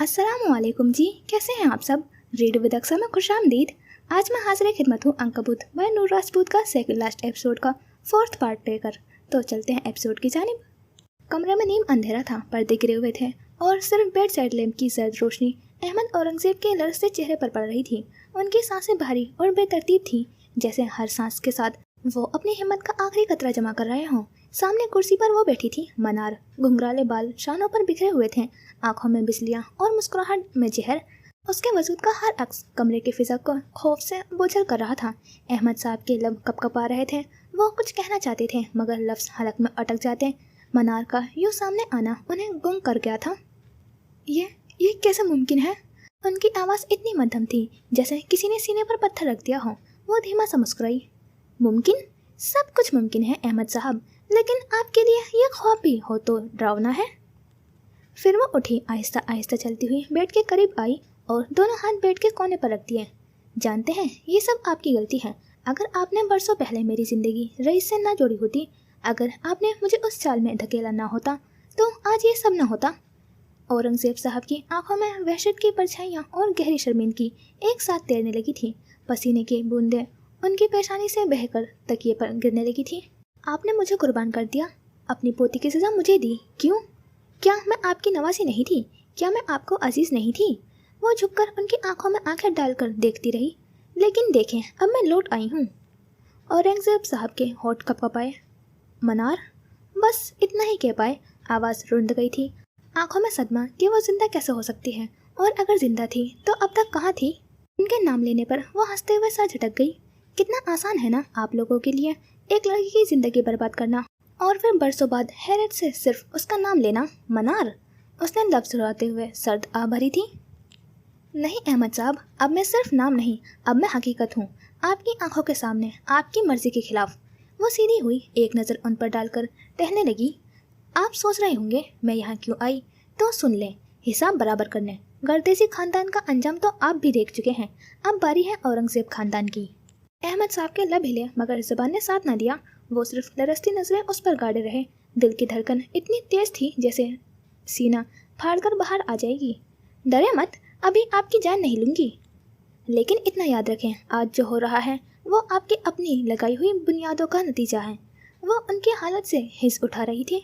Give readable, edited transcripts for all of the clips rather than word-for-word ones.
अस्सलाम वालेकुम जी, कैसे हैं आप सब। रेडियो विद अक्सर में खुशामदीद। आज मैं हाजिर खिदमत हूँ अंकबूत व नूर राजपूत का सेकंड लास्ट एपिसोड का 4th पार्ट लेकर। तो चलते हैं एपिसोड की जानिब। कमरे में नीम अंधेरा था, पर्दे गिरे हुए थे और सिर्फ बेड साइड लैंप की जर्द रोशनी अहमद औरंगजेब के लरसते चेहरे पर पड़ रही थी। उनकी सांसें भारी और बेतरतीब थी, जैसे हर सांस के साथ वो अपनी हिम्मत का आखिरी कतरा जमा कर रहे हों। सामने कुर्सी पर वो बैठी थी मनार। घुंघराले बाल शानों पर बिखरे हुए थे, आंखों में बिजलियां और मुस्कुराहट में जहर। उसके वजूद का हर अक्स कमरे की फिजा को खौफ से बोझल कर रहा था। अहमद साहब के लब कपकपा रहे थे। वो कुछ कहना चाहते थे मगर लफ्ज हलक में अटक जाते। मनार का यूं सामने आना उन्हें गुम कर गया था। ये कैसे मुमकिन है? उनकी आवाज़ इतनी मध्यम थी जैसे किसी ने सीने पर पत्थर रख दिया हो। वो धीमा सा मुस्कुराई। मुमकिन? सब कुछ मुमकिन है अहमद साहब, लेकिन आपके लिए ये ख्वाब भी हो तो डरावना है। फिर वो उठी, आहिस्ता आहिस्ता चलती हुई बेड के करीब आई और दोनों हाथ बेड के कोने पर रख दिए। जानते हैं, ये सब आपकी गलती है। अगर आपने बरसों पहले मेरी ज़िंदगी रईस से ना जोड़ी होती, अगर आपने मुझे उस चाल में धकेला ना होता, तो आज ये सब ना होता। औरंगजेब साहब की आंखों में वहशत की परछाइयाँ और गहरी शर्मिंदगी एक साथ तैरने लगी थी। पसीने की बूंदें उनकी पेशानी से बहकर तकिए पर गिरने लगी थी। आपने मुझे कुर्बान कर दिया, अपनी पोती की सज़ा मुझे दी। क्यों? क्या मैं आपकी नवासी नहीं थी? क्या मैं आपको अजीज़ नहीं थी? वो झुककर उनकी आंखों में आंखें डालकर देखती रही। लेकिन देखें, अब मैं लौट आई हूँ। औरंगजेब साहब के होठ कँपाए। मनार, बस इतना ही कह पाए। आवाज़ रुंध गई थी, आंखों में सदमा कि वो जिंदा कैसे हो सकती है, और अगर जिंदा थी तो अब तक कहाँ थी। उनके नाम लेने पर वो हंसते हुए सर झटक गई। कितना आसान है ना आप लोगों के लिए एक लड़की की जिंदगी बर्बाद करना, और फिर बरसों बाद हैरत से सिर्फ उसका नाम लेना। मनार, उसने लफ्ज़ दोहराते हुए सर्द आ भरी थी। नहीं अहमद साहब, अब मैं सिर्फ नाम नहीं, अब मैं हकीकत हूँ, आपकी आंखों के सामने, आपकी मर्जी के खिलाफ। वो सीधी हुई, एक नज़र उन पर डालकर टहने लगी। आप सोच रहे होंगे मैं यहाँ क्यों आई, तो सुन लें, हिसाब बराबर करने। गर्देसी खानदान का अंजाम तो आप भी देख चुके हैं, अब बारी है औरंगजेब खानदान की। अहमद साहब के लब हिले मगर ज़बान ने साथ न दिया। वो सिर्फ लरसती नजरें उस पर गाड़े रहे। दिल की धड़कन इतनी तेज थी जैसे सीना फाड़कर बाहर आ जाएगी। डरे मत, अभी आपकी जान नहीं लूँगी। लेकिन इतना याद रखें, आज जो हो रहा है वो आपकी अपनी लगाई हुई बुनियादों का नतीजा है। वो उनकी हालत से हिस्स उठा रही थी।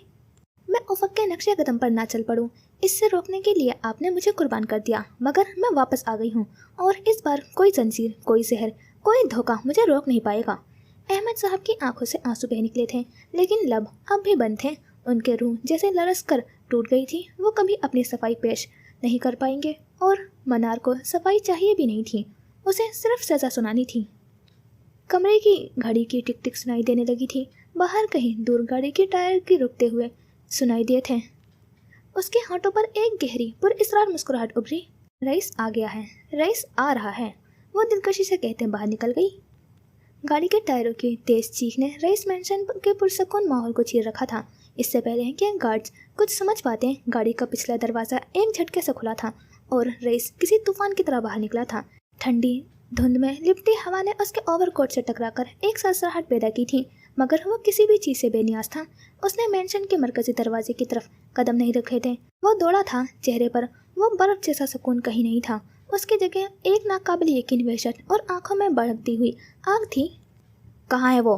मैं उफ़क़ के नक्शे कदम पर ना चल पड़ूं, इससे रोकने के लिए आपने मुझे कुर्बान कर दिया, मगर मैं वापस आ गई हूँ, और इस बार कोई जंजीर, कोई जहर, कोई धोखा मुझे रोक नहीं पाएगा। अहमद साहब की आंखों से आंसू बह निकले थे, लेकिन लब अब भी बंद थे। उनके रूह जैसे लरस कर टूट गई थी। वो कभी अपनी सफाई पेश नहीं कर पाएंगे, और मनार को सफाई चाहिए भी नहीं थी, उसे सिर्फ सज़ा सुनानी थी। कमरे की घड़ी की टिक टिक सुनाई देने लगी थी। बाहर कहीं दूर गाड़ी के टायर की रुकते हुए सुनाई दिए थे। उसके होठों पर एक गहरी पुरइसरार मुस्कुराहट उभरी। रईस आ गया है, रईस आ रहा है, वो दिलकशी से कहते बाहर निकल गई। गाड़ी के टायरों की तेज चीख ने रईस मैंशन के पुरसकून माहौल को चीर रखा था। इससे पहले कि गार्ड्स कुछ समझ पाते, गाड़ी का पिछला दरवाज़ा एक झटके से खुला था और रईस किसी तूफान की तरह बाहर निकला था। ठंडी धुंध में लिपटी हवा ने उसके ओवरकोट से टकराकर एक सरसराहट पैदा की थी, मगर वो किसी भी चीज़ से बेनियाज था। उसने मेंशन के मरकजी दरवाजे की तरफ कदम नहीं रखे थे। वो दौड़ा था, चेहरे पर वो बर्फ जैसा सुकून कहीं नहीं था। उसकी जगह एक नाकाबिल यकीन वहशत और आंखों में बढ़ती हुई आग थी। कहाँ है वो?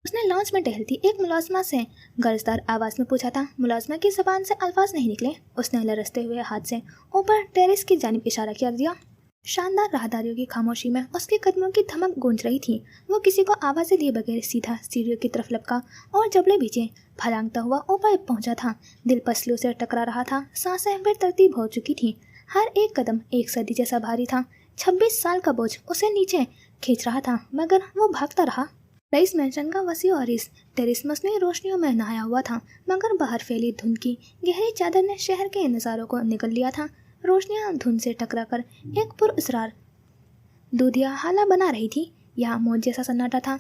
उसने लॉन्च में टहलती एक मुलाजमा से गर्जदार आवाज़ में पूछा था। मुलाजमा की ज़बान से अल्फाज नहीं निकले। उसने लरसते हुए हाथ से ऊपर टेरेस की जानिब इशारा कर दिया। शानदार राहदारियों की खामोशी में उसके कदमों की धमक गूंज रही थी। वो किसी को आवाज़ें लिए बगैर सीधा सीढ़ियों की तरफ लपका और जबड़े भीजे फलांगता हुआ ऊपर पहुंचा था। दिल पसलियों से टकरा रहा था, सांसें बेतरतीब हो चुकी थी। हर एक कदम एक सदी जैसा भारी था। 26 साल का बोझ उसे नीचे खींच रहा था, मगर वो भागता रहा। रईस मैंशन का वसी और इस टेरिस मसनूई रोशनियों में नहाया हुआ था, मगर बाहर फैली धुंध की गहरी चादर ने शहर के नज़ारों को निगल लिया था। रोशनियां धुंध से टकराकर एक पुरअसरार दूधिया हाला बना रही थी। यहाँ मौत जैसा सन्नाटा था,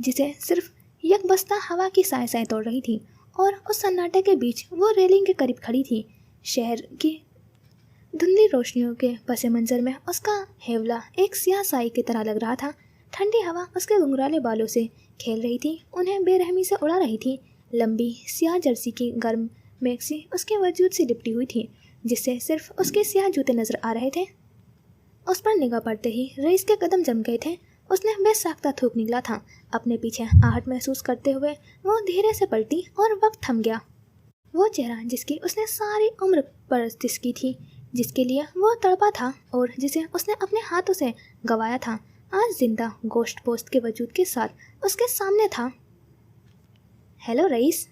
जिसे सिर्फ यकबस्ता हवा की साए साए तोड़ रही थी, और उस सन्नाटे के बीच वो रेलिंग के करीब खड़ी थी। शहर की धुंधली रोशनियों के पस मंजर में उसका हेवला एक स्याह साई की तरह लग रहा था। ठंडी हवा उसके घुंघराले बालों से खेल रही थी, उन्हें बेरहमी से उड़ा रही थी। लंबी स्याह जर्सी की गर्म मैक्सी उसके वजूद से लिपटी हुई थी। जिससे सिर्फ उसके सियाह जूते नजर आ रहे थे। उस पर निगाह पड़ते ही रईस के कदम जम गए थे। उसने बेसाख्ता थूक निकला था। अपने पीछे आहट महसूस करते हुए वो धीरे से पलटी और वक्त थम गया। वो चेहरा जिसकी उसने सारी उम्र परस्तिश की थी, जिसके लिए वो तड़पा था और जिसे उसने अपने हाथों से गंवाया था, आज जिंदा गोश्त पोस्ट के वजूद के साथ उसके सामने था। Hello rice.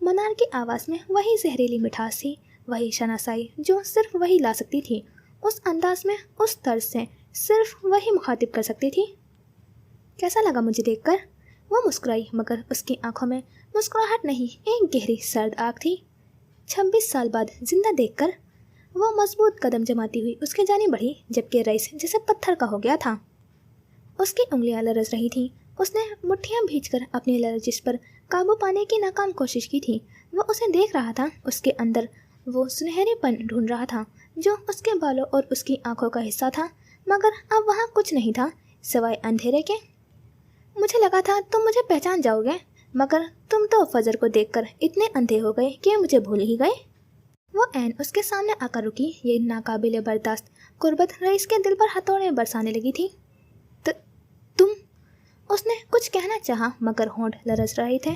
मनार की आवाज़ में वही जहरीली मिठास थी, वही शनासाई जो सिर्फ वही ला सकती थी। उस अंदाज में, उस तर्ज से सिर्फ वही मुखातिब कर सकती थी। कैसा लगा मुझे देखकर? वो मुस्कुराई, मगर उसकी आंखों में मुस्कुराहट नहीं, एक गहरी सर्द आग थी। 26 साल बाद जिंदा देखकर वो मजबूत कदम जमाती हुई उसके जाने बढ़ी, जबकि रईस जैसे पत्थर का हो गया था। उसकी उंगलियां लरज रही थीं। उसने मुट्ठियां भींचकर अपनी लरजिश पर काबू पाने की नाकाम कोशिश की थी। वो उसे देख रहा था। उसके अंदर वो सुनहरेपन ढूंढ रहा था जो उसके बालों और उसकी आंखों का हिस्सा था, मगर अब वहाँ कुछ नहीं था सिवाय अंधेरे के। मुझे लगा था तुम मुझे पहचान जाओगे, मगर तुम तो फजर को देखकर इतने अंधे हो गए कि मुझे भूल ही गए। वो ऐन उसके सामने आकर रुकी। ये नाकाबिले बर्दाश्त कुर्बत रईस के दिल पर हथौड़े बरसाने लगी थी। तुम? उसने कुछ कहना चाहा, मगर होंठ लरज रहे थे।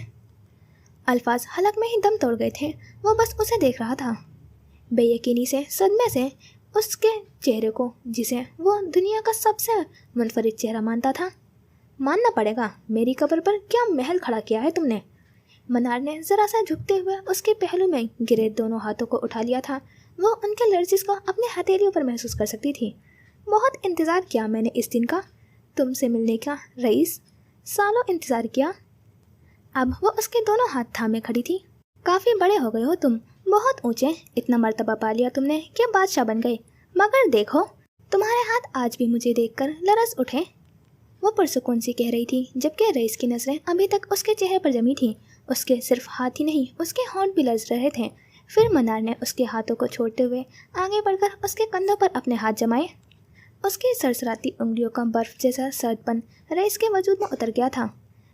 अल्फाज हलक में ही दम तोड़ गए थे। वो बस उसे देख रहा था, बेयकीनी से, सदमे से, उसके चेहरे को जिसे वो दुनिया का सबसे मुनफरिद चेहरा मानता था। मानना पड़ेगा, मेरी कब्र पर क्या महल खड़ा किया है तुमने। मनार ने जरा सा झुकते हुए उसके पहलू में गिरे दोनों हाथों को उठा लिया था। वो उनके लर्जिश को अपने हथेलियों पर महसूस कर सकती थी। बहुत इंतज़ार किया मैंने इस दिन का, तुमसे मिलने का रईस, सालों इंतज़ार किया। अब वो उसके दोनों हाथ थामे खड़ी थी। काफ़ी बड़े हो गए हो तुम, बहुत ऊंचे, इतना मर्तबा पा लिया तुमने कि बादशाह बन गए। मगर देखो, तुम्हारे हाथ आज भी मुझे देखकर लरज उठे। वो पुरसुकून सी कह रही थी, जबकि रईस की नज़रें अभी तक उसके चेहरे पर जमी थीं। उसके सिर्फ हाथ ही नहीं, उसके होंठ भी लरज रहे थे। फिर मनार ने उसके हाथों को छोड़ते हुए आगे बढ़कर उसके कंधों पर अपने हाथ जमाए। उसकी सरसराती उंगलियों का बर्फ जैसा सर्दपन रईस के वजूद में उतर गया था।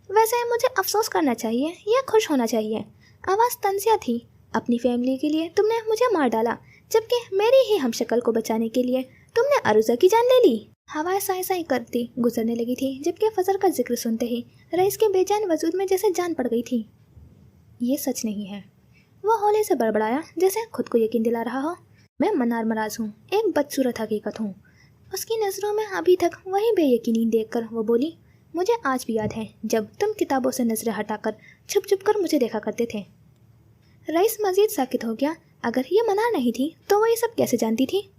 वैसे मुझे अफसोस करना चाहिए या खुश होना चाहिए? आवाज़ तंजिया थी। अपनी फैमिली के लिए तुमने मुझे मार डाला, जबकि मेरी ही हमशक्ल को बचाने के लिए तुमने अरुजा की जान ले ली। हवाएं साई साई करती गुजरने लगी थी, जबकि फजर का जिक्र सुनते ही रईस के बेजान वजूद में जैसे जान पड़ गई थी। ये सच नहीं है, वो हौले से बड़बड़ाया, जैसे खुद को यकीन दिला रहा हो। मैं मनार मराज हूँ, एक बदसूरत हकीकत हूँ। उसकी नज़रों में अभी तक वही बेयकीनी देखकर वो बोली, मुझे आज भी याद है जब तुम किताबों से नजरें हटाकर छुप छुप कर मुझे देखा करते थे। रईस मजीद साकित हो गया। अगर ये मनार नहीं थी तो वो ये सब कैसे जानती थी?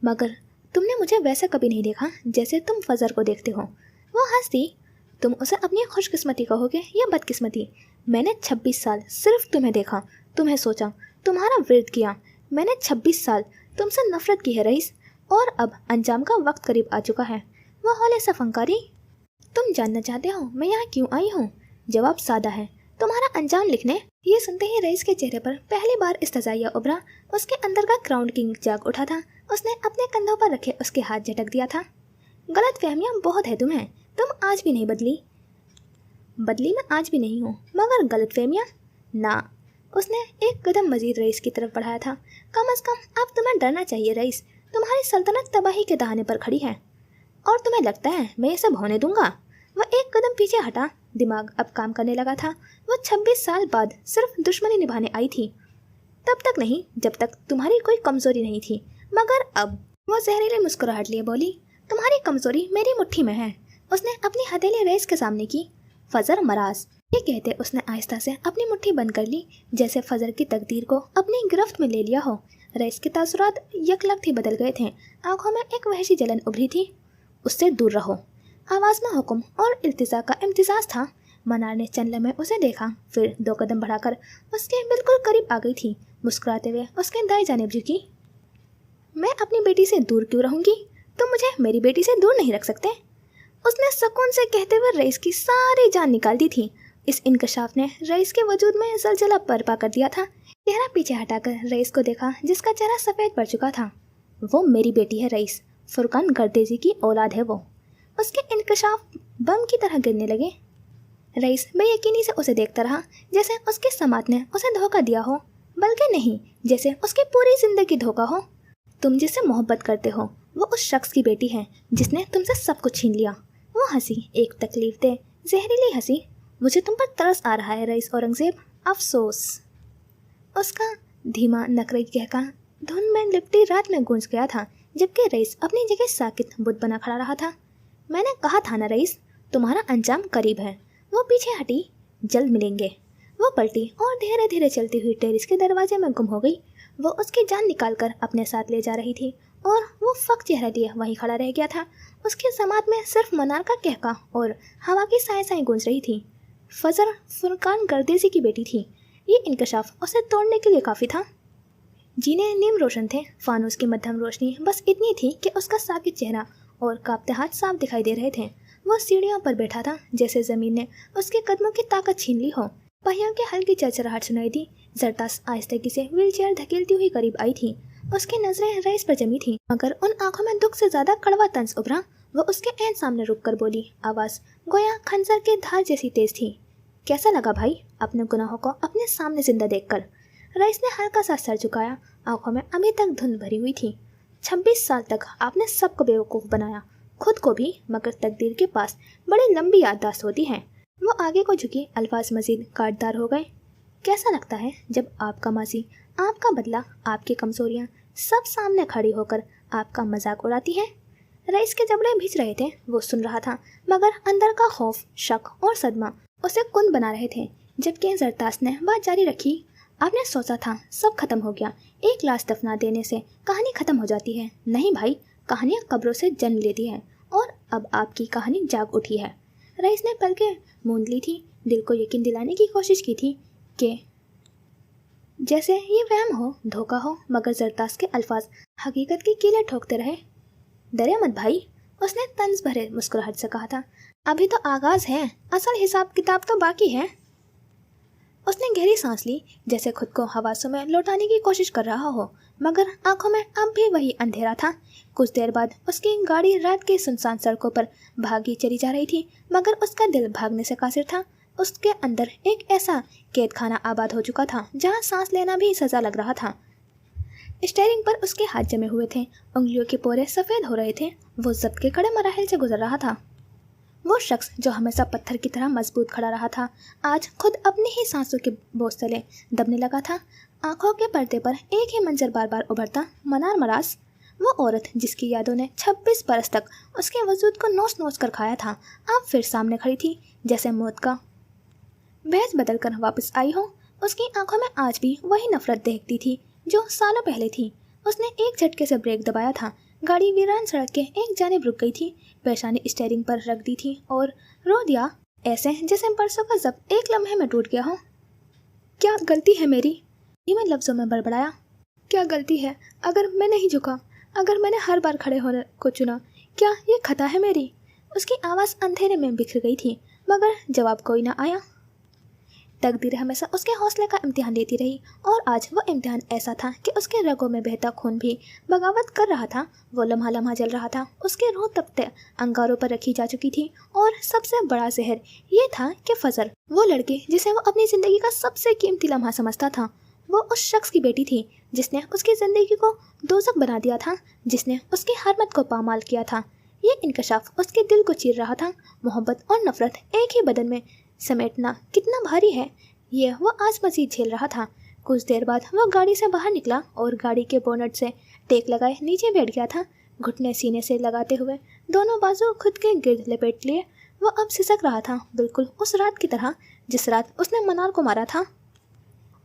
मगर तुमने मुझे वैसा कभी नहीं देखा जैसे तुम फजर को देखते हो। वो हंसती। तुम उसे अपनी खुशकिस्मती कहोगे या बदकिस्मती? मैंने 26 साल सिर्फ तुम्हें देखा, तुम्हें सोचा, तुम्हारा विर्द किया। मैंने 26 साल तुमसे नफरत की है रईस, और अब अंजाम का वक्त करीब आ चुका है। वो हौले से फंकारी। तुम जानना चाहते हो मैं यहाँ क्यों आई हूँ? जवाब सादा है, तुम्हारा अंजाम लिखने। ये सुनते ही रईस के चेहरे पर पहली बार इस्तज़ाइया उभरा। उसके अंदर का क्राउन किंग जाग उठा था। उसने अपने कंधों पर रखे उसके हाथ झटक दिया था। गलत फहमियाँ बहुत है तुम्हें, तुम आज भी नहीं बदली। बदली मैं आज भी नहीं हूँ, मगर गलत फहमियाँ ना। उसने एक कदम मजीद रईस की तरफ बढ़ाया था। कम अज कम अब तुम्हें डरना चाहिए रईस, तुम्हारी सल्तनत तबाही के दहाने पर खड़ी है, और तुम्हें लगता है मैं ये सब होने दूंगा? वह एक कदम पीछे हटा। दिमाग अब काम करने लगा था। वो 26 साल बाद सिर्फ दुश्मनी निभाने आई थी, तब तक नहीं जब तक तुम्हारी कोई कमजोरी नहीं थी। मगर अब वो जहरीली मुस्कुराहट लिए बोली, तुम्हारी कमजोरी मेरी मुट्ठी में है। उसने अपनी हथेली रईस के सामने की। फजर मराज, ये कहते उसने आहिस्ता से अपनी मुट्ठी बंद कर ली, जैसे फजर की तकदीर को अपनी गिरफ्त में ले लिया हो। रईस के तासुरात यकलख्त ही बदल गए थे। आंखों में एक वहशी जलन उभरी थी। उससे दूर रहो। आवाज़ में हुक्म और इल्तिजा का इम्तिजाज था। मनार ने चंद लम्हे उसे देखा, फिर 2 कदम बढ़ाकर उसके बिल्कुल करीब आ गई थी। मुस्कुराते हुए उसके दाएं जानिब झुकी। मैं अपनी बेटी से दूर क्यों रहूंगी? तुम मुझे मेरी बेटी से दूर नहीं रख सकते। उसने सुकून से कहते हुए रईस की सारी जान निकाल दी थी। इस इंकशाफ ने रईस के वजूद में जलजला बर्पा कर दिया था। चेहरा पीछे हटाकर रईस को देखा, जिसका चेहरा सफ़ेद पड़ चुका था। वो मेरी बेटी है रईस, फुरकान गर्देजी की औलाद है वो। उसके इंकशाफ बम की तरह गिरने लगे। रईस बेयकीनी से उसे देखता रहा, जैसे उसके समात ने उसे धोखा दिया हो। बल्कि नहीं, जैसे उसकी पूरी जिंदगी धोखा हो। तुम जिससे मोहब्बत करते हो वो उस शख्स की बेटी है जिसने तुमसे सब कुछ छीन लिया। वो हंसी एक तकलीफ दे जहरीली हंसी। मुझे तुम पर तरस आ रहा है रईस औरंगजेब, अफसोस। उसका धीमा नकरे कहका धुन में लिपटी रात में गूंज गया था, जबकि रईस अपनी जगह साकित बुत बना खड़ा रहा था। मैंने कहा था ना रईस, तुम्हारा अंजाम करीब है। वो पीछे हटी, जल्द मिलेंगे। वो पलटी और धीरे धीरे चलती हुई टेरिस के दरवाजे में गुम हो गई। वो उसकी जान निकालकर अपने साथ ले जा रही थी और वो फक चेहरा लिए वहीं खड़ा रह गया था। उसके समात में सिर्फ मनार का कहका और हवा की साए साए गूंज रही थी। फजर फुरकान गर्देसी की बेटी थी। ये इंकशाफ उसे तोड़ने के लिए काफ़ी था। जीने नीम रोशन थे, फानूस की मध्यम रोशनी बस इतनी थी कि उसका साकित चेहरा और कांपते हाथ साफ दिखाई दे रहे थे। वो सीढ़ियों पर बैठा था, जैसे ज़मीन ने उसके कदमों की ताकत छीन ली हो। पहियों की हल्की चरचराहट सुनाई दी। जरतास आहिस्तेगी से व्हीलचेयर धकेलती हुई करीब आई थी। उसकी नजरें रईस पर जमी थी, मगर उन आंखों में दुख से ज्यादा कड़वा तंज उभरा। वो उसके ऐन सामने रुककर बोली, आवाज गोया खंजर की धार जैसी तेज थी। कैसा लगा भाई अपने गुनाहों को अपने सामने जिंदा देखकर? रईस ने हल्का सा सर झुकाया, आंखों में अभी तक धुंध भरी हुई थी। 26 साल तक आपने सबको बेवकूफ़ बनाया, खुद को भी, मगर तकदीर के पास बड़ी लंबी याददाश्त होती है। वो आगे को झुकी, अल्फाज मजीद काटदार हो गए। कैसा लगता है जब आपका माजी, आपका बदला, आपकी कमजोरियाँ सब सामने खड़ी होकर आपका मजाक उड़ाती है? रईस के जबड़े भिज रहे थे। वो सुन रहा था, मगर अंदर का खौफ, शक और सदमा उसे कुंद बना रहे थे। जबकि जरतास ने बात जारी रखी, आपने सोचा था सब खत्म हो गया, एक लाश दफना देने से कहानी खत्म हो जाती है। नहीं भाई, कहानियाँ कब्रों से जन्म लेती है और अब आपकी कहानी जाग उठी है। रईस ने पलकें मूंद ली थी, दिल को यकीन दिलाने की कोशिश की थी कि जैसे ये वहम हो, धोखा हो, मगर जरतास के अल्फाज हकीकत की कीलें ठोकते रहे। डरे मत भाई, उसने तंज भरे मुस्कुराहट से कहा था। अभी तो आगाज है, असल हिसाब किताब तो बाकी है। उसने गहरी सांस ली, जैसे खुद को हवासों में लौटाने की कोशिश कर रहा हो, मगर आंखों में अब भी वही अंधेरा था। कुछ देर बाद उसकी गाड़ी रात के सुनसान सड़कों पर भागी चली जा रही थी, मगर उसका दिल भागने से कासिर था। उसके अंदर एक ऐसा कैद खाना आबाद हो चुका था जहां सांस लेना भी सजा लग रहा था। स्टीयरिंग पर उसके हाथ जमे हुए थे, उंगलियों के पोरे सफ़ेद हो रहे थे। वो जब्त के कड़े मराहिल से गुजर रहा था। वो शख्स जो हमेशा पत्थर की तरह मजबूत खड़ा रहा था, आज खुद अपनी ही सांसों के बोझ तले दबने लगा था। आंखों के पर्दे पर एक ही मंजर बार बार उभरता, मनार मरास। वो औरत जिसकी यादों ने 26 बरस तक उसके वजूद को नोच नोच कर खाया था, अब फिर सामने खड़ी थी, जैसे मौत का भैंस बदल कर वापस आई हो। उसकी आंखों में आज भी वही नफरत देखती थी जो सालों पहले थी। उसने एक झटके से ब्रेक दबाया था। गाड़ी वीरान सड़क के एक जानिब रुक गई थी, पेशानी स्टीयरिंग पर रख दी थी और रो दिया, ऐसे जैसे बरसों का जब्त एक लम्हे में टूट गया हो। क्या गलती है मेरी? धीमे लफ्जों में बड़बड़ाया। क्या गलती है अगर मैं नहीं झुका, अगर मैंने हर बार खड़े होने को चुना? क्या ये खता है मेरी? उसकी आवाज़ अंधेरे में बिखर गई थी, मगर जवाब कोई ना आया। तकदीर हमेशा उसके हौसले का इम्तिहान लेती रही और आज वो इम्तिहान ऐसा था कि उसके रगों में बहता खून भी बगावत कर रहा था। वो लम्हा लम्हा जल रहा था, उसकी रूह तपते अंगारों पर रखी जा चुकी थी। और सबसे बड़ा जहर ये था कि फजल, वो लड़की जिसे वो अपनी ज़िंदगी का सबसे कीमती लम्हा समझता था, वो उस शख्स की बेटी थी जिसने उसकी ज़िंदगी को दोज़ख बना दिया था, जिसने उसकी हरमत को पामाल किया था। ये इंकशाफ उसके दिल को चीर रहा था। मोहब्बत और नफरत एक ही बदन में समेटना कितना भारी है, ये वो आज मजीद झेल रहा था। कुछ देर बाद वो गाड़ी से बाहर निकला और गाड़ी के बोनट से टेक लगाए नीचे बैठ गया था, घुटने सीने से लगाते हुए दोनों बाजू खुद के गिर्द लपेट लिए। वो अब सिसक रहा था, बिल्कुल उस रात की तरह जिस रात उसने मनार को मारा था।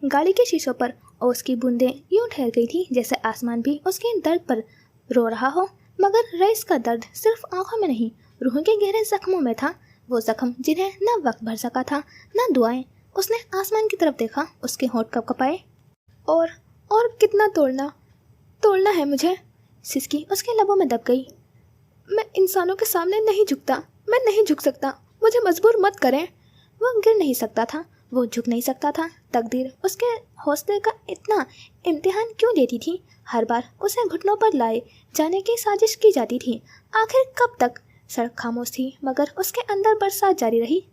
गाड़ी के शीशों पर ओस की बूंदें यूं ठहर गई थी जैसे आसमान भी उसके दर्द पर रो रहा हो। मगर रईस का दर्द सिर्फ आंखों में नहीं, रूह के गहरे जख्मों में था। वो जख्म जिन्हें न वक्त भर सका था न दुआएं। उसने आसमान की तरफ देखा, उसके होंठ कपकपाए। और कितना तोड़ना है मुझे, सिसकी उसके लबों में दब गई। मैं इंसानों के सामने नहीं झुकता, मैं नहीं झुक सकता, मुझे मजबूर मत करें। वो गिर नहीं सकता था, वो झुक नहीं सकता था। तकदीर उसके हौसले का इतना इम्तिहान क्यों लेती थी? हर बार उसे घुटनों पर लाए जाने की साजिश की जाती थी। आखिर कब तक? सड़क खामोश थी, मगर उसके अंदर बरसात जारी रही।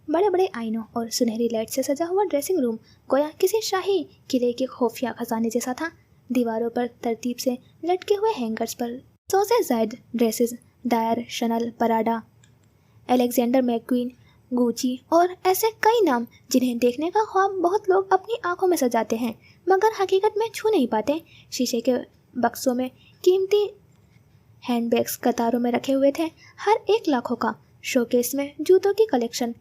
बड़े बड़े आईनों और सुनहरी लाइट से सजा हुआ ड्रेसिंग रूम गोया किसी शाही किले के खुफिया खजाने जैसा था। दीवारों पर तरतीब से लटके हुए हैंगर्स पर 100 से ज़ायद dresses, Dior, Chanel, Prada, Alexander McQueen, Gucci और ऐसे कई नाम जिन्हें देखने का ख्वाब बहुत लोग अपनी आंखों में सजाते हैं मगर हकीकत में छू नहीं पाते। शीशे के बक्सों में कीमती हैंडबैग्स कतारों में रखे हुए थे, हर एक लाखों का। शोकेस में जूतों की कलेक्शन,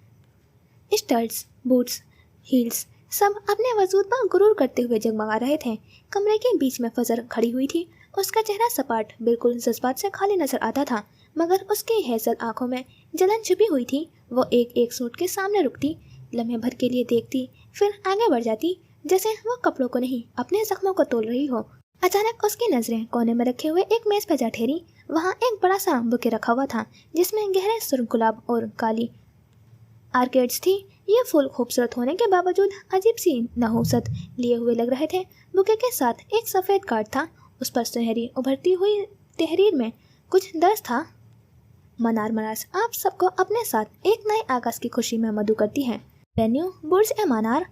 स्टड्स, बूट्स, हील्स सब अपने वजूद पर गुरूर करते हुए जगमगा रहे थे। कमरे के बीच में फजर खड़ी हुई थी। उसका चेहरा सपाट, बिल्कुल जज्बात से खाली नजर आता था मगर उसकी हैसल आंखों में जलन छुपी हुई थी। वो एक एक सूट के सामने रुकती, लम्हे भर के लिए देखती, फिर आगे बढ़ जाती जैसे वो कपड़ों को नहीं अपने जख्मों को तोल रही हो। अचानक उसकी नजरें कोने में रखे हुए एक मेज पर जा ठहरी। वहाँ एक बड़ा सा बुके रखा हुआ था जिसमें गहरे सुर्ख गुलाब और काली आर्किड्स थी। ये फूल खूबसूरत होने के बावजूद अजीब सी नहुसत लिए हुए लग रहे थे। बुके के साथ एक सफ़ेद कार्ड था, उस पर सुनहरी उभरती हुई तहरीर में कुछ दर्ज था। मनार मराज आप सबको अपने साथ एक नए आगाज की खुशी में मधु करती है। वेन्यू बुर्ज ए मनार,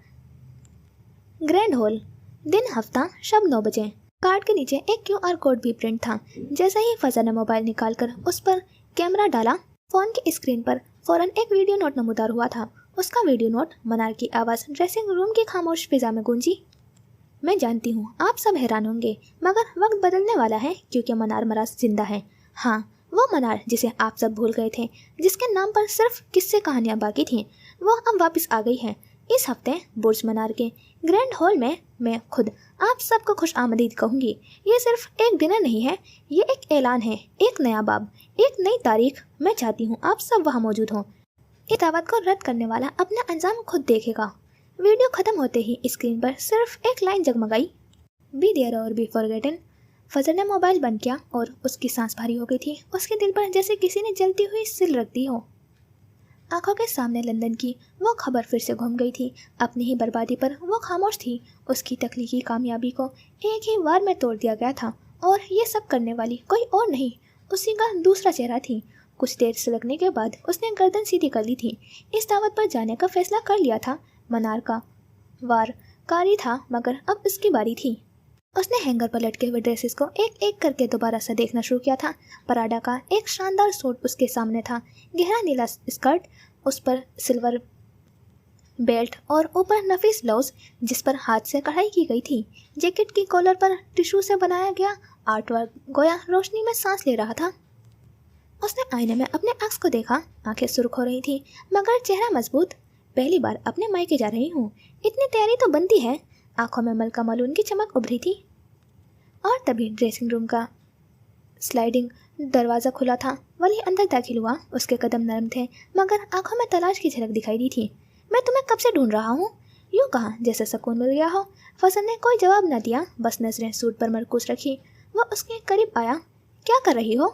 ग्रैंड हॉल, दिन हफ्ता, शब 9 बजे। कार्ड के नीचे एक QR कोड भी प्रिंट था। जैसे ही फजर ने मोबाइल निकालकर उस पर कैमरा डाला, फोन की स्क्रीन पर फौरन एक वीडियो नोट नमूदार हुआ था। उसका वीडियो नोट मनार की आवाज़ ड्रेसिंग रूम की खामोश फिजा में गूंजी। मैं जानती हूँ आप सब हैरान होंगे मगर वक्त बदलने वाला है क्योंकि मनार मराज जिंदा है। हाँ, वो मनार जिसे आप सब भूल गए थे, जिसके नाम पर सिर्फ किस्से कहानियाँ बाकी थीं, वो अब वापस आ गई है। इस हफ्ते बुर्ज मनार के ग्रैंड हॉल में मैं खुद आप सबको खुश आमदीद कहूँगी। ये सिर्फ एक डिनर नहीं है, ये एक ऐलान है, एक नया बाब, एक नई तारीख। मैं चाहती हूँ आप सब वहाँ मौजूद हों। इस दावत को रद्द करने वाला अपना अंजाम खुद देखेगा। वीडियो खत्म होते ही स्क्रीन पर सिर्फ एक लाइन जगमगाई, बी देयर और बी फॉरगेटन। फजर ने मोबाइल बंद किया और उसकी सांस भारी हो गई थी। उसके दिल पर जैसे किसी ने जलती हुई सिल रख दी हो। आंखों के सामने लंदन की वो खबर फिर से घूम गई थी। अपनी ही बर्बादी पर वो खामोश थी। उसकी तख्लीकी कामयाबी को एक ही वार में तोड़ दिया गया था और ये सब करने वाली कोई और नहीं, उसी का दूसरा चेहरा थी। कुछ देर सुलगने के बाद उसने गर्दन सीधी कर ली थी। इस दावत पर जाने का फैसला कर लिया था। मनार का वार कारी था मगर अब इसकी बारी थी। उसने हैंगर पर लटके हुए ड्रेसेस को एक एक करके दोबारा से देखना शुरू किया था। पराडा का एक शानदार सूट उसके सामने था, गहरा नीला स्कर्ट, उस पर सिल्वर बेल्ट और ऊपर नफीस ब्लाउज जिस पर हाथ से कढ़ाई की गई थी। जैकेट की कॉलर पर टिश्यू से बनाया गया आर्टवर्क गोया रोशनी में सांस ले रहा था। उसने आईने में अपने अक्स को देखा। आंखें सुर्ख हो रही थी मगर चेहरा मजबूत। पहली बार अपने मायके जा रही हूँ, इतनी तैयारी तो बनती है। आंखों में मलका मलून की चमक उभरी थी। और तभी ड्रेसिंग रूम का स्लाइडिंग दरवाज़ा खुला था। वली अंदर दाखिल हुआ। उसके कदम नरम थे मगर आंखों में तलाश की झलक दिखाई दी थी। मैं तुम्हें कब से ढूंढ रहा हूँ, यूँ कहा जैसे सुकून मिल गया हो। फसन ने कोई जवाब न दिया, बस नजरें सूट पर मरकूस रखी। वो उसके करीब आया। क्या कर रही हो?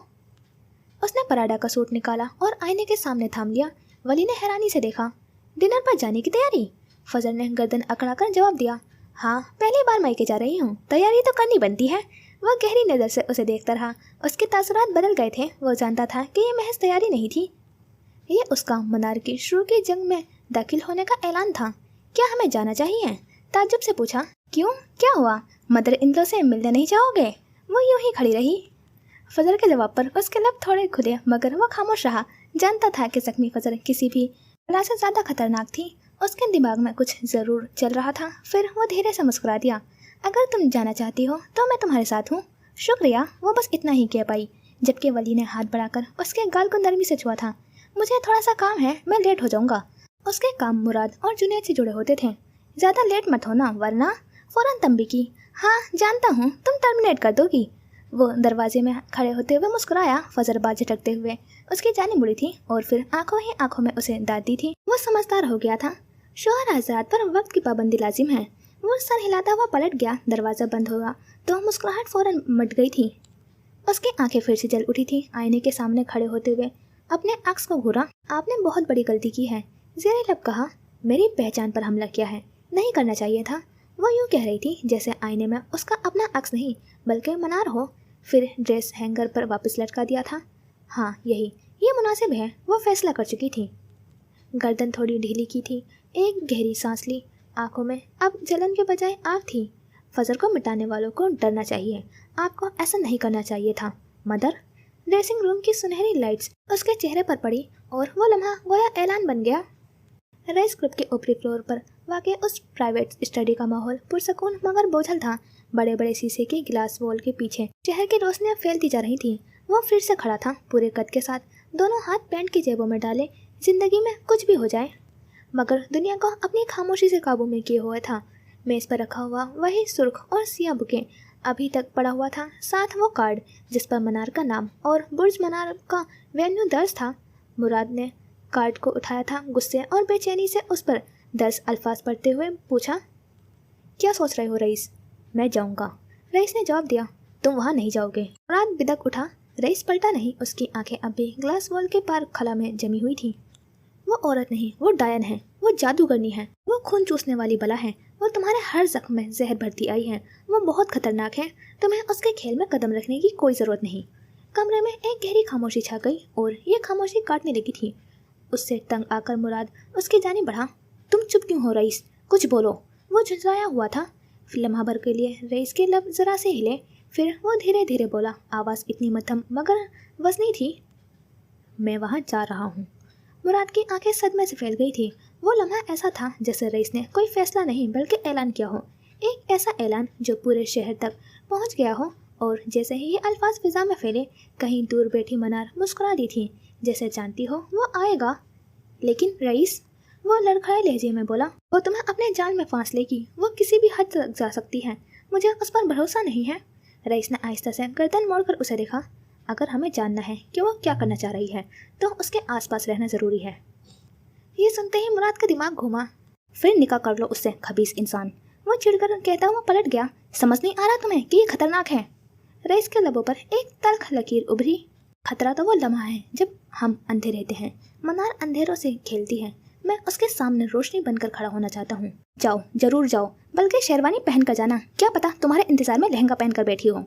उसने पराडा का सूट निकाला और आईने के सामने थाम लिया। वली ने हैरानी से देखा। डिनर पर जाने की तैयारी? फजर ने गर्दन अकड़ाकर जवाब दिया। हाँ, पहली बार मायके जा रही हूँ, तैयारी तो करनी बनती है। वह गहरी नज़र से उसे देखता रहा। उसके तासुरात बदल गए थे। वो जानता था कि ये महज तैयारी नहीं थी, ये उसका मनार की शुरू की जंग में दाखिल होने का ऐलान था। क्या हमें जाना चाहिए? ताज्जुब से पूछा। क्यों, क्या हुआ? मदर इन लॉ से मिलने नहीं जाओगे? वो यूं ही खड़ी रही। फजर के जवाब पर उसके लब थोड़े खुले मगर वो खामोश रहा। जानता था कि जख्मी फजर किसी भी बला से ज़्यादा खतरनाक थी। उसके दिमाग में कुछ ज़रूर चल रहा था। फिर वो धीरे से मुस्कुरा दिया। अगर तुम जाना चाहती हो तो मैं तुम्हारे साथ हूँ। शुक्रिया, वो बस इतना ही कह पाई जबकि वली ने हाथ बढ़ाकर उसके गाल को नरमी से छुआ था। मुझे थोड़ा सा काम है, मैं लेट हो जाऊँगा। उसके काम मुराद और जुनैद से जुड़े होते थे। ज़्यादा लेट मत होना वरना। फ़ौरन तंबी की। हाँ जानता हूँ, तुम टर्मिनेट कर दोगी। वो दरवाजे में खड़े होते हुए मुस्कुराया। फजर बात झटकते हुए उसकी जानी मुड़ी थी और फिर आंखों ही आंखों में उसे दाद दी थी। वो समझदार हो गया था। शोहर हज़रात पर वक्त की पाबंदी लाजिम है। वो सर हिलाता हुआ पलट गया। दरवाज़ा बंद होगा तो मुस्कुराहट फ़ौरन मट गई थी। उसकी आंखें फिर से जल उठी थी। आईने के सामने खड़े होते हुए अपने अक्स को घूरा। आपने बहुत बड़ी गलती की है, ज़ेरे लब कहा। मेरी पहचान पर हमला किया है, नहीं करना चाहिए था। वो यूँ कह रही थी जैसे आईने में उसका अपना अक्स नहीं बल्कि मनार हो। फिर ड्रेस हैंगर पर वापस लटका दिया था। हाँ यही, ये मुनासिब है, वो फैसला कर चुकी थी। गर्दन थोड़ी ढीली की थी, एक गहरी सांस ली। आंखों में अब जलन के बजाय आग थी। फजर को मिटाने वालों को डरना चाहिए, आपको ऐसा नहीं करना चाहिए था मदर। ड्रेसिंग रूम की सुनहरी लाइट्स उसके चेहरे पर पड़ी और वो लम्हा गोया ऐलान बन गया। रईस ग्रुप के ऊपरी फ्लोर पर वाक़ उस प्राइवेट स्टडी का माहौल पुरसकून मगर बोझल था। बड़े बड़े शीशे के गिलास वॉल के पीछे शहर की रोशनियां फैलती जा रही थी। वो फिर से खड़ा था, पूरे कद के साथ, दोनों हाथ पैंट की जेबों में डाले। जिंदगी में कुछ भी हो जाए मगर दुनिया को अपनी खामोशी से काबू में किए हुए था। मेज पर रखा हुआ वही सुर्ख और सिया बुके अभी तक पड़ा हुआ था, साथ वो कार्ड जिस पर मनार का नाम और बुर्ज मनार का वेन्यू दर्ज था। मुराद ने कार्ड को उठाया था, गुस्से और बेचैनी से उस पर 10 अल्फाज पढ़ते हुए पूछा, क्या सोच रहे हो रईस? मैं जाऊंगा। रईस ने जवाब दिया, तुम वहाँ नहीं जाओगे। मुराद बिदक उठा। रईस पलटा नहीं, उसकी आंखें अब भी ग्लास वॉल के पार खला में जमी हुई थी। वो औरत नहीं, वो डायन है, वो जादूगरनी है, वो खून चूसने वाली बला है, वो तुम्हारे हर जख्म में जहर भरती आई है। वो बहुत खतरनाक है, तुम्हें उसके खेल में कदम रखने की कोई ज़रूरत नहीं। कमरे में एक गहरी खामोशी छा गई और ये खामोशी काटने लगी थी। उससे तंग आकर मुराद उसकी जानिब बढ़ा। तुम चुप क्यों हो रईस? कुछ बोलो। वो झुंझलाया हुआ था। लम्हा भर के लिए रईस के लब जरा से हिले, फिर वो धीरे धीरे बोला, आवाज़ इतनी मध्यम मगर वजनी थी, मैं वहाँ जा रहा हूँ। मुराद की आंखें सदमे से फैल गई थी। वो लम्हा ऐसा था जैसे रईस ने कोई फैसला नहीं बल्कि ऐलान किया हो, एक ऐसा ऐलान जो पूरे शहर तक पहुँच गया हो। और जैसे ही ये अल्फाज फिजा में फैले, कहीं दूर बैठी मनार मुस्कुरा दी थी, जैसे जानती हो वो आएगा। लेकिन रईस, वो लड़खड़ाए लहजे में बोला, वो तुम्हें अपने जाल में फांस लेगी, वो किसी भी हद तक जा सकती है, मुझे उस पर भरोसा नहीं है। रईस ने आहिस्ता से गर्दन मोड़कर उसे देखा। अगर हमें जानना है कि वो क्या करना चाह रही है तो उसके आसपास रहना ज़रूरी है। ये सुनते ही मुराद का दिमाग घूमा। फिर निकाह कर लो उससे, खबीस इंसान। वो चिढ़कर कहता हुआ पलट गया। समझ नहीं आ रहा तुम्हें कि ये खतरनाक है? रईस के लबों पर एक तल्ख लकीर उभरी। खतरा तो वो लम्हा है जब हम अंधे रहते हैं। मनार अंधेरों से खेलती है, मैं उसके सामने रोशनी बनकर खड़ा होना चाहता हूँ। जाओ, जरूर जाओ, बल्कि शेरवानी पहन कर जाना, क्या पता तुम्हारे इंतजार में लहंगा पहन कर बैठी हो।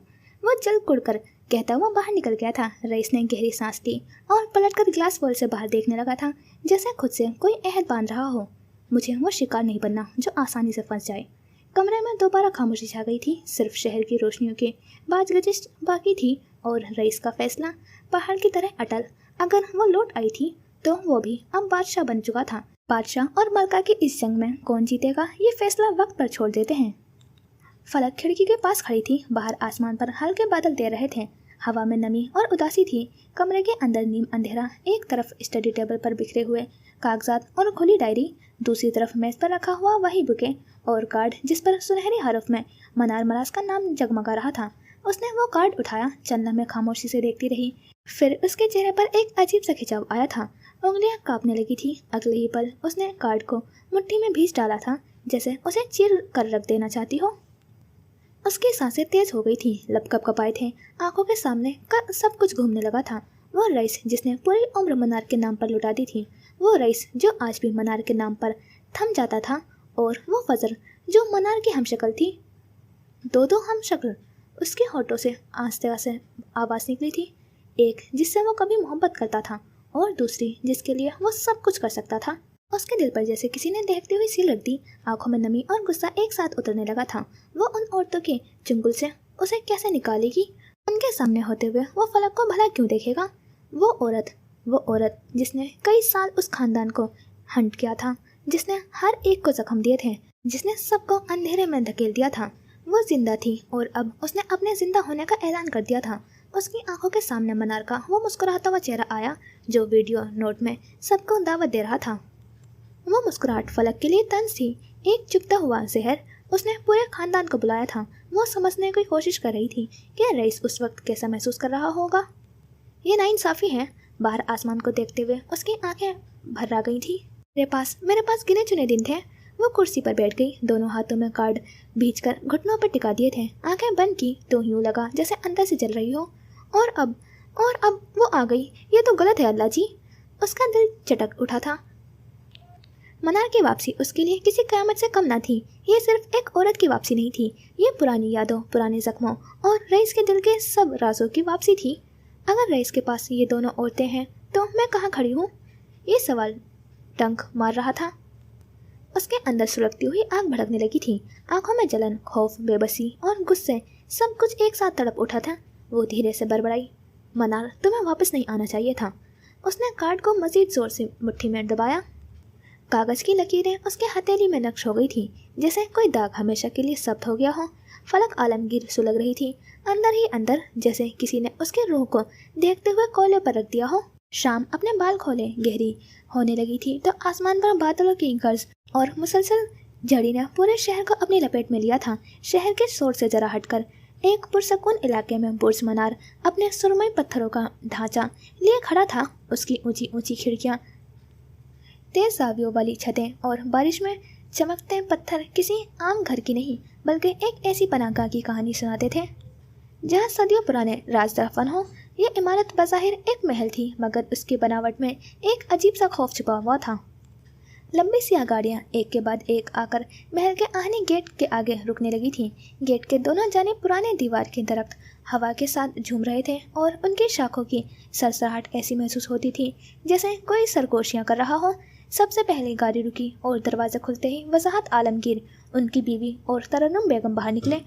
वो जल कुड़कर कहता हुआ बाहर निकल गया था। रईस ने गहरी सांस ली और पलटकर ग्लास वॉल से बाहर देखने लगा था, जैसे खुद से कोई अहद बांध रहा हो। मुझे वो शिकार नहीं बनना जो आसानी से फंस जाए। कमरे में दोबारा खामोशी छा गई थी, सिर्फ शहर की रोशनियों के बाज गजिश बाकी थी और रईस का फैसला पहाड़ की तरह अटल। अगर वो लौट आई थी तो वो भी अब बादशाह बन चुका था। बादशाह और मलका की इस जंग में कौन जीतेगा, ये फैसला वक्त पर छोड़ देते हैं। फलक खिड़की के पास खड़ी थी। बाहर आसमान पर हल्के बादल तैर रहे थे, हवा में नमी और उदासी थी। कमरे के अंदर नीम अंधेरा। एक तरफ स्टडी टेबल पर बिखरे हुए कागजात और खुली डायरी, दूसरी तरफ मेज पर रखा हुआ वही बुके और कार्ड जिस पर सुनहरी हरफ में मनार मराज का नाम जगमगा रहा था। उसने वो कार्ड उठाया, चंदा में खामोशी से देखती रही। फिर उसके चेहरे पर एक अजीब सा खिंचाव आया था, उंगलियां कांपने लगी थी। अगले ही पल उसने कार्ड को मुट्ठी में भींच डाला था, जैसे उसे चीर कर रख देना चाहती हो। उसकी सांसें तेज हो गई थी, लब कपकपाए थे, आंखों के सामने का सब कुछ घूमने लगा था। वो रईस जिसने पूरी उम्र मनार के नाम पर लुटा दी थी, वो रईस जो आज भी मनार के नाम पर थम जाता था, और वो फजर जो मनार की हमशक्ल थी। दो हमशक्ल। उसके होठों से आस्ते आस्ते आवाज़ निकली थी, एक जिससे वो कभी मोहब्बत करता था और दूसरी जिसके लिए वो सब कुछ कर सकता था। उसके दिल पर जैसे किसी ने दहकती हुई सील रख दी। आंखों में नमी और गुस्सा एक साथ उतरने लगा था। वो उन औरतों के चुंगल से उसे कैसे निकालेगी? उनके सामने होते हुए वो फलक को भला क्यों देखेगा? वो औरत जिसने कई साल उस खानदान को हंट किया था, जिसने हर एक को जख्म दिए थे, जिसने सबको अंधेरे में धकेल दिया था, वो जिंदा थी और अब उसने अपने जिंदा होने का ऐलान कर दिया था। उसकी आंखों के सामने मनार का वो मुस्कुराता हुआ चेहरा आया जो वीडियो नोट में सबको दावत दे रहा था। वो मुस्कुराहट फलक के लिए तंज थी, एक चुभता हुआ जहर। उसने पूरे खानदान को बुलाया था। वो समझने की कोशिश कर रही थी कि रईस उस वक्त कैसा महसूस कर रहा होगा। ये नाइंसाफ़ी है। बाहर आसमान को देखते हुए उसकी आंखें भर आ गई थी। मेरे पास गिने चुने दिन थे। वो कुर्सी पर बैठ गई, दोनों हाथों में कार्ड भींचकर घुटनों पर टिका दिए थे। आंखें बंद की तो यूं लगा जैसे अंदर से जल रही हो। और अब वो आ गई। ये तो गलत है अल्लाह जी। उसका दिल चटक उठा था। मनार की वापसी उसके लिए किसी क़यामत से कम न थी। ये सिर्फ एक औरत की वापसी नहीं थी, ये पुरानी यादों, पुराने जख्मों और रईस के दिल के सब राजों की वापसी थी। अगर रईस के पास ये दोनों औरतें हैं तो मैं कहाँ खड़ी हूँ? ये सवाल टंक मार रहा था। उसके अंदर सुलगती हुई आग भड़कने लगी थी। आंखों में जलन, खौफ, बेबसी और गुस्से सब कुछ एक साथ तड़प उठा था। वो धीरे से बड़बड़ाई, मनार, तुम्हें वापस नहीं आना चाहिए था। उसने कार्ड को मजीद जोर से मुट्ठी में दबाया। कागज की लकीरें उसके हथेली में नक्श हो गई थी, जैसे कोई दाग हमेशा के लिए सब्त हो गया हो। फलक आलमगीर सुलग रही थी, अंदर ही अंदर, जैसे किसी ने उसके रूह को देखते हुए कोयले पर रख दिया हो। शाम अपने बाल खोले गहरी होने लगी थी तो आसमान पर बादलों की गर्ज और मुसलसल झड़ी ने पूरे शहर को अपनी लपेट में लिया था। शहर के शोर से जरा हटकर एक पुरसकून इलाके में बुर्ज मनार अपने सुरमई पत्थरों का ढांचा लिए खड़ा था। उसकी ऊंची ऊंची खिड़कियां, तेज जावियों वाली छतें और बारिश में चमकते पत्थर किसी आम घर की नहीं बल्कि एक ऐसी पनाहगाह की कहानी सुनाते थे जहाँ सदियों पुराने राज दफन हो। ये इमारत बज़ाहिर एक महल थी, मगर उसकी बनावट में एक अजीब सा खौफ छुपा हुआ था। लंबी सी गाड़ियाँ एक के बाद एक आकर महल के आहनी गेट के आगे रुकने लगी थीं। गेट के दोनों जानिब पुराने दीवार के दरख्त हवा के साथ झूम रहे थे और उनकी शाखों की सरसराहट ऐसी महसूस होती थी जैसे कोई सरगोशियाँ कर रहा हो। सबसे पहले गाड़ी रुकी और दरवाज़ा खुलते ही वजाहत आलमगीर, उनकी बीवी और तरन्नुम बेगम बाहर निकले।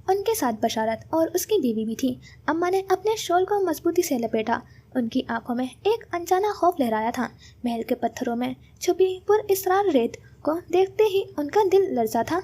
उनके साथ बशारत और उसकी बीवी भी थी। अम्मा ने अपने शॉल को मजबूती से लपेटा। उनकी आंखों में एक अनजाना खौफ लहराया था। महल के पत्थरों में छुपी पुरइसरार रेत को देखते ही उनका दिल लरजा था।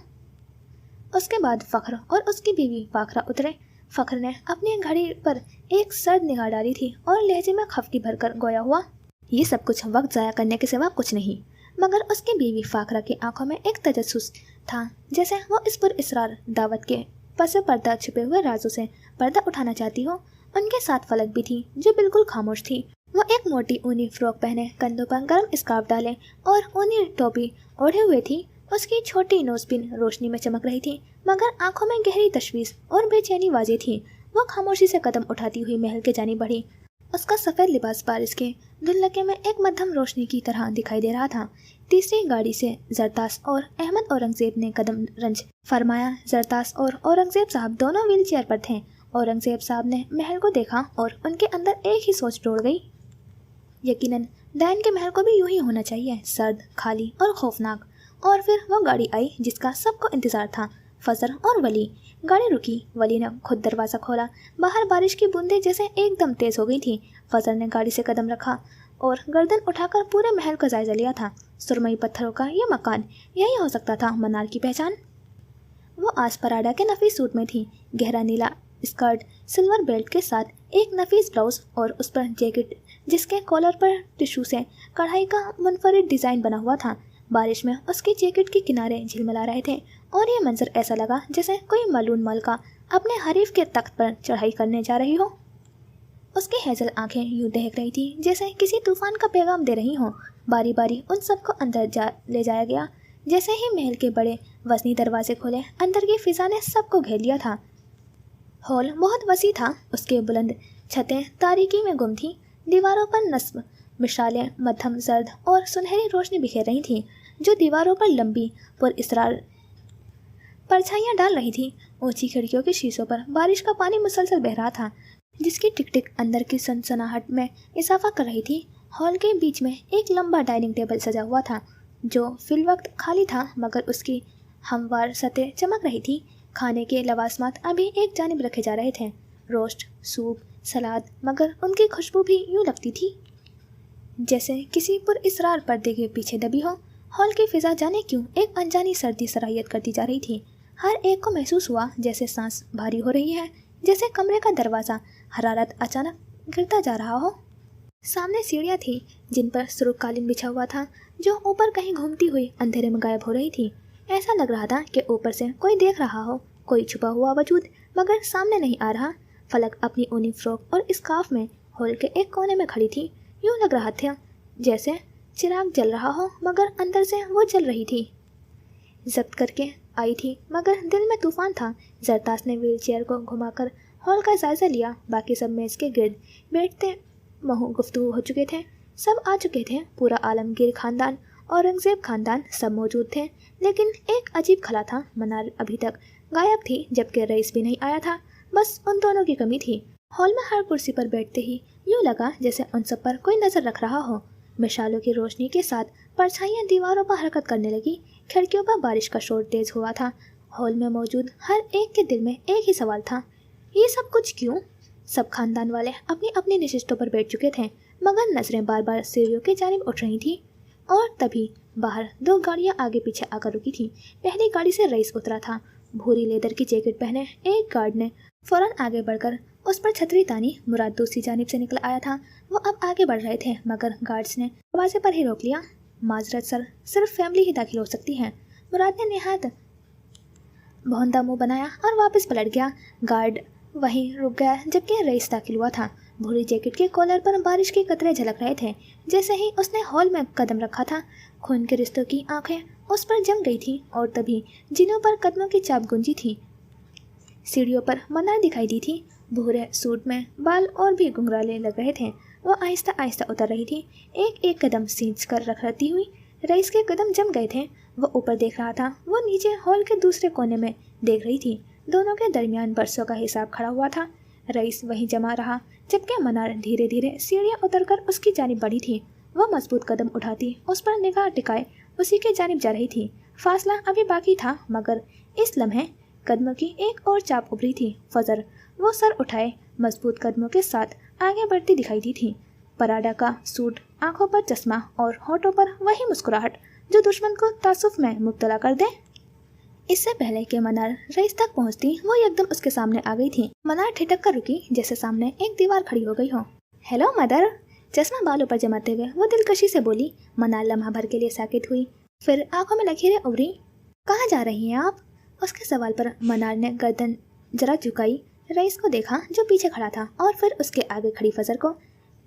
उसके बाद फख्र और उसकी बीवी पाखरा उतरे। फख्र ने अपनी घड़ी पर एक सर्द निगाह डाली थी और लहजे में खफकी भरकर गोया हुआ, ये सब कुछ वक्त ज़ाया करने के सिवा कुछ नहीं। मगर उसकी बीवी फाखरा की आंखों में एक तजस्सुस था, जैसे वो इस पुरइसरार दावत के पस पर्दा छुपे हुए राजों से पर्दा उठाना चाहती हो। उनके साथ फलक भी थी जो बिल्कुल खामोश थी। वो एक मोटी ऊनी फ्रॉक पहने, कंधों पर गर्म स्कार्फ डाले और ऊनी टोपी ओढ़े हुए थी। उसकी छोटी नोजपिन रोशनी में चमक रही थी, मगर आंखों में गहरी तशवीश और बेचैनी वाजे थी। वो खामोशी से कदम उठाती हुई महल के जानी बढ़ी। उसका सफ़ेद लिबास बारिश के धुंधलके में एक मध्यम रोशनी की तरह दिखाई दे रहा था। तीसरी गाड़ी से जरतास और अहमद औरंगजेब ने कदम रंज फरमाया। जरतास और औरंगजेब साहब दोनों व्हील चेयर पर थे। औरंगजेब साहब ने महल को देखा और उनके अंदर एक ही सोच दौड़ गई, यकीनन डायन के महल को भी यूं ही होना चाहिए, सर्द, खाली और खौफनाक। और फिर वो गाड़ी आई जिसका सबको इंतजार था, फजर और वली। गाड़ी रुकी, वली ने खुद दरवाज़ा खोला। बाहर बारिश की बूंदें जैसे एकदम तेज़ हो गई थी। फजर ने गाड़ी से कदम रखा और गर्दन उठाकर पूरे महल का जायजा लिया था। सुरमई पत्थरों का ये मकान, यही हो सकता था मनार की पहचान। वो आसपराडा के नफीस सूट में थी, गहरा नीला स्कर्ट, सिल्वर बेल्ट के साथ एक नफीस ब्लाउज और उस पर जैकेट जिसके कॉलर पर टिश्यू से कढ़ाई का मुनफरिद डिज़ाइन बना हुआ था। बारिश में उसकी जैकेट के किनारे झिलमिला रहे थे और ये मंजर ऐसा लगा जैसे कोई मलून मलका अपने हरीफ के तख्त पर चढ़ाई करने जा रही हो। उसकी हैजल आंखें यूं दहक रही थी जैसे किसी तूफान का पैगाम दे रही हों। बारी बारी उन सबको अंदर ले जाया गया। जैसे ही महल के बड़े वसनी दरवाजे खोले, अंदर की फिजा ने सबको घेर लिया था। हॉल बहुत वसी था। उसके बुलंद छतें तारीकी में गुम थीं। दीवारों पर नस्ब मिसालें मध्यम जर्द और सुनहरी रोशनी बिखेर रही थीं जो दीवारों पर लंबी पुरइसरार परछाइयाँ डाल रही थी। ऊंची खिड़कियों के शीशों पर बारिश का पानी मुसलसल बह रहा था, जिसकी टिक टिक अंदर की सनसनाहट में इजाफा कर रही थी। हॉल के बीच में एक लंबा डाइनिंग टेबल सजा हुआ था जो फिल वक्त खाली था, मगर उसकी हमवार सतह चमक रही थी। खाने के लवासमात अभी एक जानिब रखे जा रहे थे, रोस्ट, सूप, सलाद, मगर उनकी खुशबू भी यूँ लगती थी जैसे किसी पुरइसरार पर्दे के पीछे दबी हो। हॉल की फिजा जाने क्यों एक अनजानी सर्दी सराहियत करती जा रही थी। हर एक को महसूस हुआ जैसे सांस भारी हो रही है, जैसे कमरे का दरवाज़ा हरारत अचानक गिरता जा रहा हो। सामने सीढ़ियाँ थी जिन पर सुर्ख कालीन बिछा हुआ था जो ऊपर कहीं घूमती हुई अंधेरे में गायब हो रही थी। ऐसा लग रहा था कि ऊपर से कोई देख रहा हो, कोई छुपा हुआ वजूद, मगर सामने नहीं आ रहा। फलक अपनी ऊनी फ्रॉक और स्कार्फ में हॉल के एक कोने में खड़ी थी। यूँ लग रहा था जैसे चिराग जल रहा हो, मगर अंदर से वो जल रही थी। जब्त करके आई थी, मगर दिल में तूफान था। जरतास ने व्हील चेयर को घुमाकर हॉल का जायजा लिया। बाकी सब मेज़ के गिर्द बैठते महू गुफ्तगू हो चुके थे। सब आ चुके थे, पूरा आलमगीर खानदान, औरंगजेब खानदान, सब मौजूद थे। लेकिन एक अजीब खला था, मनार अभी तक गायब थी, जबकि रईस भी नहीं आया था। बस उन दोनों की कमी थी। हॉल में हर कुर्सी पर बैठते ही यूँ लगा जैसे उन सब पर कोई नज़र रख रहा हो। मशालों की रोशनी के साथ परछाइयां दीवारों पर हरकत करने लगी। खिड़कियों पर बारिश का शोर तेज हुआ था। हॉल में मौजूद हर एक के दिल में एक ही सवाल था, ये सब कुछ क्यों? सब खानदान वाले अपनी अपनी नशिस्तों पर बैठ चुके थे, मगर नजरें बार बार सीढ़ियों की जानिब उठ रही थी। और तभी बाहर दो गाड़ियां आगे पीछे आकर रुकी थी। पहली गाड़ी से रईस उतरा था। भूरी लेदर की जैकेट पहने एक गार्ड ने फौरन आगे बढ़कर उस पर छतरी तानी। मुराद दूसरी जानिब से निकल आया था। वो अब आगे बढ़ रहे थे, मगर गार्ड्स ने दरवाजे पर ही रोक लिया। माजरत सर, सिर्फ फैमिली ही दाखिल हो सकती है। मुराद ने निहायत भौंदा मुंह बनाया और वापस पलट गया। गार्ड वहीं रुक गया जबकि रईस दाखिल हुआ था। भूरी जैकेट के कॉलर पर बारिश के कतरे झलक रहे थे। जैसे ही उसने हॉल में कदम रखा था, खून के रिश्तों की आंखें उस पर जम गई थी और तभी जिनों पर कदमों की चाप गूंजी थी। सीढ़ियों पर मन्नार दिखाई दी थी। भूरे सूट में बाल और भी घुंघराले लग रहे थे। वो आहिस्ता आहिस्ता उतर रही थी, एक एक कदम सींच कर रखती हुई। रईस के कदम जम गए थे। वो ऊपर देख रहा था, वो नीचे हॉल के दूसरे कोने में देख रही थी। दोनों के दरमियान बरसों का हिसाब खड़ा हुआ था। रईस वहीं जमा रहा, जबकि मनार धीरे धीरे सीढ़ियाँ उतरकर उसकी जानिब बढ़ी थी। वो मजबूत कदम उठाती उस पर निगाह टिकाए उसी के जानिब जा रही थी। फासला अभी बाकी था, मगर इस लम्हे कदमों की एक और चाप उभरी थी। फजर वो सर उठाए मजबूत कदमों के साथ आगे बढ़ती दिखाई दी थी। पराडा का सूट, आंखों पर चश्मा और होठों पर वही मुस्कुराहट जो दुश्मन को तासुफ में मुब्तला कर दे। इससे पहले कि मनार रईस तक पहुंचती, वो एकदम उसके सामने आ गई थी। मनार ठिठक कर रुकी जैसे सामने एक दीवार खड़ी हो गई हो। हेलो मदर, चश्मा बालों पर जमाते हुए वो दिलकशी से बोली। मनार लम्हा भर के लिए साकित हुई, फिर आंखों में लकीरें उभरी। कहाँ जा रही हैं आप? उसके सवाल पर मनार ने गर्दन जरा झुकाई। रईस को देखा जो पीछे खड़ा था और फिर उसके आगे खड़ी फजर को।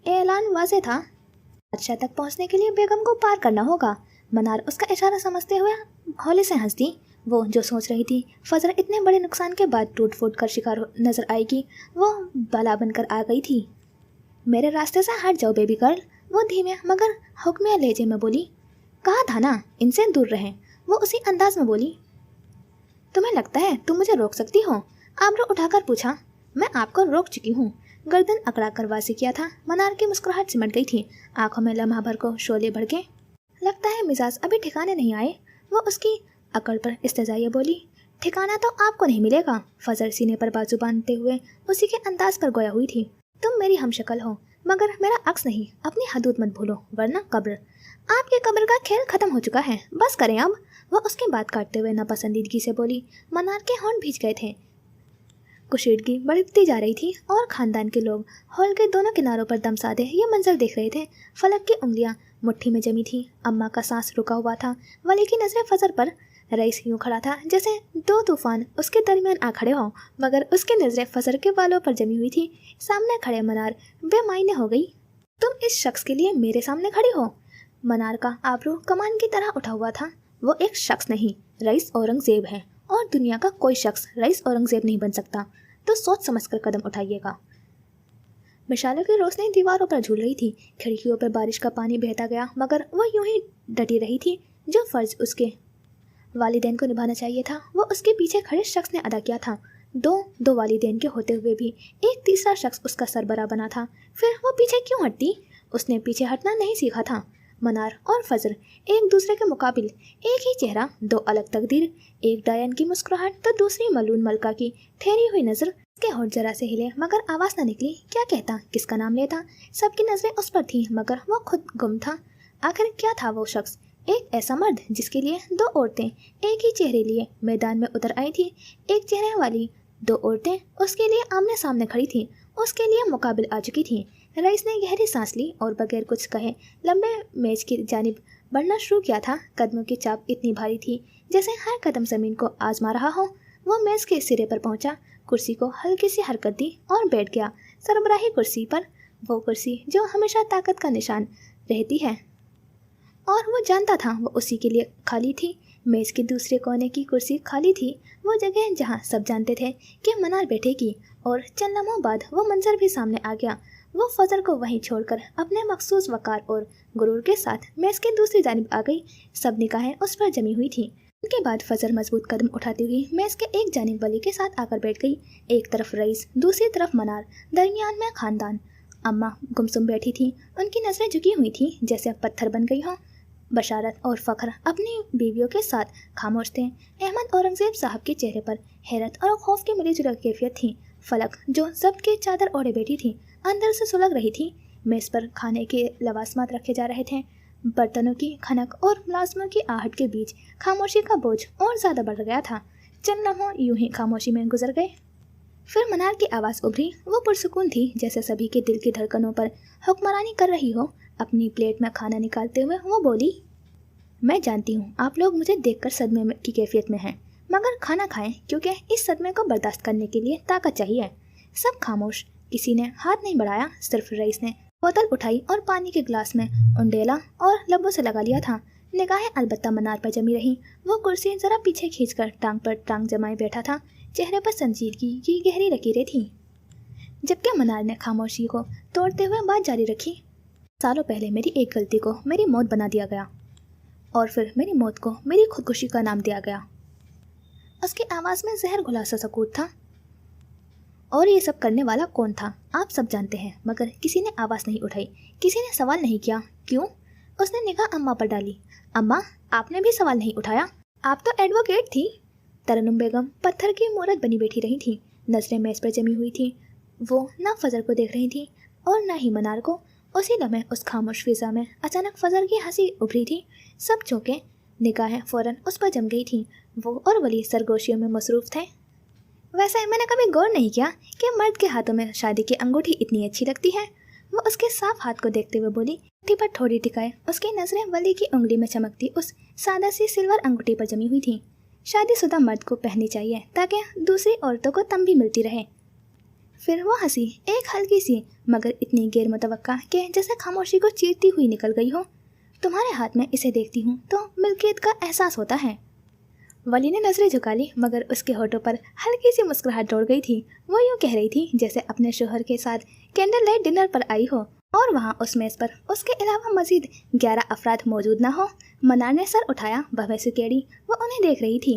ऐलान वाज़ेह था, बादशाह तक पहुंचने के लिए बेगम को पार करना होगा। मनार उसका इशारा समझते हुए हौले से हंस दी। वो जो सोच रही थी, फजर इतने बड़े नुकसान के बाद टूट फूट कर शिकार नजर आएगी, वो बला बनकर आ गई थी। मेरे रास्ते से हट जाओ बेबी गर्ल, वो धीमे मगर हुक्मिया लहजे में बोली। कहा था ना इनसे दूर रहें, वो उसी अंदाज में बोली। तुम्हें लगता है तुम मुझे रोक सकती हो? आबरू उठाकर पूछा। मैं आपको रोक चुकी हूँ, गर्दन अकड़ा कर वासी किया था। मनार की मुस्कुराहट सिमट गई थी, आंखों में लम्हा भर को शोले भड़के। लगता है मिजाज अभी ठिकाने नहीं आए, वो उसकी अकड़ पर इस्तेज़ाइया बोली। ठिकाना तो आपको नहीं मिलेगा। फजर सीने पर बाजू बांधते हुए उसी के अंदाज पर गोया हुई थी। तुम मेरी हमशक्ल हो, मगर मेरा अक्स नहीं। अपनी हदूद मत भूलो, वरना कब्र। आपके कब्र का खेल खत्म हो चुका है, बस करें अब, वो उसकी बात काटते हुए नापसंदीदगी से बोली। मनार के होंठ भीज गए थे। कुशीदगी बढ़ती जा रही थी और खानदान के लोग हॉल के दोनों किनारों पर दम साधे ये मंजर देख रहे थे। फलक की उंगलियां मुट्ठी में जमी थी। अम्मा का सांस रुका हुआ था। वली की नजरें फजर पर। रईस यूं खड़ा था जैसे दो तूफान उसके दरमियान आ खड़े हों, मगर उसकी नजरें फजर के बालों पर जमी हुई थी। सामने खड़े मनार बेमायने हो गई। तुम इस शख्स के लिए मेरे सामने खड़ी हो? मनार का आबरू कमान की तरह उठा हुआ था। वो एक शख्स नहीं, रईस औरंगजेब है, और दुनिया का कोई शख्स रईस औरंगजेब नहीं बन सकता। तो सोच समझकर कदम उठाइएगा। मशालों की रोशनी दीवारों पर झूल रही थी। खिड़कियों पर बारिश का पानी बहता गया, मगर वो यूं ही डटी रही थी। जो फर्ज उसके वालिदैन को निभाना चाहिए था, वो उसके पीछे खड़े शख्स ने अदा किया था। दो वालिदैन के होते हुए भी एक तीसरा शख्स उसका सरबरा बना था। फिर वो पीछे क्यों हटती? उसने पीछे हटना नहीं सीखा था। मनार और फजर एक दूसरे के मुकाबिल, एक ही चेहरा, दो अलग तकदीर। एक डायन की मुस्कुराहट तो दूसरी मलून मलका की ठहरी हुई नजर। के होठ जरा से हिले, मगर आवाज न निकली। क्या कहता, किसका नाम लेता? सबकी नजरें उस पर थी, मगर वो खुद गुम था। आखिर क्या था वो शख्स? एक ऐसा मर्द जिसके लिए दो औरतें एक ही चेहरे लिए मैदान में उतर आई थी। एक चेहरे वाली दो औरतें उसके लिए आमने सामने खड़ी थी, उसके लिए मुकाबिल आ चुकी थी। रईस ने गहरी सांस ली और बगैर कुछ कहे लंबे मेज की जानिब बढ़ना शुरू किया था। कदमों की चाप इतनी भारी थी जैसे हर कदम जमीन को आजमा रहा हो। वो मेज के सिरे पर पहुंचा, कुर्सी को हल्की सी हरकत दी और बैठ गया सरबराही कुर्सी पर। वो कुर्सी जो हमेशा ताकत का निशान रहती है, और वो जानता था वो उसी के लिए खाली थी। मेज के दूसरे कोने की कुर्सी खाली थी, वो जगह जहाँ सब जानते थे कि मनार बैठेगी। और चंद लम्हों बाद वो मंजर भी सामने आ गया। वो फजर को वहीं छोड़कर अपने मखसूस वकार और गुरूर के साथ मेज के दूसरी जानिब आ गई। सब निगाहें उस पर जमी हुई थी। उनके बाद फजर मजबूत कदम उठाती हुई मेज के एक जानिब वली के साथ आकर बैठ गई। एक तरफ रईस, दूसरी तरफ मनार, दरमियान में खानदान। अम्मा गुमसुम बैठी थी, उनकी नज़रें झुकी हुई थी जैसे पत्थर बन गई हों। बशारत और फ़ख्र अपनी बीवियों के साथ खामोश थे। अहमद औरंगज़ेब साहब के चेहरे पर हैरत और खौफ की मिलीजुली कैफियत थी। फलक जो सबके चादर ओढ़े बैठी थी, अंदर से सुलग रही थी। मेज़ पर खाने के लवासमात रखे जा रहे थे। बर्तनों की खनक और मुलाजमों की आहट के बीच खामोशी का बोझ और ज़्यादा बढ़ गया था। चंद लम्हों यूं ही खामोशी में गुजर गए। फिर मनार की आवाज़ उभरी। वो पुरसुकून थी जैसे सभी के दिल की धड़कनों पर हुक्मरानी कर रही हो। अपनी प्लेट में खाना निकालते हुए वो बोली, मैं जानती हूँ आप लोग मुझे देखकर सदमे की कैफियत में हैं, मगर खाना खाएं क्योंकि इस सदमे को बर्दाश्त करने के लिए ताकत चाहिए। सब खामोश, किसी ने हाथ नहीं बढ़ाया। सिर्फ रईस ने बोतल उठाई और पानी के गिलास में उंडेला और लबों से लगा लिया था। निगाहें अलबत्ता मनार पर जमी रही। वो कुर्सी जरा पीछे खींचकर टांग पर टांग जमाए बैठा था। चेहरे पर संजीदगी की गहरी लकीरें थीं। जबकि मनार ने खामोशी को तोड़ते हुए बात जारी रखी, सालों पहले मेरी एक गलती को मेरी मौत बना दिया गया और फिर मेरी मौत को मेरी खुदकुशी का नाम दिया गया। उसकी आवाज़ में जहर घुला सा सकूत था। और ये सब करने वाला कौन था आप सब जानते हैं, मगर किसी ने आवाज़ नहीं उठाई, किसी ने सवाल नहीं किया। क्यों? उसने निगाह अम्मा पर डाली। अम्मा, आपने भी सवाल नहीं उठाया? आप तो एडवोकेट थी। तरन्नुम बेगम पत्थर की मूरत बनी बैठी रही थी। नजरें मेज़ पर जमी हुई थी। वो ना फजर को देख रही थी और ना ही मनार को। उसी लम्हे उस खामोश फिजा में अचानक फजर की हंसी उभरी थी। सब चौंके, निगाहें फौरन उस पर जम गई थीं। वो और वली सरगोशियों में मसरूफ़ थे। वैसे मैंने कभी गौर नहीं किया कि मर्द के हाथों में शादी की अंगूठी इतनी अच्छी लगती है। वो उसके साफ हाथ को देखते हुए बोली। अंगूठी पर थोड़ी टिकाए उसकी नज़रें वली की उंगली में चमकती उस सादा सी सिल्वर अंगूठी पर जमी हुई थी। शादीशुदा मर्द को पहननी चाहिए ताकि दूसरी औरतों को तंबी मिलती रहे। फिर वो हंसी, एक हल्की सी मगर इतनी गैर मुतवक्का कि जैसे खामोशी को चीरती हुई निकल गई हो। तुम्हारे हाथ में इसे देखती हूँ तो मिल्कियत का एहसास होता है। वली ने नजरें झुका ली, मगर उसके होठों पर हल्की सी मुस्कुराहट दौड़ गई थी। वो यूँ कह रही थी जैसे अपने शोहर के साथ कैंडल लाइट डिनर पर आई हो और वहाँ उस मेज़ पर उसके अलावा मजीद 11 अफराद मौजूद ना हो। मनार ने सर उठाया, भवें सुकेड़ी। वो उन्हें देख रही थी।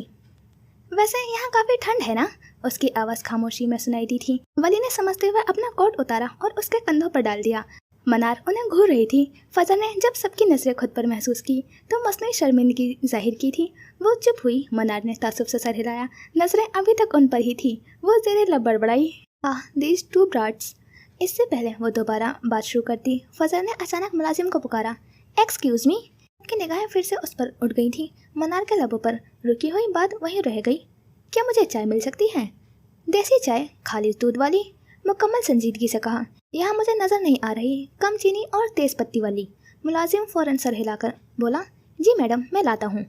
वैसे यहाँ काफ़ी ठंड है ना? उसकी आवाज़ खामोशी में सुनाई दी थी। वली ने समझते हुए अपना कोट उतारा और उसके कंधों पर डाल दिया। मनार उन्हें घूर रही थी। फजर ने जब सबकी नज़रें खुद पर महसूस की तो मसनूई शर्मिंदगी जाहिर की थी। वो चुप हुई। मनार ने तासुब से सर हिलाया। नज़रें अभी तक उन पर ही थी। वो ज़ेरे लब बड़बड़ाई, दीज टू ब्राड्स। इससे पहले वो दोबारा बात शुरू करती, फजर ने अचानक मुलाजिम को पुकारा, एक्सक्यूज़ मी। की निगाहें फिर से उस पर उठ गई थी। मनार के लबों पर रुकी हुई बात वहीं रह गई। क्या मुझे चाय मिल सकती है? देसी चाय, खालिश दूध वाली? मुकम्मल संजीदगी से कहा। यहाँ मुझे नज़र नहीं आ रही, कम चीनी और तेज़ पत्ती वाली। मुलाजिम फ़ौरन सर हिलाकर बोला, जी मैडम, मैं लाता हूँ।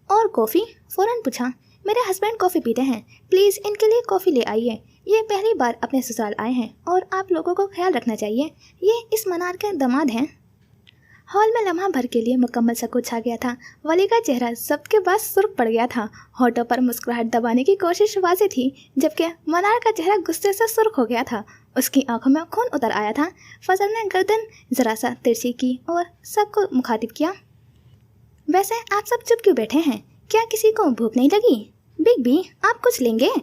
और कॉफ़ी? फ़ौरन पूछा। मेरे हस्बैंड कॉफ़ी पीते हैं, प्लीज़ इनके लिए कॉफ़ी ले आइए। ये पहली बार अपने ससुराल आए हैं और आप लोगों को ख्याल रखना चाहिए। ये इस मनार के दामाद हैं। हॉल में लम्हा भर के लिए मुकम्मल सकूत छा गया था। वली का चेहरा सबके पास सुर्ख पड़ गया था। होठों पर मुस्कुराहट दबाने की कोशिश वाज़ेह थी, जबकि मनार का चेहरा गुस्से से सुर्ख हो गया था। उसकी आंखों में खून उतर आया था। फजल ने गर्दन जरा सा तिरछी की और सबको मुखातिब किया, वैसे आप सब चुप क्यों बैठे हैं? क्या किसी को भूख नहीं लगी? बिग बी, आप कुछ लेंगे?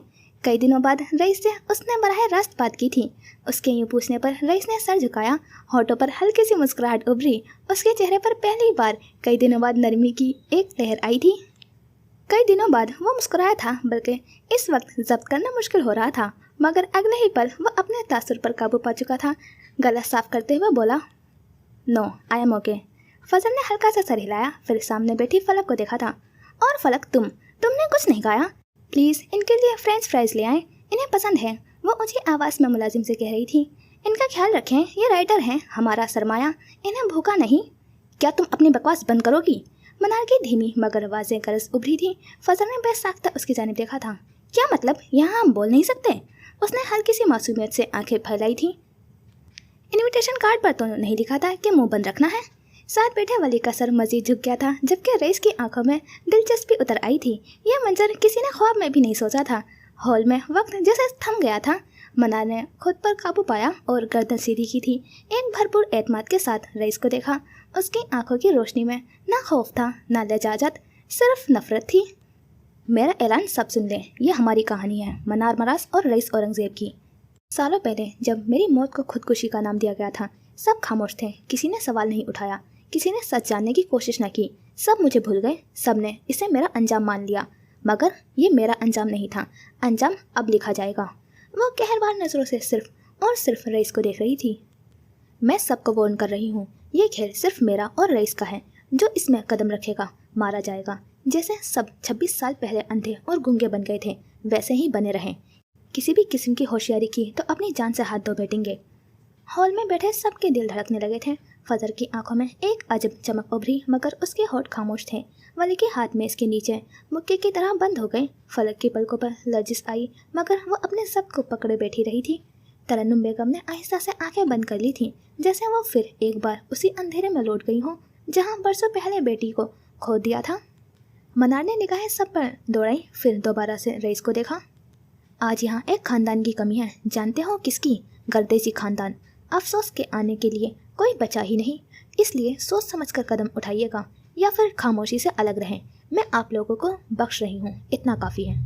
कई दिनों बाद रईस से उसने बराह रास्त बात की थी। उसके यूँ पूछने पर रईस ने सर झुकाया। होठों पर हल्की सी मुस्कुराहट उभरी। उसके चेहरे पर पहली बार कई दिनों बाद नरमी की एक लहर आई थी। कई दिनों बाद वो मुस्कुराया था, बल्कि इस वक्त जब्त करना मुश्किल हो रहा था, मगर अगले ही पल वो अपने तासुर पर काबू पा चुका था। गला साफ करते हुए बोला, नो, आई एम ओके। फजल ने हल्का सा सर हिलाया, फिर सामने बैठी फलक को देखा था। और फलक, तुमने कुछ नहीं खाया? प्लीज़ इनके लिए फ्रेंच फ्राइज़ ले आएं, इन्हें पसंद है। वो ऊँची आवाज़ में मुलाजिम से कह रही थी। इनका ख्याल रखें, ये राइटर हैं, हमारा सरमाया, इन्हें भूखा नहीं। क्या तुम अपनी बकवास बंद करोगी? मनार की धीमी मगर वाज़ेह गरज उभरी थी। फजल ने बेसाख्ता उसकी जानिब देखा था। क्या मतलब, यहाँ हम बोल नहीं सकते? उसने हल्की सी मासूमियत से आंखें फैलाई थी। इनविटेशन कार्ड पर तो नहीं लिखा था कि मुंह बंद रखना है। साथ बैठे वली का सर मजीद झुक गया था, जबकि रईस की आंखों में दिलचस्पी उतर आई थी। यह मंजर किसी ने ख्वाब में भी नहीं सोचा था। हॉल में वक्त जैसे थम गया था। मनार ने खुद पर काबू पाया और गर्दन सीधी की थी। एक भरपूर एतमाद के साथ रईस को देखा। उसकी आंखों की रोशनी में ना खौफ था, ना लजाजत, सिर्फ नफरत थी। मेरा ऐलान सब सुन लें, यह हमारी कहानी है, मनार मरास और रईस औरंगज़ेब की। सालों पहले जब मेरी मौत को खुदकुशी का नाम दिया गया था, सब खामोश थे। किसी ने सवाल नहीं उठाया, किसी ने सच जानने की कोशिश न की। सब मुझे भूल गए, सब ने इसे मेरा अंजाम मान लिया। मगर ये मेरा अंजाम नहीं था, अंजाम अब लिखा जाएगा। वो कहरबार नज़रों से सिर्फ और सिर्फ रईस को देख रही थी। मैं सबको वार्न कर रही हूँ, ये खेल सिर्फ मेरा और रईस का है। जो इसमें कदम रखेगा मारा जाएगा। जैसे सब 26 साल पहले अंधे और गूंगे बन गए थे, वैसे ही बने रहें। किसी भी किस्म की होशियारी की तो अपनी जान से हाथ धो बैठेंगे। हॉल में बैठे सबके दिल धड़कने लगे थे। फजर की आंखों में एक अजब चमक उभरी, मगर उसके होठ खामोश थे। वली के हाथ में इसके नीचे मुक्के की तरह बंद हो गए। फलक की पलकों पर लर्जिश आई, मगर वो अपने सब को पकड़े बैठी रही थी। तरन्नुम बेगम ने आहिस्ता से आंखें बंद कर ली थी, जैसे वो फिर एक बार उसी अंधेरे में लौट गई हो जहाँ बरसों पहले बेटी को खो दिया था। मनार ने निगाहें सब पर दौड़ाई, फिर दोबारा से रईस को देखा। आज यहाँ एक खानदान की कमी है, जानते हो किसकी? गर्देशी खानदान। अफसोस के आने के लिए कोई बचा ही नहीं, इसलिए सोच समझकर कदम उठाइएगा या फिर खामोशी से अलग रहें। मैं आप लोगों को बख्श रही हूँ, इतना काफ़ी है।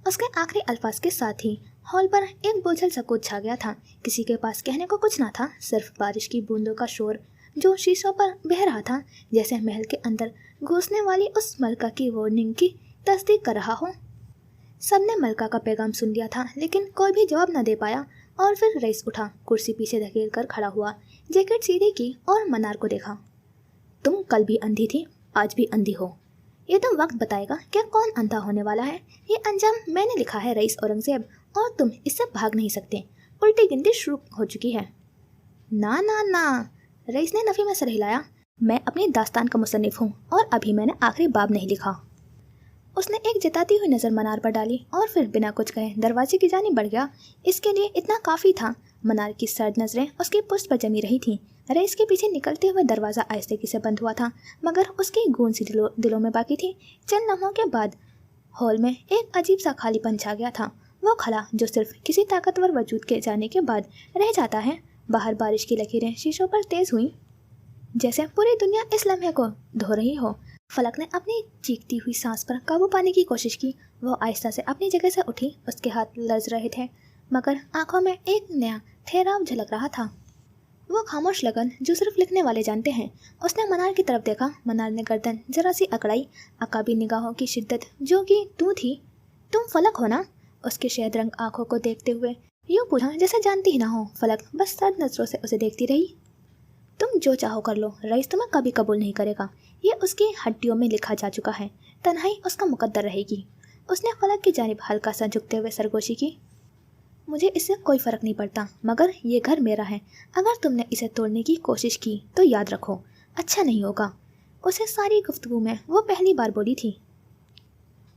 उसके आखिरी अल्फाज के साथ ही हॉल पर एक बोझल सकूत छा गया था। किसी के पास कहने को कुछ ना था, सिर्फ बारिश की बूंदों का शोर जो शीशों पर बह रहा था, जैसे महल के अंदर घुसने वाली उस मलका की वार्निंग की तस्दीक कर रहा हो। सबने मलका का पैगाम सुन लिया था, लेकिन कोई भी जवाब न दे पाया। और फिर रईस उठा, कुर्सी पीछे धकेल कर खड़ा हुआ, जैकेट सीधी की और मनार को देखा। तुम कल भी अंधी थी, आज भी अंधी हो। ये तो वक्त बताएगा क्या कौन अंधा होने वाला है। ये अंजाम मैंने लिखा है रईस औरंगजेब, और तुम इससे भाग नहीं सकते। उल्टी गिनती शुरू हो चुकी है। ना ना ना, रईस ने नफी में सर हिलाया। मैं अपनी दास्तान का मुसन्निफ हूँ और अभी मैंने आखिरी बाब नहीं लिखा। उसने एक जताती हुई नज़र मनार पर डाली और फिर बिना कुछ कहे दरवाजे की जानिब बढ़ गया। इसके लिए इतना काफ़ी था। मनार की सर्द नज़रें उसकी पुष्ट पर जमी रही थीं। रईस के पीछे निकलते हुए दरवाज़ा आहिस्तेगी से बंद हुआ था, मगर उसकी गूंज सी दिलों में बाकी थी। चंद लम्हों के बाद हॉल में एक अजीब सा खालीपन छा गया था। वो खला जो सिर्फ किसी ताकतवर वजूद के जाने के बाद रह जाता है। बाहर बारिश की लकीरें शीशों पर तेज़ हुई, जैसे पूरी दुनिया इस लम्हे को धो रही हो। फलक ने अपनी चीखती हुई सांस पर काबू पाने की कोशिश की। वो आहिस्ता से अपनी जगह से उठी। उसके हाथ लर्ज रहे थे, मगर आंखों में एक नया ठहराव झलक रहा था। वो खामोश लगन जो सिर्फ लिखने वाले जानते हैं। उसने मनार की तरफ देखा। मनार ने गर्दन जरा सी अकड़ाई। अकाबी निगाहों की शिद्दत जो कि तू थी। तुम फलक हो ना? उसके शहद रंग आंखों को देखते हुए यूँ पूछा जैसे जानती ही ना हो। फलक बस सर्द नजरों से उसे देखती रही। तुम जो चाहो कर लो, रईस तुम्हें कभी कबूल नहीं करेगा। ये उसकी हड्डियों में लिखा जा चुका है। तन्हाई उसका मुकद्दर रहेगी। उसने फलक की जानिब हल्का सा झुकते हुए सरगोशी की। मुझे इससे कोई फ़र्क नहीं पड़ता, मगर ये घर मेरा है। अगर तुमने इसे तोड़ने की कोशिश की तो याद रखो, अच्छा नहीं होगा। उसे सारी गुफ्तगू में वो पहली बार बोली थी।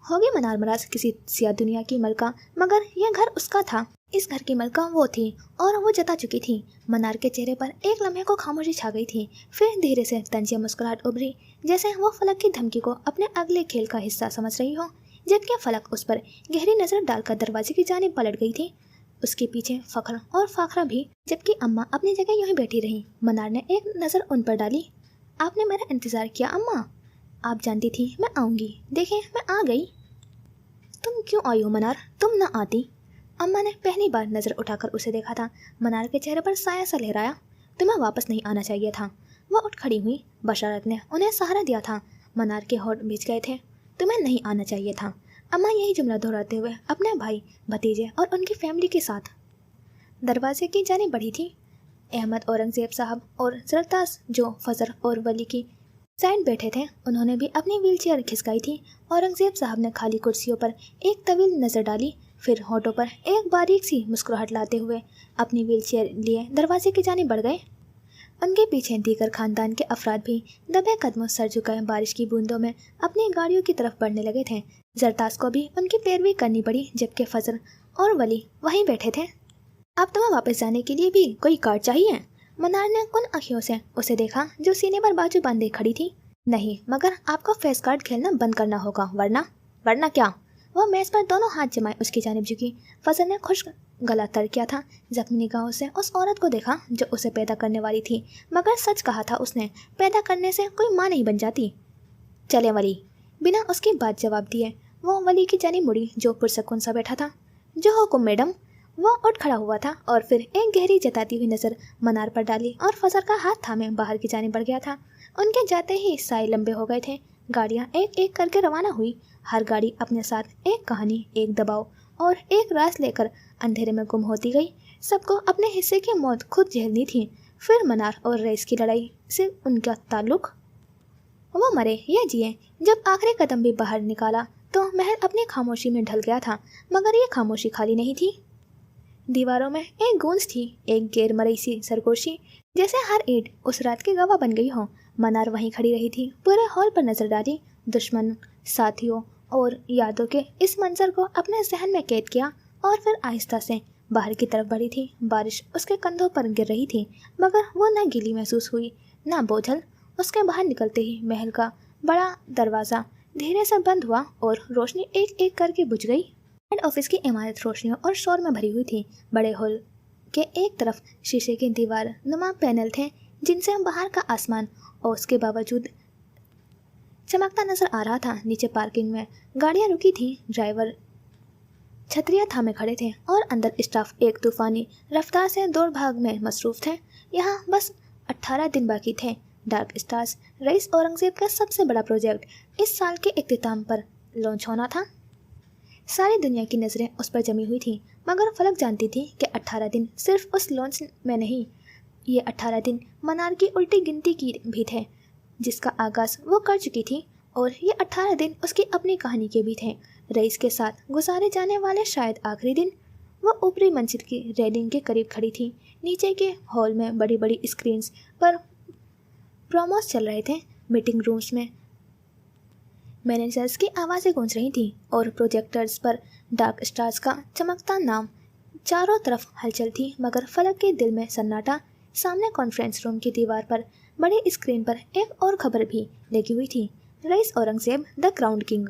होगी मनार मराज किसी सिया दुनिया की मलका, मगर यह घर उसका था। इस घर की मलका वो थी और वो जता चुकी थी। मनार के चेहरे पर एक लम्हे को खामोशी छा गई थी, फिर धीरे से तंजिया मुस्कुराहट उभरी, जैसे वो फलक की धमकी को अपने अगले खेल का हिस्सा समझ रही हो। जबकि फलक उस पर गहरी नज़र डालकर दरवाजे की जानिब पलट गई थी। उसके पीछे फखर और फाखरा भी, जबकि अम्मा अपनी जगह यूं ही बैठी रही। मनार ने एक नज़र उन पर डाली। आपने मेरा इंतज़ार किया अम्मा? आप जानती थी मैं आऊँगी। देखें, मैं आ गई। तुम क्यों आई हो मनार? तुम न आती। अम्मा ने पहली बार नज़र उठाकर उसे देखा था। मनार के चेहरे पर साया सा लहराया। तुम्हें वापस नहीं आना चाहिए था। वो उठ खड़ी हुई। बशारत ने उन्हें सहारा दिया था। मनार के होठ भीज गए थे। तुम्हें नहीं आना चाहिए था। अम्मा यही जुमला दोहराते हुए अपने भाई, भतीजे और उनकी फैमिली के साथ दरवाजे की जानिब बढ़ी थी। अहमद औरंगजेब साहब और जरताज जो फजर और वली की साइड बैठे थे, उन्होंने भी अपनी व्हीलचेयर खिसकाई थी। औरंगजेब साहब ने खाली कुर्सियों पर एक तवील नज़र डाली, फिर होठों पर एक बारीक सी मुस्कुराहट लाते हुए अपनी व्हीलचेयर लिए दरवाजे की जानिब बढ़ गए। उनके पीछे दीगर खानदान के अफराद भी दबे कदमों सर झुकाए बारिश की बूंदों में अपनी गाड़ियों की तरफ बढ़ने लगे थे। जरताज को भी उनकी पैरवी करनी पड़ी, जबकि फजर और वली वहीं बैठे थे। अब तुम्हें वापस जाने के लिए भी कोई कार्ड चाहिए? मनार ने उन आँखियों से उसे देखा जो सीने पर बाजू बांधे खड़ी थी। नहीं, मगर आपको फेस कार्ड खेलना बंद करना होगा, वरना क्या? वो मेज़ पर दोनों हाथ जमाए उसकी जानिब झुकी। फजर ने खुश्क गला तर किया था। जख्मी निगाहों से उस औरत को देखा जो उसे पैदा करने वाली थी, मगर सच कहा था उसने, पैदा करने से कोई माँ नहीं बन जाती। चले वली। बिना उसकी बात जवाब दिए वो वली की जानिब मुड़ी जो पुरसकून सा बैठा था। जो हुकुम मैडम। वो उठ खड़ा हुआ था और फिर एक गहरी जताती हुई नज़र मनार पर डाली और फजर का हाथ थामे बाहर की जाने बढ़ गया था। उनके जाते ही साए लंबे हो गए थे। गाड़ियाँ एक एक करके रवाना हुई। हर गाड़ी अपने साथ एक कहानी, एक दबाव और एक रास लेकर अंधेरे में गुम होती गई। सबको अपने हिस्से की मौत खुद झेलनी थी। फिर मनार और रईस की लड़ाई से उनका ताल्लुक, वो मरे या जिए। जब आखिरी कदम भी बाहर निकाला तो महल अपनी खामोशी में ढल गया था, मगर ये खामोशी खाली नहीं थी। दीवारों में एक गूंज थी, एक गैर मरई सी सरगोशी, जैसे हर ईंट उस रात की गवाह बन गई हो। मनार वहीं खड़ी रही थी, पूरे हॉल पर नजर डाली, दुश्मन, साथियों और यादों के इस मंजर को अपने जहन में कैद किया और फिर आहिस्ता से बाहर की तरफ बढ़ी थी। बारिश उसके कंधों पर गिर रही थी, मगर वो न गीली महसूस हुई न बोझल। उसके बाहर निकलते ही महल का बड़ा दरवाज़ा धीरे से बंद हुआ और रोशनी एक एक करके बुझ गई। हेड ऑफिस की इमारत रोशनियों और शोर में भरी हुई थी। बड़े हॉल के एक तरफ शीशे के दीवार नुमा पैनल थे, जिनसे बाहर का आसमान और उसके बावजूद चमकता नजर आ रहा था। नीचे पार्किंग में गाड़ियां रुकी थी, ड्राइवर छतरियां थामे खड़े थे और अंदर स्टाफ एक तूफानी रफ्तार से दौड़ भाग में मसरूफ थे। यहाँ बस 18 दिन बाकी थे। डार्क स्टार्स, रईस औरंगजेब का सबसे बड़ा प्रोजेक्ट इस साल के इख्तिताम पर लॉन्च होना था। सारी दुनिया की नज़रें उस पर जमी हुई थी, मगर फलक जानती थी कि 18 दिन सिर्फ उस लॉन्च में नहीं, ये 18 दिन मनार की उल्टी गिनती की भी थे, जिसका आगाज़ वो कर चुकी थी। और ये 18 दिन उसकी अपनी कहानी के भी थे, रईस के साथ गुजारे जाने वाले शायद आखिरी दिन। वो ऊपरी मंजिल की रेलिंग के करीब खड़ी थी। नीचे के हॉल में बड़ी बड़ी स्क्रीन्स पर प्रोमोस चल रहे थे। मीटिंग रूम्स में मैनेजर्स की आवाज़ें गूंज रही थी और प्रोजेक्टर्स पर डार्क स्टार्स का चमकता नाम। चारों तरफ हलचल थी, मगर फलक के दिल में सन्नाटा। सामने कॉन्फ्रेंस रूम की दीवार पर बड़ी स्क्रीन पर एक और खबर भी लगी हुई थी, rice Aurangzeb the crown king.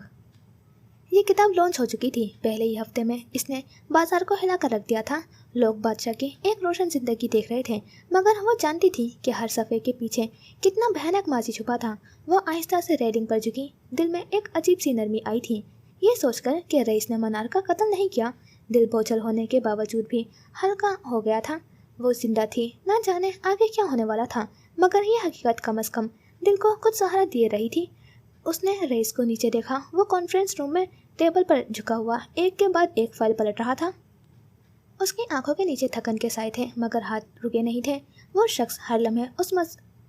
ये किताब लॉन्च हो चुकी थी। पहले ही हफ्ते में इसने बाजार को हिला कर रख दिया था। लोग बादशाह की एक रोशन जिंदगी देख रहे थे, मगर वो जानती थी कि हर सफ़े के पीछे कितना भयानक माजी छुपा था। वो आहिस्ता से रेलिंग पर झुकी। दिल में एक अजीब सी नरमी आई थी, ये सोचकर कि रईस ने मनार का कत्ल नहीं किया। दिल बोझल होने के बावजूद भी हल्का हो गया था। वो जिंदा थी, ना जाने आगे क्या होने वाला था, मगर ये हकीकत कम अज़ कम दिल को कुछ सहारा दिए रही थी। उसने रईस को नीचे देखा। वो कॉन्फ्रेंस रूम में टेबल पर झुका हुआ एक के बाद एक फाइल पलट रहा था। उसकी आंखों के नीचे थकन के साए थे, मगर हाथ रुके नहीं थे। वो शख्स हर लम्हे उस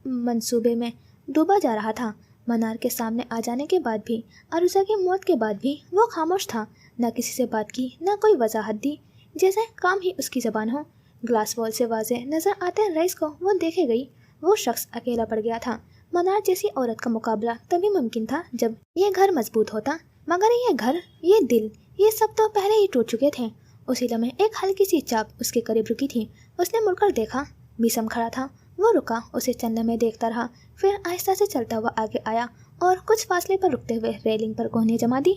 मंसूबे में डूबा जा रहा था। मनार के सामने आ जाने के बाद भी, अरुजा की मौत के बाद भी वो खामोश था। न किसी से बात की, न कोई वजाहत दी, जैसे काम ही उसकी ज़बान हो। ग्लास वॉल से वाजे नज़र आते रईस को वो देखे गई। वो शख्स अकेला पड़ गया था। मनार जैसी औरत का मुकाबला तभी मुमकिन था जब ये घर मजबूत होता, मगर ये घर, ये दिल, ये सब तो पहले ही टूट चुके थे। उसी लम्हे एक हल्की सी चाप उसके करीब रुकी थी। उसने मुड़कर देखा, मीसम खड़ा था। वो रुका, उसे चंद लम्हे देखता रहा, फिर आहिस्ता से चलता हुआ आगे आया और कुछ फासले पर रुकते हुए रेलिंग पर कोहनियाँ जमा दी।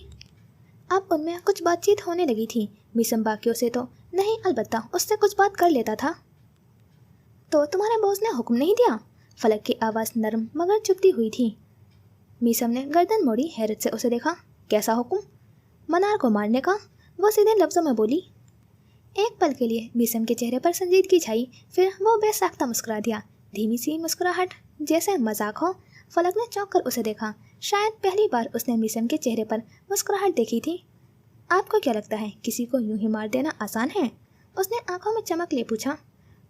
अब उनमें कुछ बातचीत होने लगी थी। मीसम बाकियों से तो नहीं, अलबत्ता उससे कुछ बात कर लेता था। तो तुम्हारे बॉस ने हुक्म नहीं दिया? फलक की आवाज़ नरम मगर चुभती हुई थी। मीसम ने गर्दन मोड़ी, हैरत से उसे देखा। कैसा हुक्म? मनार को मारने का, वो सीधे लफ्ज़ों में बोली। एक पल के लिए मीसम के चेहरे पर संजीदगी छाई, फिर वो बेसाख्ता मुस्कुरा दिया, धीमी सी मुस्कुराहट, जैसे मजाक हो। फलक ने चौंक कर उसे देखा। शायद पहली बार उसने मीसम के चेहरे पर मुस्कुराहट देखी थी। आपको क्या लगता है किसी को यूं ही मार देना आसान है? उसने आंखों में चमक ले पूछा।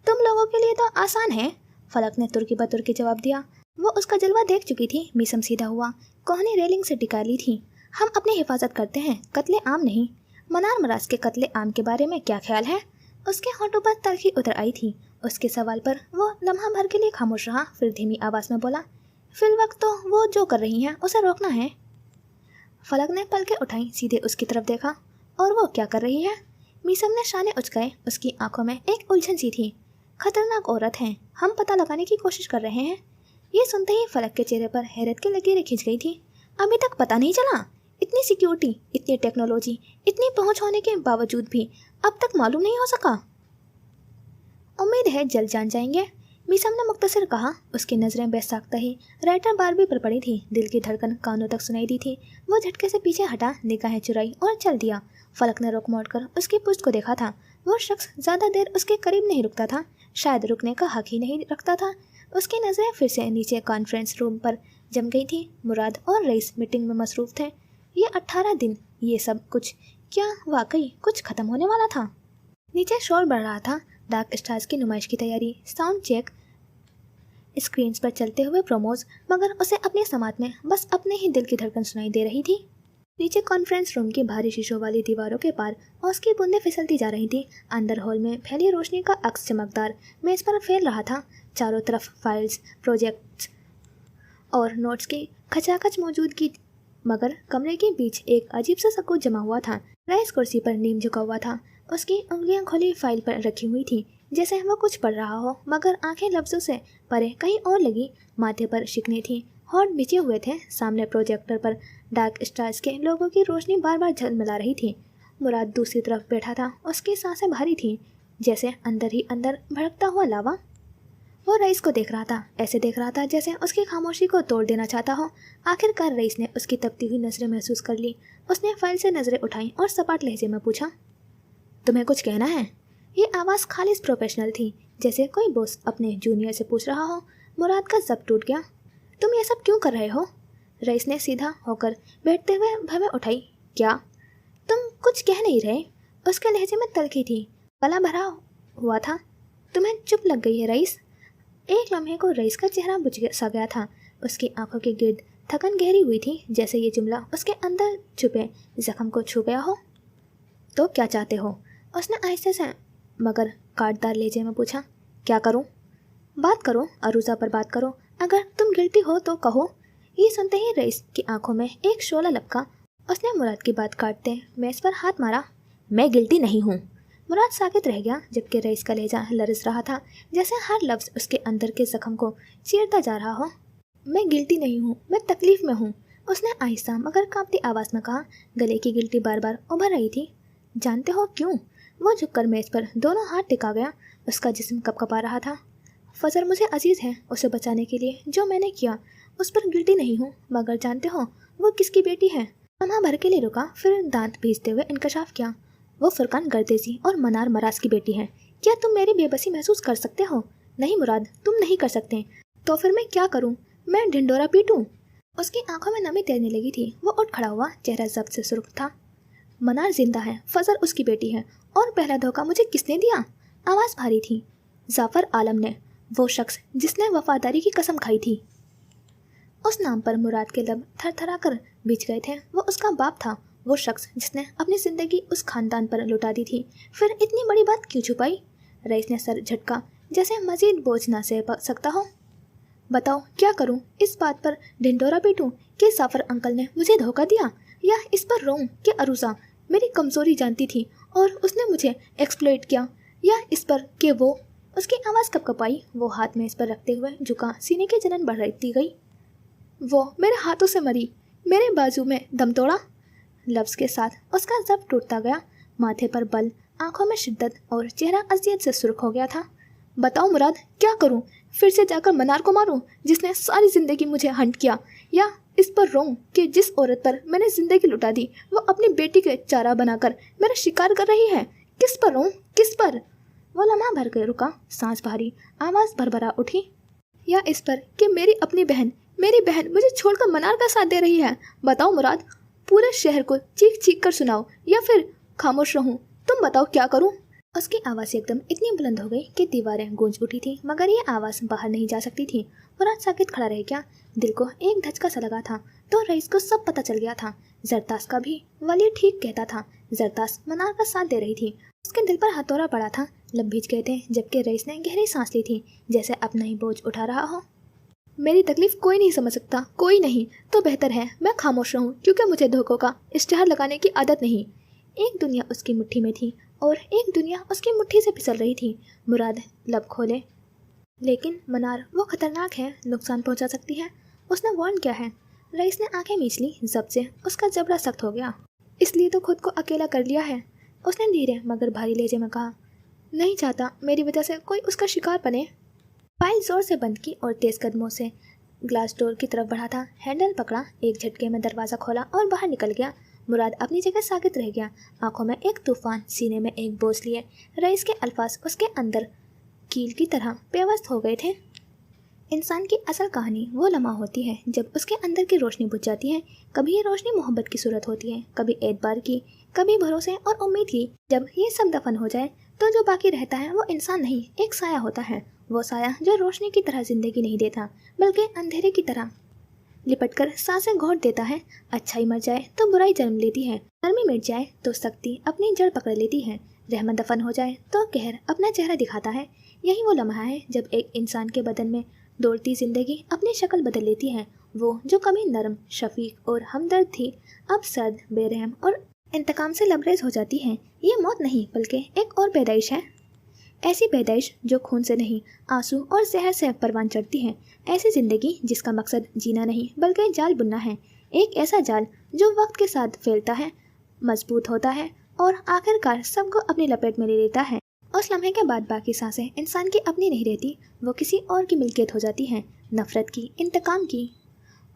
तुम लोगों के लिए तो आसान है, फलक ने तुर्की बतुर्की जवाब दिया। वो उसका जलवा देख चुकी थी। मीसम सीधा हुआ, कोहनी रेलिंग से टिका ली थी। हम अपनी हिफाजत करते हैं, कत्ले आम नहीं। मनार मराज के कत्ले आम के बारे में क्या ख्याल है? उसके होंठों पर तलखी उतर आई थी। उसके सवाल पर वो लम्हा भर के लिए खामोश रहा, फिर धीमी आवाज़ में बोला, फिल वक्त तो वो जो कर रही हैं उसे रोकना है। फलक ने पलकें उठाई, सीधे उसकी तरफ देखा। और वो क्या कर रही है? मीसम ने शाने उचकाए। उसकी आंखों में एक उलझन सी थी। खतरनाक औरत है, हम पता लगाने की कोशिश कर रहे हैं। ये सुनते ही फलक के चेहरे पर हैरत की लकीरें खिंच गई थी। अभी तक पता नहीं चला? इतनी सिक्योरिटी, इतनी टेक्नोलॉजी, इतनी पहुंच होने के बावजूद भी अब तक मालूम नहीं हो सका? उम्मीद है जल्द जान जाएंगे, मीसम ने मुख्तसर कहा। उसकी नज़रें बेसाख्ता ही राइटर बारबी पर पड़ी थी। दिल की धड़कन कानों तक सुनाई दी थी। वो झटके से पीछे हटा, निगाहें चुराई और चल दिया। फलक ने रुख मोड़ कर उसकी पुश्त को देखा था। वो शख्स ज़्यादा देर उसके करीब नहीं रुकता था, शायद रुकने का हक ही नहीं रखता था। उसकी नज़रें फिर से नीचे कॉन्फ्रेंस रूम पर जम गई थी। मुराद और रईस मीटिंग में मसरूफ़ थे। ये 18 दिन, ये सब कुछ, क्या वाकई कुछ ख़त्म होने वाला था? नीचे शोर बढ़ रहा था। डार्क स्टार्स की नुमाइश की तैयारी, साउंड चेक, स्क्रीन्स पर चलते हुए प्रोमोज, मगर उसे अपने समात में बस अपने ही दिल की धड़कन सुनाई दे रही थी। नीचे कॉन्फ्रेंस रूम की भारी शीशों वाली दीवारों के पार ओस की बूंदें फिसलती जा रही थी। अंदर हॉल में फैली रोशनी का अक्स चमकदार मेज पर फैल रहा था। चारों तरफ फाइल्स, प्रोजेक्ट्स और नोट्स की खचाखच मौजूदगी, मगर कमरे के बीच एक अजीब सा सकून जमा हुआ था। रईस कुर्सी पर नीम झुका हुआ था। उसकी उंगलियां खुली फाइल पर रखी हुई थी, जैसे वो कुछ पढ़ रहा हो, मगर आंखें लफ्जों से परे कहीं और लगी। माथे पर शिकनी थी, होंठ बिछे हुए थे। सामने प्रोजेक्टर पर डार्क स्टार्स के लोगों की रोशनी बार बार झलमिला रही थी। मुराद दूसरी तरफ बैठा था। उसकी सांसें भारी थीं, जैसे अंदर ही अंदर भड़कता हुआ लावा। वो रईस को देख रहा था, ऐसे देख रहा था जैसे उसकी खामोशी को तोड़ देना चाहता हो। आखिरकार रईस ने उसकी तपती हुई नजरें महसूस कर ली। उसने फाइल से नजरें उठाई और सपाट लहजे में पूछा, तुम्हें कुछ कहना है? ये आवाज़ खालिस प्रोफेशनल थी, जैसे कोई बॉस अपने जूनियर से पूछ रहा हो। मुराद का जब टूट गया। तुम ये सब क्यों कर रहे हो? रईस ने सीधा होकर बैठते हुए भवें उठाई। क्या तुम कुछ कह नहीं रहे? उसके लहजे में तलखी थी, गला भरा हुआ था। तुम्हें चुप लग गई है रईस? एक लम्हे को रईस का चेहरा बुझ सा गया था। उसकी आंखों के गिर्द थकन गहरी हुई थी, जैसे ये जुमला उसके अंदर छुपे जख्म को छू गया हो। तो क्या चाहते हो? उसने आहिस्ते से मगर काटदार लहजे में पूछा। क्या करूं? बात करो, अरूजा पर बात करो। अगर तुम गिल्टी हो तो कहो। ये सुनते ही रईस की आंखों में एक शोला लपका। उसने मुराद की बात काटते मेज पर हाथ मारा। मैं गिल्टी नहीं हूँ। मुराद साकित रह गया, जबकि रईस का लहजा लरस रहा था, जैसे हर लफ्ज़ उसके अंदर के जख्म को चीरता जा रहा हो। मैं गिल्टी नहीं हूँ, मैं तकलीफ में हूँ, उसने आहिस्ता मगर कांपती आवाज़ में कहा। गले की गिल्टी बार बार उभर रही थी। जानते हो क्यों? वो झुककर मेज पर दोनों हाथ टिका गया। उसका जिस्म कपकपा रहा था। फजर मुझे अजीज़ है, उसे बचाने के लिए जो मैंने किया उस पर गिल्टी नहीं हूँ, मगर जानते हो वो किसकी बेटी है? लम्हा भर के लिए रुका, फिर दांत भींचते हुए इंकशाफ किया। वो फुरकान गर्देजी और मनार मराज की बेटी है। क्या तुम मेरी बेबसी महसूस कर सकते हो? नहीं मुराद, तुम नहीं कर सकते। तो फिर मैं क्या करूँ? मैं ढिंडोरा पीटूँ? उसकी आंखों में नमी तैरने लगी थी। वो उठ खड़ा हुआ, चेहरा जब्त से सुर्ख था। मनार जिंदा है, फजर उसकी बेटी है, और पहला धोखा मुझे किसने दिया? आवाज़ भारी थी। जाफर आलम ने, वो शख्स जिसने वफादारी की कसम खाई थी। उस नाम पर मुराद के लब थरथरा कर बिछ गए थे। वो उसका बाप था, वो शख्स जिसने अपनी जिंदगी उस खानदान पर लुटा दी थी। फिर इतनी बड़ी बात क्यों छुपाई? रईस ने सर झटका, जैसे मजीद बोझ ना सह सकता हो। बताओ क्या करूं? इस बात पर ढिंडोरा पीटूं कि जाफर अंकल ने मुझे धोखा दिया, या इस पर रोऊं कि अरूजा मेरी कमजोरी जानती थी और उसने मुझे एक्सप्लॉइट किया, या इस पर कि वो। उसकी आवाज़ कपकपाई। वो हाथ में इस पर रखते हुए झुका, सीने की जलन बढ़ती गई। वो मेरे हाथों से मरी, मेरे बाजू में दम तोड़ा। लफ्ज़ के साथ उसका जब टूटता गया। माथे पर बल, आंखों में शिद्दत और चेहरा अजियत से सुर्ख हो गया था। बताओ मुराद, क्या करूं? फिर से जाकर मनार को मारूं जिसने सारी ज़िंदगी मुझे हंट किया, या इस पर रोऊं कि जिस औरत पर मैंने ज़िंदगी लुटा दी वो अपनी बेटी के चारा बनाकर मेरा शिकार कर रही है? किस पर रोऊं? किस पर? वो लम्हा भर के रुका, सांस भारी, आवाज़ भरभरा उठी। या इस पर कि मेरी बहन मुझे छोड़कर मनार का साथ दे रही है? बताओ मुराद, पूरे शहर को चीख चीख कर सुनाओ, या फिर खामोश रहूं? तुम बताओ क्या करूं? उसकी आवाज़ एकदम इतनी बुलंद हो गई कि दीवारें गूंज उठी थी, मगर ये आवाज़ बाहर नहीं जा सकती थी। मुराद साकित खड़ा रह गया। दिल को एक धचका सा लगा था, तो रईस को सब पता चल गया था। जरतास का भी वली ठीक कहता था। जरतास मनार का साथ दे रही थी। उसके दिल पर हथौड़ा पड़ा था, लब भीज गए थे, जबकि रईस ने गहरी सांस ली थी, जैसे अपना ही बोझ उठा रहा हो। मेरी तकलीफ कोई नहीं समझ सकता, कोई नहीं। तो बेहतर है मैं खामोश रहूं, क्योंकि मुझे धोखों का इश्तिहार लगाने की आदत नहीं। एक दुनिया उसकी मुट्ठी में थी और एक दुनिया उसकी मुट्ठी से फिसल रही थी। मुराद लब खोले, लेकिन मनार वो खतरनाक है, नुकसान पहुंचा सकती है। उसने वार्न किया है। रईस ने आंखें मींच ली, जब से उसका जबड़ा सख्त हो गया। इसलिए तो खुद को अकेला कर लिया है, उसने धीरे मगर भारी लहजे में कहा। नहीं चाहता मेरी वजह से कोई उसका शिकार बने। फाइल जोर से बंद की और तेज कदमों से ग्लास डोर की तरफ बढ़ा था। हैंडल पकड़ा, एक झटके में दरवाज़ा खोला और बाहर निकल गया। मुराद अपनी जगह साकित रह गया, आंखों में एक तूफान, सीने में एक बोझ लिए। रईस के अल्फाज उसके अंदर कील की तरह बेवस्त हो गए थे। इंसान की असल कहानी वो लम्हा होती है जब उसके अंदर की रोशनी बुझ जाती है। कभी ये रोशनी मोहब्बत की सूरत होती है, कभी एतबार की, कभी भरोसे और उम्मीद की। जब ये सब दफन हो जाए तो जो बाकी रहता है वो इंसान नहीं, एक साया होता है। वो साया जो रोशनी की तरह जिंदगी नहीं देता, बल्कि अंधेरे की तरह लिपट कर सांसें घोंट देता है। अच्छाई मर जाए तो बुराई जन्म लेती है, नरमी मिट जाए तो सख्ती अपनी जड़ पकड़ लेती है, रहमत दफन हो जाए तो कहर अपना चेहरा दिखाता है। यही वो लम्हा है जब एक इंसान के बदन में दौड़ती जिंदगी अपनी शक्ल बदल लेती है। वो जो कभी नरम, शफीक और हमदर्द थी, अब सर्द, बेरहम और इंतकाम से लबरेज हो जाती है। ये मौत नहीं बल्कि एक और पैदाइश है। ऐसी पैदाइश जो खून से नहीं, आंसू और जहर से परवान चढ़ती है। ऐसी जिंदगी जिसका मकसद जीना नहीं बल्कि जाल बुनना है। एक ऐसा जाल जो वक्त के साथ फैलता है, मजबूत होता है और आखिरकार सबको अपनी लपेट में ले लेता है। उस लम्हे के बाद बाकी सांसें इंसान की अपनी नहीं रहती, वो किसी और की मिल्कियत हो जाती हैं। नफरत की, इंतकाम की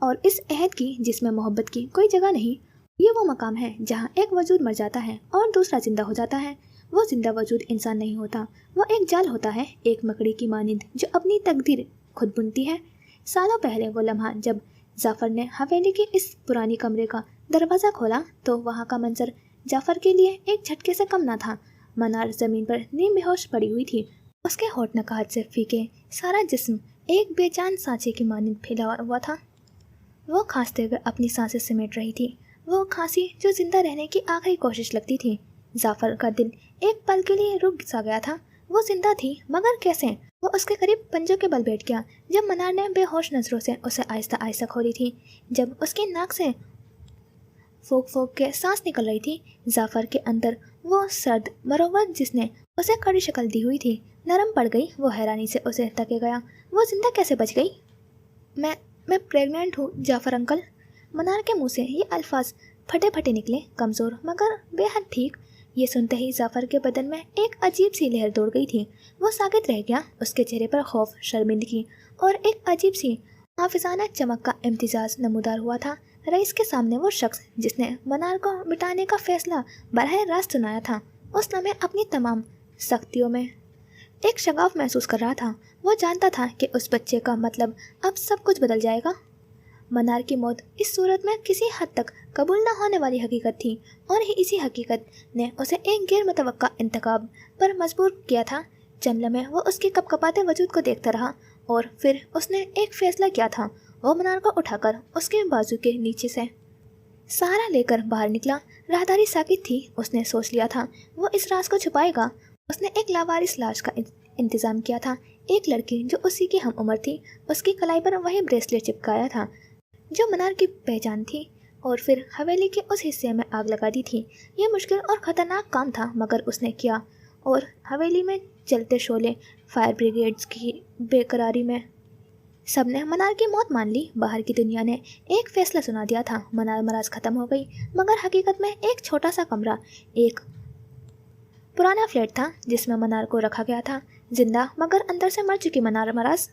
और इस अहद की जिसमें मोहब्बत की कोई जगह नहीं। ये वो मकाम है जहाँ एक वजूद मर जाता है और दूसरा जिंदा हो जाता है। वो जिंदा वजूद इंसान नहीं होता, वो एक जाल होता है, एक मकड़ी की मानिंद जो अपनी तकदीर खुद बुनती है। सालों पहले वो लम्हा जब जाफर ने हवेली के इस पुरानी कमरे का दरवाज़ा खोला तो वहाँ का मंजर जाफर के लिए एक झटके से कम ना था। मनार ज़मीन पर नीम बेहोश पड़ी हुई थी, उसके होठ नकाहट से फीके, सारा जिस्म एक बेजान सांचे की मानिंद फैला हुआ था। वो खांसते हुए अपनी सांसें समेट रही थी, वो खांसी जो जिंदा रहने की आखिरी कोशिश लगती थी। जाफर का दिल एक पल के लिए रुक सा गया था। वो जिंदा थी मगर कैसे? वो उसके करीब पंजों के बल बैठ गया जब मनार ने बेहोश नजरों से उसे आहिस्ता आहिस्ता खोली थी, जब उसकी नाक से फूंक फूंक के सांस निकल रही थी। जाफर के अंदर वो सर्द मरोवत जिसने उसे कड़ी शक्ल दी हुई थी नरम पड़ गई। वो हैरानी से उसे तके गया, वो जिंदा कैसे बच गई? मैं प्रेग्नेंट हूँ जाफर अंकल। मनार के मुंह से ये अल्फाज फटे फटे निकले, कमज़ोर मगर बेहद ठीक। ये सुनते ही जाफर के बदन में एक अजीब सी लहर दौड़ गई थी। वो साकित रह गया, उसके चेहरे पर खौफ, शर्मिंदगी और एक अजीब सी हाफिजाना चमक का इम्तिजाज नमूदार हुआ था। रईस के सामने वो शख्स जिसने मनार को मिटाने का फैसला बरह रास्त सुनाया था, उस लम्हे अपनी तमाम सख्तियों में एक शगाफ महसूस कर रहा था। वो जानता था कि उस बच्चे का मतलब अब सब कुछ बदल जाएगा। मनार की मौत इस सूरत में किसी हद तक कबूल न होने वाली हकीकत थी और ही इसी हकीकत ने उसे एक गैर मुतवक्का इंतखाब पर मजबूर किया था। चंद लम्हे वो उसके कपकपाते वजूद को देखता रहा और फिर उसने एक फैसला किया था। वो मनार को उठाकर उसके बाजू के नीचे से सहारा लेकर बाहर निकला। राहदारी साकित थी, उसने सोच लिया था वो इस राज को छुपाएगा। उसने एक लावारिस लाश का इंतजाम किया था, एक लड़की जो उसी की हम उम्र थी, उसकी कलाई पर वही ब्रेसलेट चिपकाया था जो मनार की पहचान थी, और फिर हवेली के उस हिस्से में आग लगा दी थी। यह मुश्किल और ख़तरनाक काम था मगर उसने किया, और हवेली में चलते शोले, फायर ब्रिगेड्स की बेकरारी में सबने मनार की मौत मान ली। बाहर की दुनिया ने एक फैसला सुना दिया था, मनार मराज ख़त्म हो गई। मगर हकीकत में एक छोटा सा कमरा, एक पुराना फ्लैट था जिसमें मनार को रखा गया था, जिंदा मगर अंदर से मर चुकी मनार मराज।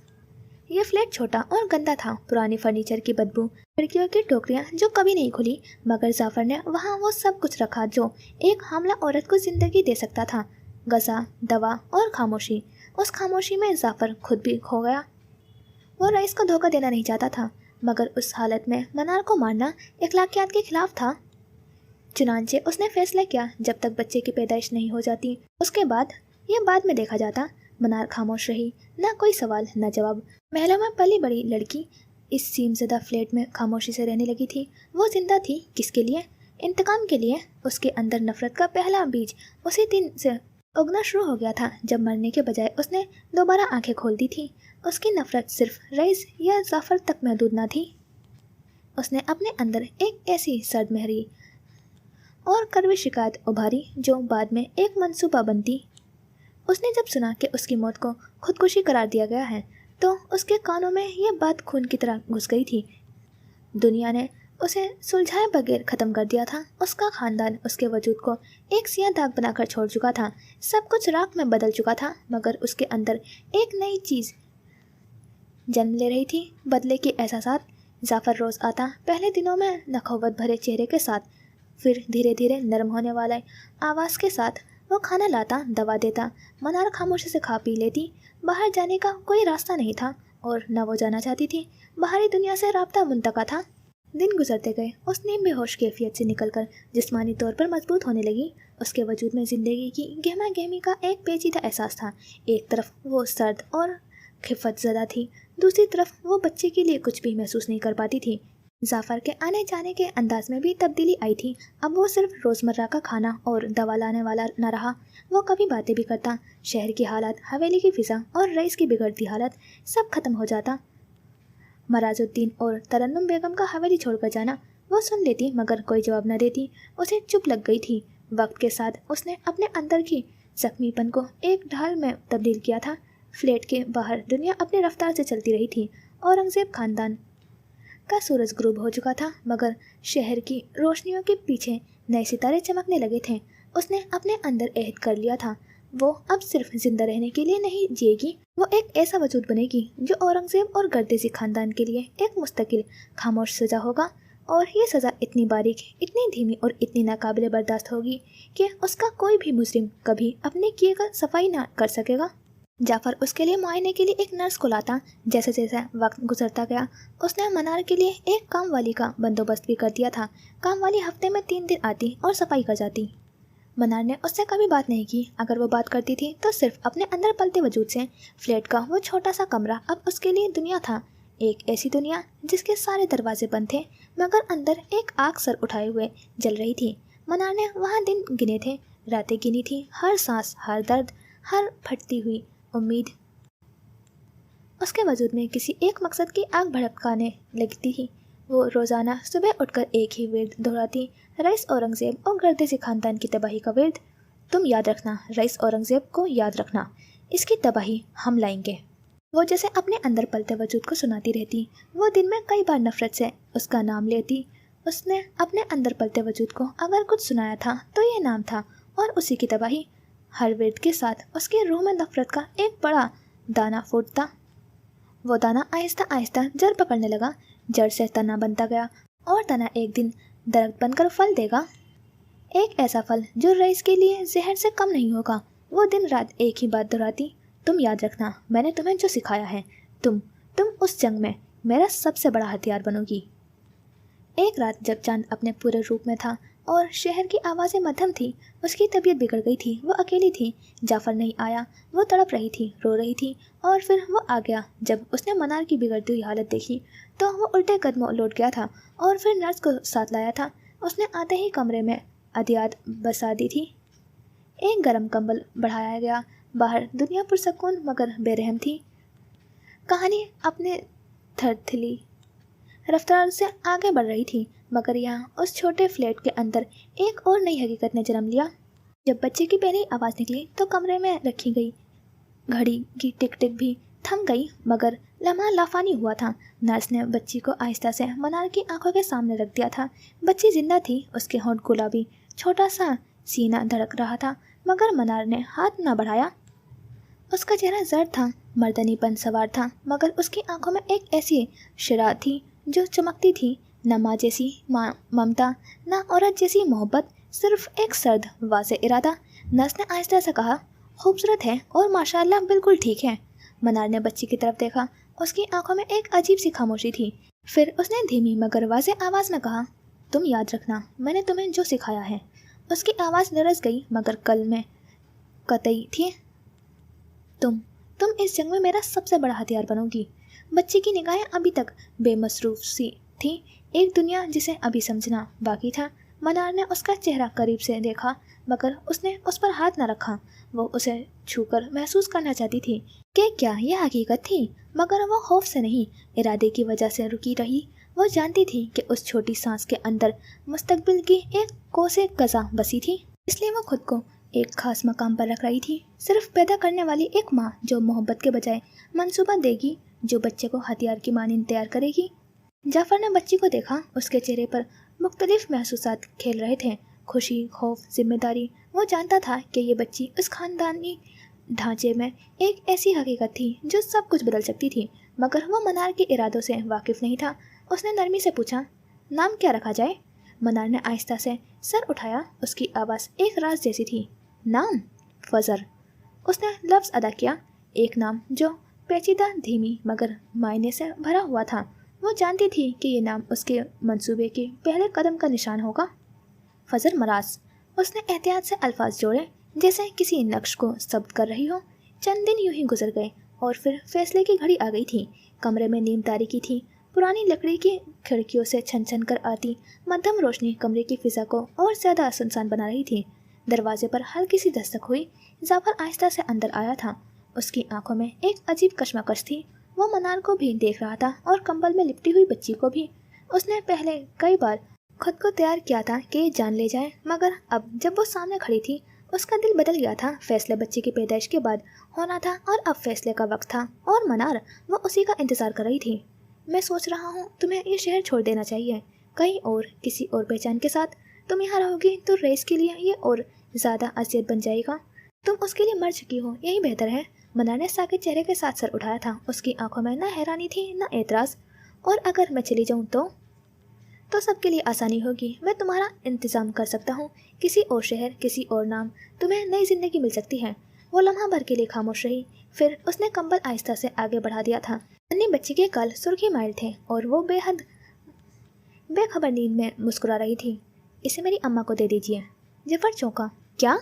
यह फ्लैट छोटा और गंदा था, पुरानी फर्नीचर की बदबू, खिड़कियों की टोकरियां जो कभी नहीं खुली, मगर जाफर ने वहाँ वो सब कुछ रखा जो एक हामला औरत को जिंदगी दे सकता था। गज़ा, दवा और खामोशी। उस खामोशी में जाफर खुद भी खो गया। वो रईस को धोखा देना नहीं चाहता था, मगर उस हालत में मनार को मारना इखलाकियात के खिलाफ था। चुनांचे उसने फैसला किया, जब तक बच्चे की पैदाइश नहीं हो जाती उसके बाद यह बाद में देखा जाता। मनार खामोश रही, ना कोई सवाल न जवाब। महलों में पली बड़ी लड़की इस सीमज़दा फ्लैट में खामोशी से रहने लगी थी। वो जिंदा थी किसके लिए? इंतकाम के लिए। उसके अंदर नफरत का पहला बीज उसी दिन से उगना शुरू हो गया था जब मरने के बजाय उसने दोबारा आंखें खोल दी थी। उसकी नफरत सिर्फ रईस या जाफर तक महदूद न थी, उसने अपने अंदर एक ऐसी सर्द महरी और कड़वी शिकायत उभारी जो बाद में एक मंसूबा बनती। उसने जब सुना कि उसकी मौत को खुदकुशी करार दिया गया है तो उसके कानों में यह बात खून की तरह घुस गई थी। दुनिया ने उसे सुलझाए बगैर ख़त्म कर दिया था। उसका ख़ानदान उसके वजूद को एक सियाह दाग बनाकर छोड़ चुका था। सब कुछ राख में बदल चुका था, मगर उसके अंदर एक नई चीज़ जन्म ले रही थी, बदले के एहसासात। जाफर रोज़ आता, पहले दिनों में नखवत भरे चेहरे के साथ, پھر دھیرے دھیرے نرم ہونے والے آواز کے ساتھ وہ کھانا لاتا، دوا دیتا۔ منار خاموشی سے کھا پی لیتی۔ باہر جانے کا کوئی راستہ نہیں تھا اور نہ وہ جانا چاہتی تھی۔ باہری دنیا سے رابطہ منقطع تھا۔ دن گزرتے گئے، اس نیم بے ہوش کیفیت سے نکل کر جسمانی طور پر مضبوط ہونے لگی۔ اس کے وجود میں زندگی کی گہما گہمی کا ایک پیچیدہ احساس تھا۔ ایک طرف وہ سرد اور خفت زدہ تھی، دوسری طرف وہ بچے کے لیے کچھ بھی محسوس نہیں کر پاتی تھی۔ ظفر کے آنے جانے کے انداز میں بھی تبدیلی آئی تھی۔ اب وہ صرف روزمرہ کا کھانا اور دوا لانے والا نہ رہا، وہ کبھی باتیں بھی کرتا۔ شہر کی حالات، حویلی کی فضا اور رئیس کی بگڑتی حالت سب ختم ہو جاتا۔ مراز الدین اور ترنم بیگم کا حویلی چھوڑ کر جانا وہ سن لیتی مگر کوئی جواب نہ دیتی۔ اسے چپ لگ گئی تھی۔ وقت کے ساتھ اس نے اپنے اندر کی زخمی پن کو ایک ڈھال میں تبدیل کیا تھا۔ فلیٹ کے باہر دنیا اپنی رفتار سے چلتی رہی تھی۔ اورنگزیب خاندان کا سورج غروب ہو چکا تھا مگر شہر کی روشنیوں کے پیچھے نئے ستارے چمکنے لگے تھے۔ اس نے اپنے اندر عہد کر لیا تھا، وہ اب صرف زندہ رہنے کے لیے نہیں جیے گی، وہ ایک ایسا وجود بنے گی جو اورنگزیب اور گردیزی خاندان کے لیے ایک مستقل خاموش سزا ہوگا۔ اور یہ سزا اتنی باریک، اتنی دھیمی اور اتنی ناقابل برداشت ہوگی کہ اس کا کوئی بھی مجرم کبھی اپنے کیے کا صفائی نہ کر سکے گا۔ جعفر اس کے لیے معائنے کے لیے ایک نرس کو لاتا۔ جیسے جیسے وقت گزرتا گیا اس نے منار کے لیے ایک کام والی کا بندوبست بھی کر دیا تھا۔ کام والی ہفتے میں 3 دن آتی اور صفائی کر جاتی۔ منار نے اس سے کبھی بات نہیں کی، اگر وہ بات کرتی تھی تو صرف اپنے اندر پلتے وجود سے۔ فلیٹ کا وہ چھوٹا سا کمرہ اب اس کے لیے دنیا تھا، ایک ایسی دنیا جس کے سارے دروازے بند تھے مگر اندر ایک آگ سر اٹھائے ہوئے جل رہی تھی۔ منار نے وہاں دن گنے تھے، راتیں گنی تھی، ہر سانس، ہر درد، ہر پھٹتی ہوئی امید اس کے وجود میں کسی ایک مقصد کی آگ بھڑکانے لگتی تھی۔ وہ روزانہ صبح اٹھ کر ایک ہی ورد دہراتی، رئیس اورنگزیب اور گردیزی خاندان کی تباہی کا ورد۔ تم یاد رکھنا، رئیس اورنگزیب کو یاد رکھنا، اس کی تباہی ہم لائیں گے۔ وہ جیسے اپنے اندر پلتے وجود کو سناتی رہتی۔ وہ دن میں کئی بار نفرت سے اس کا نام لیتی۔ اس نے اپنے اندر پلتے وجود کو اگر کچھ سنایا تھا تو یہ نام تھا اور اسی کی تباہی۔ ہر ورد کے ساتھ اس کی روح میں نفرت کا ایک بڑا دانہ پھوٹتا۔ وہ دانہ آہستہ آہستہ جڑ پکڑنے لگا، جڑ سے تنا بنتا گیا اور تنا ایک دن درخت بن کر پھل دے گا، ایک ایسا پھل جو رئیس کے لیے زہر سے کم نہیں ہوگا۔ وہ دن رات ایک ہی بات دہراتی، تم یاد رکھنا، میں نے تمہیں جو سکھایا ہے، تم اس جنگ میں میرا سب سے بڑا ہتھیار بنو گی۔ ایک رات جب چاند اپنے پورے روپ میں تھا اور شہر کی آوازیں مدھم تھی، اس کی طبیعت بگڑ گئی تھی، وہ اکیلی تھی۔ جعفر نہیں آیا، وہ تڑپ رہی تھی، رو رہی تھی اور پھر وہ آ گیا۔ جب اس نے منار کی بگڑتی ہوئی حالت دیکھی تو وہ الٹے قدموں لوٹ گیا تھا اور پھر نرس کو ساتھ لایا تھا۔ اس نے آتے ہی کمرے میں ادیات بسا دی تھی، ایک گرم کمبل بڑھایا گیا۔ باہر دنیا پرسکون مگر بے رحم تھی۔ کہانی اپنے تھرتھلی رفتار سے آگے بڑھ رہی تھی مگر یہاں اس چھوٹے فلیٹ کے اندر ایک اور نئی حقیقت نے جنم لیا۔ جب بچے کی پہلی آواز نکلی تو کمرے میں رکھی گئی گھڑی کی ٹک ٹک بھی تھم گئی مگر لمحہ لافانی ہوا تھا۔ نرس نے بچی کو آہستہ سے منار کی آنکھوں کے سامنے رکھ دیا تھا۔ بچی زندہ تھی، اس کے ہونٹ گلابی، چھوٹا سا سینہ دھڑک رہا تھا مگر منار نے ہاتھ نہ بڑھایا۔ اس کا چہرہ زرد تھا، مردنی پن سوار تھا مگر اس کی آنکھوں میں ایک ایسی شرارت تھی جو چمکتی تھی، نہ ماں جیسی ممتا، نہ عورت جیسی محبت، صرف ایک سرد واضح ارادہ۔ نرس نے آہستہ سے کہا، خوبصورت ہے اور ماشاءاللہ بالکل ٹھیک ہے۔ منار نے بچی کی طرف دیکھا، اس کی آنکھوں میں ایک عجیب سی خاموشی تھی۔ پھر اس نے دھیمی مگر واضح آواز میں کہا، تم یاد رکھنا، میں نے تمہیں جو سکھایا ہے۔ اس کی آواز لرز گئی مگر کل میں قطعی تھی، تم اس جنگ میں میرا سب سے بڑا ہتھیار بنو گی۔ بچی کی نگاہیں ابھی تک بے مصروف سی تھی، ایک دنیا جسے ابھی سمجھنا باقی تھا۔ منار نے اس کا چہرہ قریب سے دیکھا مگر اس نے اس پر ہاتھ نہ رکھا۔ وہ اسے چھو کر محسوس کرنا چاہتی تھی کہ کیا یہ حقیقت تھی مگر وہ خوف سے نہیں، ارادے کی وجہ سے رکی رہی۔ وہ جانتی تھی کہ اس چھوٹی سانس کے اندر مستقبل کی ایک کوسے قضا بسی تھی، اس لیے وہ خود کو ایک خاص مقام پر رکھ رہی تھی، صرف پیدا کرنے والی ایک ماں جو محبت کے بجائے منصوبہ دے گی، جو بچے کو ہتھیار کی مانند تیار کرے گی۔ جعفر نے بچی کو دیکھا، اس کے چہرے پر مختلف محسوسات کھیل رہے تھے، خوشی، خوف، ذمہ داری۔ وہ جانتا تھا کہ یہ بچی اس خاندانی ڈھانچے میں ایک ایسی حقیقت تھی جو سب کچھ بدل سکتی تھی مگر وہ منار کے ارادوں سے واقف نہیں تھا۔ اس نے نرمی سے پوچھا، نام کیا رکھا جائے؟ منار نے آہستہ سے سر اٹھایا، اس کی آواز ایک راز جیسی تھی۔ نام؟ فضر۔ اس نے لفظ ادا کیا، ایک نام جو پیچیدہ، دھیمی مگر معنی سے بھرا ہوا تھا۔ وہ جانتی تھی کہ یہ نام اس کے منصوبے کے پہلے قدم کا نشان ہوگا۔ فضر مراز۔ اس نے احتیاط سے الفاظ جوڑے، جیسے کسی نقش کو ضبط کر رہی ہو۔ چند دن یوں ہی گزر گئے اور پھر فیصلے کی گھڑی آ گئی تھی۔ کمرے میں نیم تاریکی تھی، پرانی لکڑی کی کھڑکیوں سے چھن چھن کر آتی مدھم روشنی کمرے کی فضا کو اور زیادہ سنسان بنا رہی تھی۔ دروازے پر ہلکی سی دستک ہوئی۔ جعفر آہستہ سے اندر آیا تھا۔ اس کی آنکھوں میں ایک عجیب کشمکش تھی۔ وہ منار کو بھی دیکھ رہا تھا اور کمبل میں لپٹی ہوئی بچی کو بھی۔ اس نے پہلے کئی بار خود کو تیار کیا تھا کہ یہ جان لے جائے، مگر اب جب وہ سامنے کھڑی تھی اس کا دل بدل گیا تھا۔ فیصلہ بچی کی پیدائش کے بعد ہونا تھا اور اب فیصلے کا وقت تھا، اور منار وہ اسی کا انتظار کر رہی تھی۔ میں سوچ رہا ہوں تمہیں یہ شہر چھوڑ دینا چاہیے، کہیں اور کسی اور پہچان کے ساتھ۔ تم یہاں رہو گی تو ریس کے لیے یہ اور زیادہ اذیت بن جائے گا۔ تم اس کے لیے مر چکی ہو، یہی بہتر ہے۔ منار نے ساکت چہرے کے ساتھ سر اٹھایا تھا۔ اس کی آنکھوں میں نہ حیرانی تھی نہ اعتراض۔ اور اگر میں چلی جاؤں تو سب کے لیے آسانی ہوگی۔ میں تمہارا انتظام کر سکتا ہوں، کسی اور شہر، کسی اور نام، تمہیں نئی زندگی مل سکتی ہے۔ وہ لمحہ بھر کے لیے خاموش رہی، پھر اس نے کمبل آہستہ سے آگے بڑھا دیا تھا۔ ننھی بچی کے کل سرخی مائل تھے اور وہ بے خبر نیند میں مسکرا رہی تھی۔ اسے میری اماں کو دے دیجیے۔ جعفر چونکا۔ کیا؟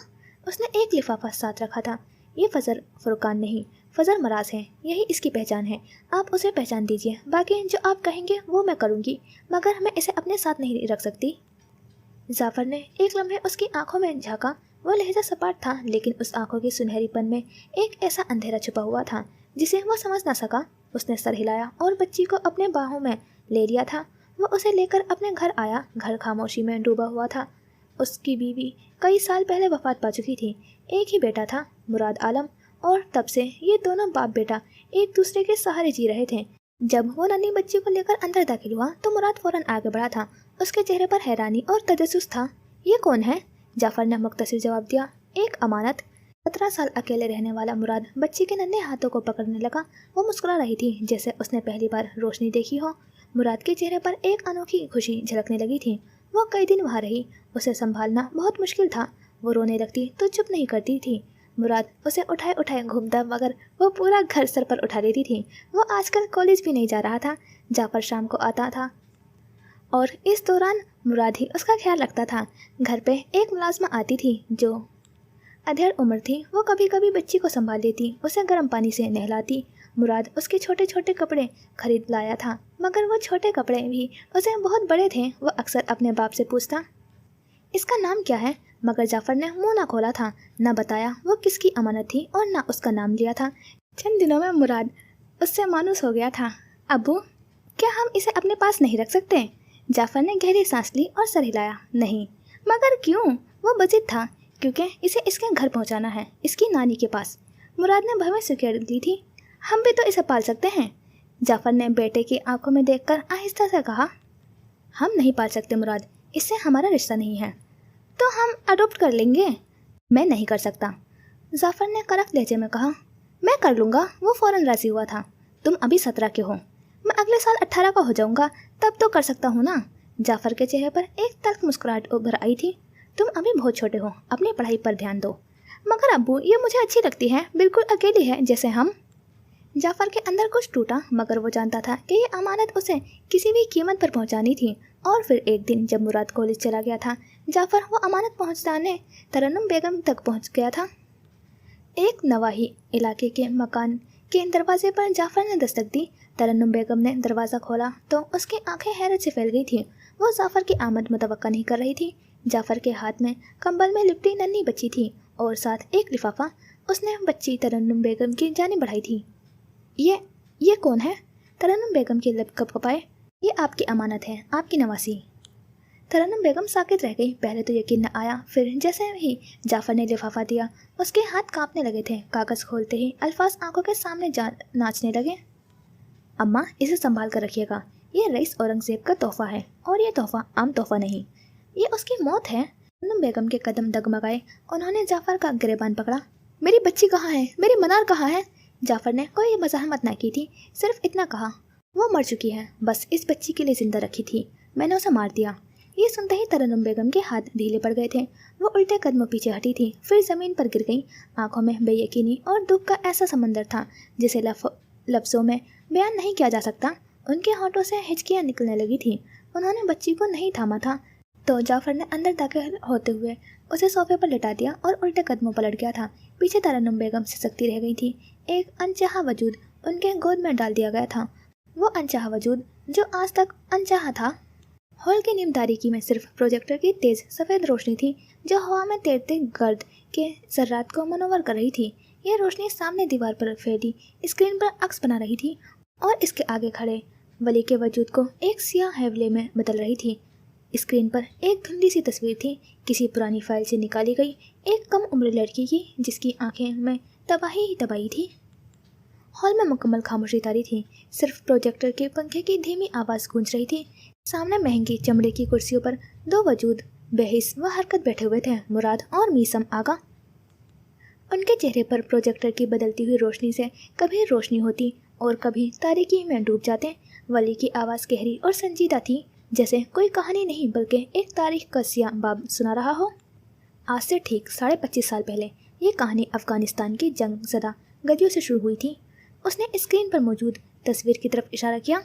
اس نے ایک لفافہ ساتھ رکھا تھا۔ یہ فضر فرقان نہیں، فضر مراز ہے، یہی اس کی پہچان ہے۔ آپ اسے پہچان دیجیے، باقی جو آپ کہیں گے وہ میں کروں گی، مگر میں اسے اپنے ساتھ نہیں رکھ سکتی۔ جعفر نے ایک لمحے اس کی آنکھوں میں جھانکا۔ وہ لہجہ سپاٹ تھا، لیکن اس آنکھوں کی سنہری پن میں ایک ایسا اندھیرا چھپا ہوا تھا جسے وہ سمجھ نہ سکا۔ اس نے سر ہلایا اور بچی کو اپنے باہوں میں لے لیا تھا۔ وہ اسے لے کر اپنے گھر آیا۔ گھر خاموشی میں ڈوبا ہوا تھا۔ اس کی بیوی کئی سال پہلے وفات پا چکی تھی۔ ایک ہی بیٹا تھا، مراد عالم، اور تب سے یہ دونوں باپ بیٹا ایک دوسرے کے سہارے جی رہے تھے۔ جب وہ ننھی بچی کو لے کر اندر داخل ہوا تو مراد فوراً آگے بڑھا تھا۔ اس کے چہرے پر حیرانی اور تجسس تھا۔ یہ کون ہے؟ جعفر نے مختصر جواب دیا، ایک امانت۔ 17 سال اکیلے رہنے والا مراد بچی کے ننھے ہاتھوں کو پکڑنے لگا۔ وہ مسکرا رہی تھی جیسے اس نے پہلی بار روشنی دیکھی ہو۔ مراد کے چہرے پر ایک انوکھی خوشی جھلکنے لگی تھی۔ وہ کئی دن وہاں رہی، اسے سنبھالنا بہت مشکل تھا۔ وہ رونے لگتی تو چپ نہیں کرتی تھی۔ مراد اسے اٹھائے اٹھائے گھومتا، مگر وہ پورا گھر سر پر اٹھا لیتی تھی۔ وہ آج کل کالج بھی نہیں جا رہا تھا۔ جعفر شام کو آتا تھا اور اس دوران مراد ہی اس کا خیال رکھتا تھا۔ گھر پہ ایک ملازمہ آتی تھی جو ادھیڑ عمر تھی۔ وہ کبھی کبھی بچی کو سنبھال لیتی، اسے گرم پانی سے نہلاتی۔ مراد اس کے چھوٹے چھوٹے کپڑے خرید لایا تھا، مگر وہ چھوٹے کپڑے بھی اسے بہت بڑے تھے۔ وہ اکثر اپنے باپ سے پوچھتا، اس کا نام کیا ہے؟ مگر جعفر نے منہ نہ کھولا تھا، نہ بتایا وہ کس کی امانت تھی اور نہ اس کا نام لیا تھا۔ چند دنوں میں مراد اس سے مانوس ہو گیا تھا۔ ابو، کیا ہم اسے اپنے پاس نہیں رکھ سکتے؟ جعفر نے گہری سانس لی اور سر ہلایا۔ نہیں۔ مگر کیوں؟ وہ بضد تھا، کیونکہ اسے اس کے گھر پہنچانا ہے، اس کی نانی کے پاس۔ مراد نے بھویں سکیڑ دی تھی۔ ہم بھی تو اسے پال سکتے ہیں۔ جعفر نے بیٹے کی آنکھوں میں دیکھ کر آہستہ سے کہا، ہم نہیں پال سکتے مراد، اس سے ہمارا رشتہ نہیں ہے۔ تو ہم اڈاپٹ کر لیں گے۔ میں نہیں کر سکتا، جعفر نے کرخت لہجے میں کہا۔ میں کر لوں گا۔ وہ فوراً راضی ہوا تھا۔ تم ابھی 17 کے ہو، میں اگلے سال 18 کا ہو جاؤں گا، تب تو کر سکتا ہوں نا۔ جعفر کے چہرے پر ایک تلخ مسکراہٹ ابھر آئی تھی۔ تم ابھی بہت چھوٹے ہو، اپنی پڑھائی پر دھیان دو۔ مگر ابو، یہ مجھے اچھی لگتی ہے، بالکل اکیلی ہے جیسے ہم۔ جعفر کے اندر کچھ ٹوٹا، مگر وہ جانتا تھا کہ یہ امانت اسے کسی بھی قیمت پر پہنچانی تھی۔ اور پھر ایک دن جب مراد کالج چلا گیا تھا، جعفر وہ امانت پہنچانے ترنم بیگم تک پہنچ گیا تھا۔ ایک نواحی علاقے کے مکان کے دروازے پر جعفر نے دستک دی۔ ترنم بیگم نے دروازہ کھولا تو اس کی آنکھیں حیرت سے پھیل گئی تھیں۔ وہ جعفر کی آمد متوقع نہیں کر رہی تھی۔ جعفر کے ہاتھ میں کمبل میں لپٹی ننھی بچی تھی اور ساتھ ایک لفافہ۔ اس نے بچی ترنم بیگم کی جانب بڑھائی تھی۔ یہ کون ہے؟ ترنم بیگم کے لب کپ کپائے۔ یہ آپ کی امانت ہے، آپ کی نواسی۔ ترنم بیگم ساکت رہ گئی۔ پہلے تو یقین نہ آیا، پھر جیسے ہی جعفر نے لفافہ دیا اس کے ہاتھ کانپنے لگے تھے۔ کاغذ کھولتے ہی الفاظ آنکھوں کے سامنے ناچنے لگے۔ اماں، اسے سنبھال کر رکھیے گا، یہ رئیس اورنگزیب کا تحفہ ہے، اور یہ تحفہ عام تحفہ نہیں، یہ اس کی موت ہے۔ ترنم بیگم کے قدم ڈگمگائے۔ انہوں نے جعفر کا گریبان پکڑا۔ میری بچی کہاں ہے؟ میری منار کہاں ہے؟ جعفر نے کوئی مزاحمت نہ کی تھی، صرف اتنا کہا، وہ مر چکی ہے، بس اس بچی کے لیے زندہ رکھی تھی، میں نے اسے مار دیا۔ ये सुनते ही तरन्नुम बेगम के हाथ ढीले पड़ गए थे। वो उल्टे कदमों पीछे हटी थी, फिर ज़मीन पर गिर गई। आंखों में बेयकीनी और दुख का ऐसा समंदर था जिसे लफ्ज़ों में बयान नहीं किया जा सकता। उनके होठों से हिचकियाँ निकलने लगी थी। उन्होंने बच्ची को नहीं थामा था तो जाफर ने अंदर दाखिल होते हुए उसे सोफे पर लिटा दिया और उल्टे कदमों पर लट गया था। पीछे तरन्नुम बेगम सिसकती रह गई थी। एक अनचाहा वजूद उनके गोद में डाल दिया गया था, वो अनचाहा वजूद जो आज तक अनचाहा था। हॉल की नीम तारीकी में सिर्फ प्रोजेक्टर की तेज सफ़ेद रोशनी थी जो हवा में तैरते गर्द के जर्रात को मनोवर कर रही थी। यह रोशनी सामने दीवार पर फैली स्क्रीन पर अक्स बना रही थी और इसके आगे खड़े वली के वजूद को एक सियाह हैवले में बदल रही थी। स्क्रीन पर एक धुंधली सी तस्वीर थी, किसी पुरानी फाइल से निकाली गई, एक कम उम्र लड़की की जिसकी आंखें में तबाही ही तबाही थी। हॉल में मुकम्मल खामोशी तारी थी, सिर्फ प्रोजेक्टर के पंखे की धीमी आवाज़ गूंज रही थी। सामने महंगी चमड़े की कुर्सियों पर दो वजूद बेहिस व हरकत बैठे हुए थे, मुराद और मीसम आगा। उनके चेहरे पर प्रोजेक्टर की बदलती हुई रोशनी से कभी रोशनी होती और कभी तारीकी में डूब जाते। वली की आवाज़ गहरी और संजीदा थी, जैसे कोई कहानी नहीं बल्कि एक तारीख का सियाह बाब सुना रहा हो। आज से ठीक 25.5 साल पहले ये कहानी अफ़गानिस्तान की जंग ज़दा गद्दियों से शुरू हुई थी। उसने स्क्रीन पर मौजूद तस्वीर की तरफ इशारा किया।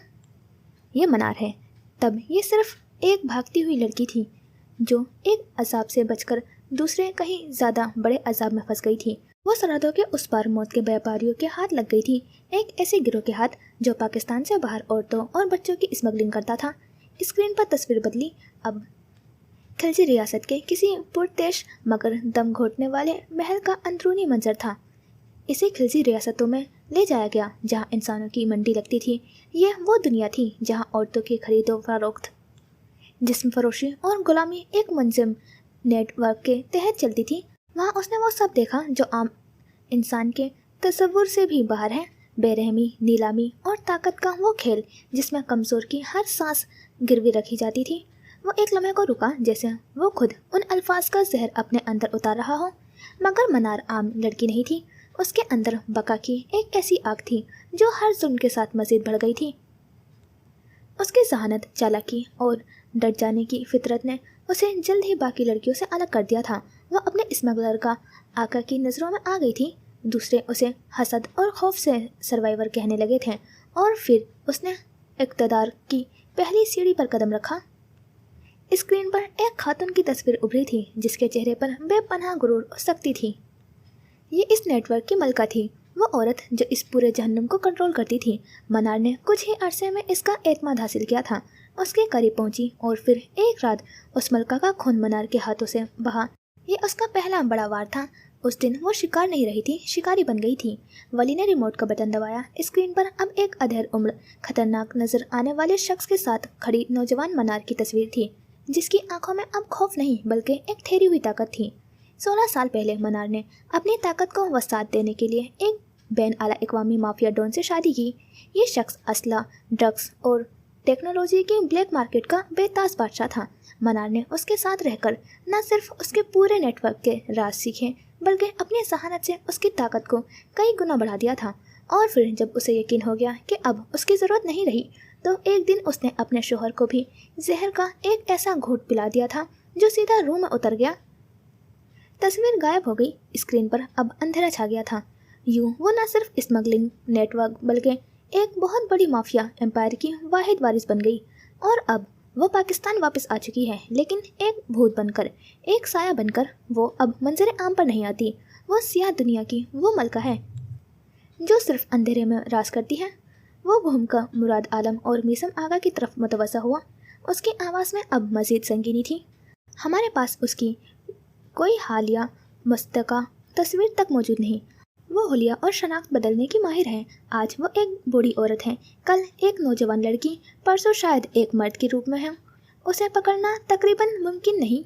ये मनार है। तब ये सिर्फ एक भागती हुई लड़की थी जो एक अजाब से बचकर दूसरे कहीं ज़्यादा बड़े अजाब में फंस गई थी। वो सरहदों के उस पार मौत के व्यापारियों के हाथ लग गई थी, एक ऐसे गिरोह के हाथ जो पाकिस्तान से बाहर औरतों और बच्चों की स्मगलिंग करता था। स्क्रीन पर तस्वीर बदली। अब खिलजी रियासत के किसी पुरतेश मगर दम घोटने वाले महल का अंदरूनी मंजर था। इसे खिलजी रियासतों में ले जाया गया जहाँ इंसानों की मंडी लगती थी। यह वो दुनिया थी जहाँ औरतों की खरीदो फरोख्त, जिस्म फरोशी और गुलामी एक मुंज़िम नेटवर्क के तहत चलती थी। वहाँ उसने वो सब देखा जो आम इंसान के तसव्वुर से भी बाहर है। बेरहमी, नीलामी और ताकत का वो खेल जिसमें कमज़ोर की हर सांस गिरवी रखी जाती थी। वो एक लम्हे को रुका, जैसे वो खुद उन अल्फाज का जहर अपने अंदर उतार रहा हो। मगर मनार आम लड़की नहीं थी। उसके अंदर बका की एक ऐसी आग थी जो हर जुल्म के साथ मज़ीद बढ़ गई थी। उसकी जहानत, चालाकी और डट जाने की फितरत ने उसे जल्द ही बाकी लड़कियों से अलग कर दिया था। वो अपने स्मगलर का आका की नज़रों में आ गई थी। दूसरे उसे हसद और खौफ से सर्वाइवर कहने लगे थे और फिर उसने इक़्तिदार की पहली सीढ़ी पर कदम रखा। स्क्रीन पर एक खातून की तस्वीर उभरी थी जिसके चेहरे पर बेपनाह गुरूर और सख्ती थी। ये इस नेटवर्क की मलका थी, वो औरत जो इस पूरे जहन्नुम को कंट्रोल करती थी। मनार ने कुछ ही अरसे में इसका एतमाद हासिल किया था। उसके करीब पहुंची और फिर एक रात उस मलका का खून मनार के हाथों से बहा। ये उसका पहला बड़ा वार था। उस दिन वो शिकार नहीं रही थी, शिकारी बन गई थी। वली ने रिमोट का बटन दबाया। स्क्रीन पर अब एक अधेड़ उम्र खतरनाक नजर आने वाले शख्स के साथ खड़ी नौजवान मनार की तस्वीर थी, जिसकी आंखों में अब खौफ नहीं बल्कि एक ठहरी हुई ताकत थी। 16 साल पहले मनार ने अपनी ताकत को वसात देने के लिए एक बैन आला अक़वामी माफिया डॉन से शादी की। ये शख्स असला, ड्रग्स और टेक्नोलॉजी के ब्लैक मार्केट का बेताज बादशाह था। मनार ने उसके साथ रहकर न सिर्फ उसके पूरे नेटवर्क के राज सीखे बल्कि अपनी जहानत से उसकी ताकत को कई गुना बढ़ा दिया था। और फिर जब उसे यकीन हो गया कि अब उसकी ज़रूरत नहीं रही तो एक दिन उसने अपने शोहर को भी जहर का एक ऐसा घूंट पिला दिया था जो सीधा रूह में उतर गया। तस्वीर गायब हो गई। स्क्रीन पर अब अंधेरा छा गया था। यूँ वो न सिर्फ स्मगलिंग नेटवर्क बल्कि एक बहुत बड़ी माफिया एम्पायर की वाहिद वारिस बन गई। और अब वो पाकिस्तान वापस आ चुकी है, लेकिन एक भूत बनकर, एक साया बनकर। वो अब मंजर आम पर नहीं आती। वो सियाह दुनिया की वो मलका है जो सिर्फ अंधेरे में राज करती है। वो घूमकर मुराद आलम और मीसम आगा की तरफ मुतवज्जा हुआ। उसकी आवाज़ में अब मज़ीद संगीनी थी। हमारे पास उसकी कोई हालिया मुस्तका तस्वीर तक मौजूद नहीं। वो हुलिया और शनाख्त बदलने की माहिर है। आज वो एक बूढ़ी औरत है, कल एक नौजवान लड़की, परसों शायद एक मर्द के रूप में है। उसे पकड़ना तकरीबन मुमकिन नहीं।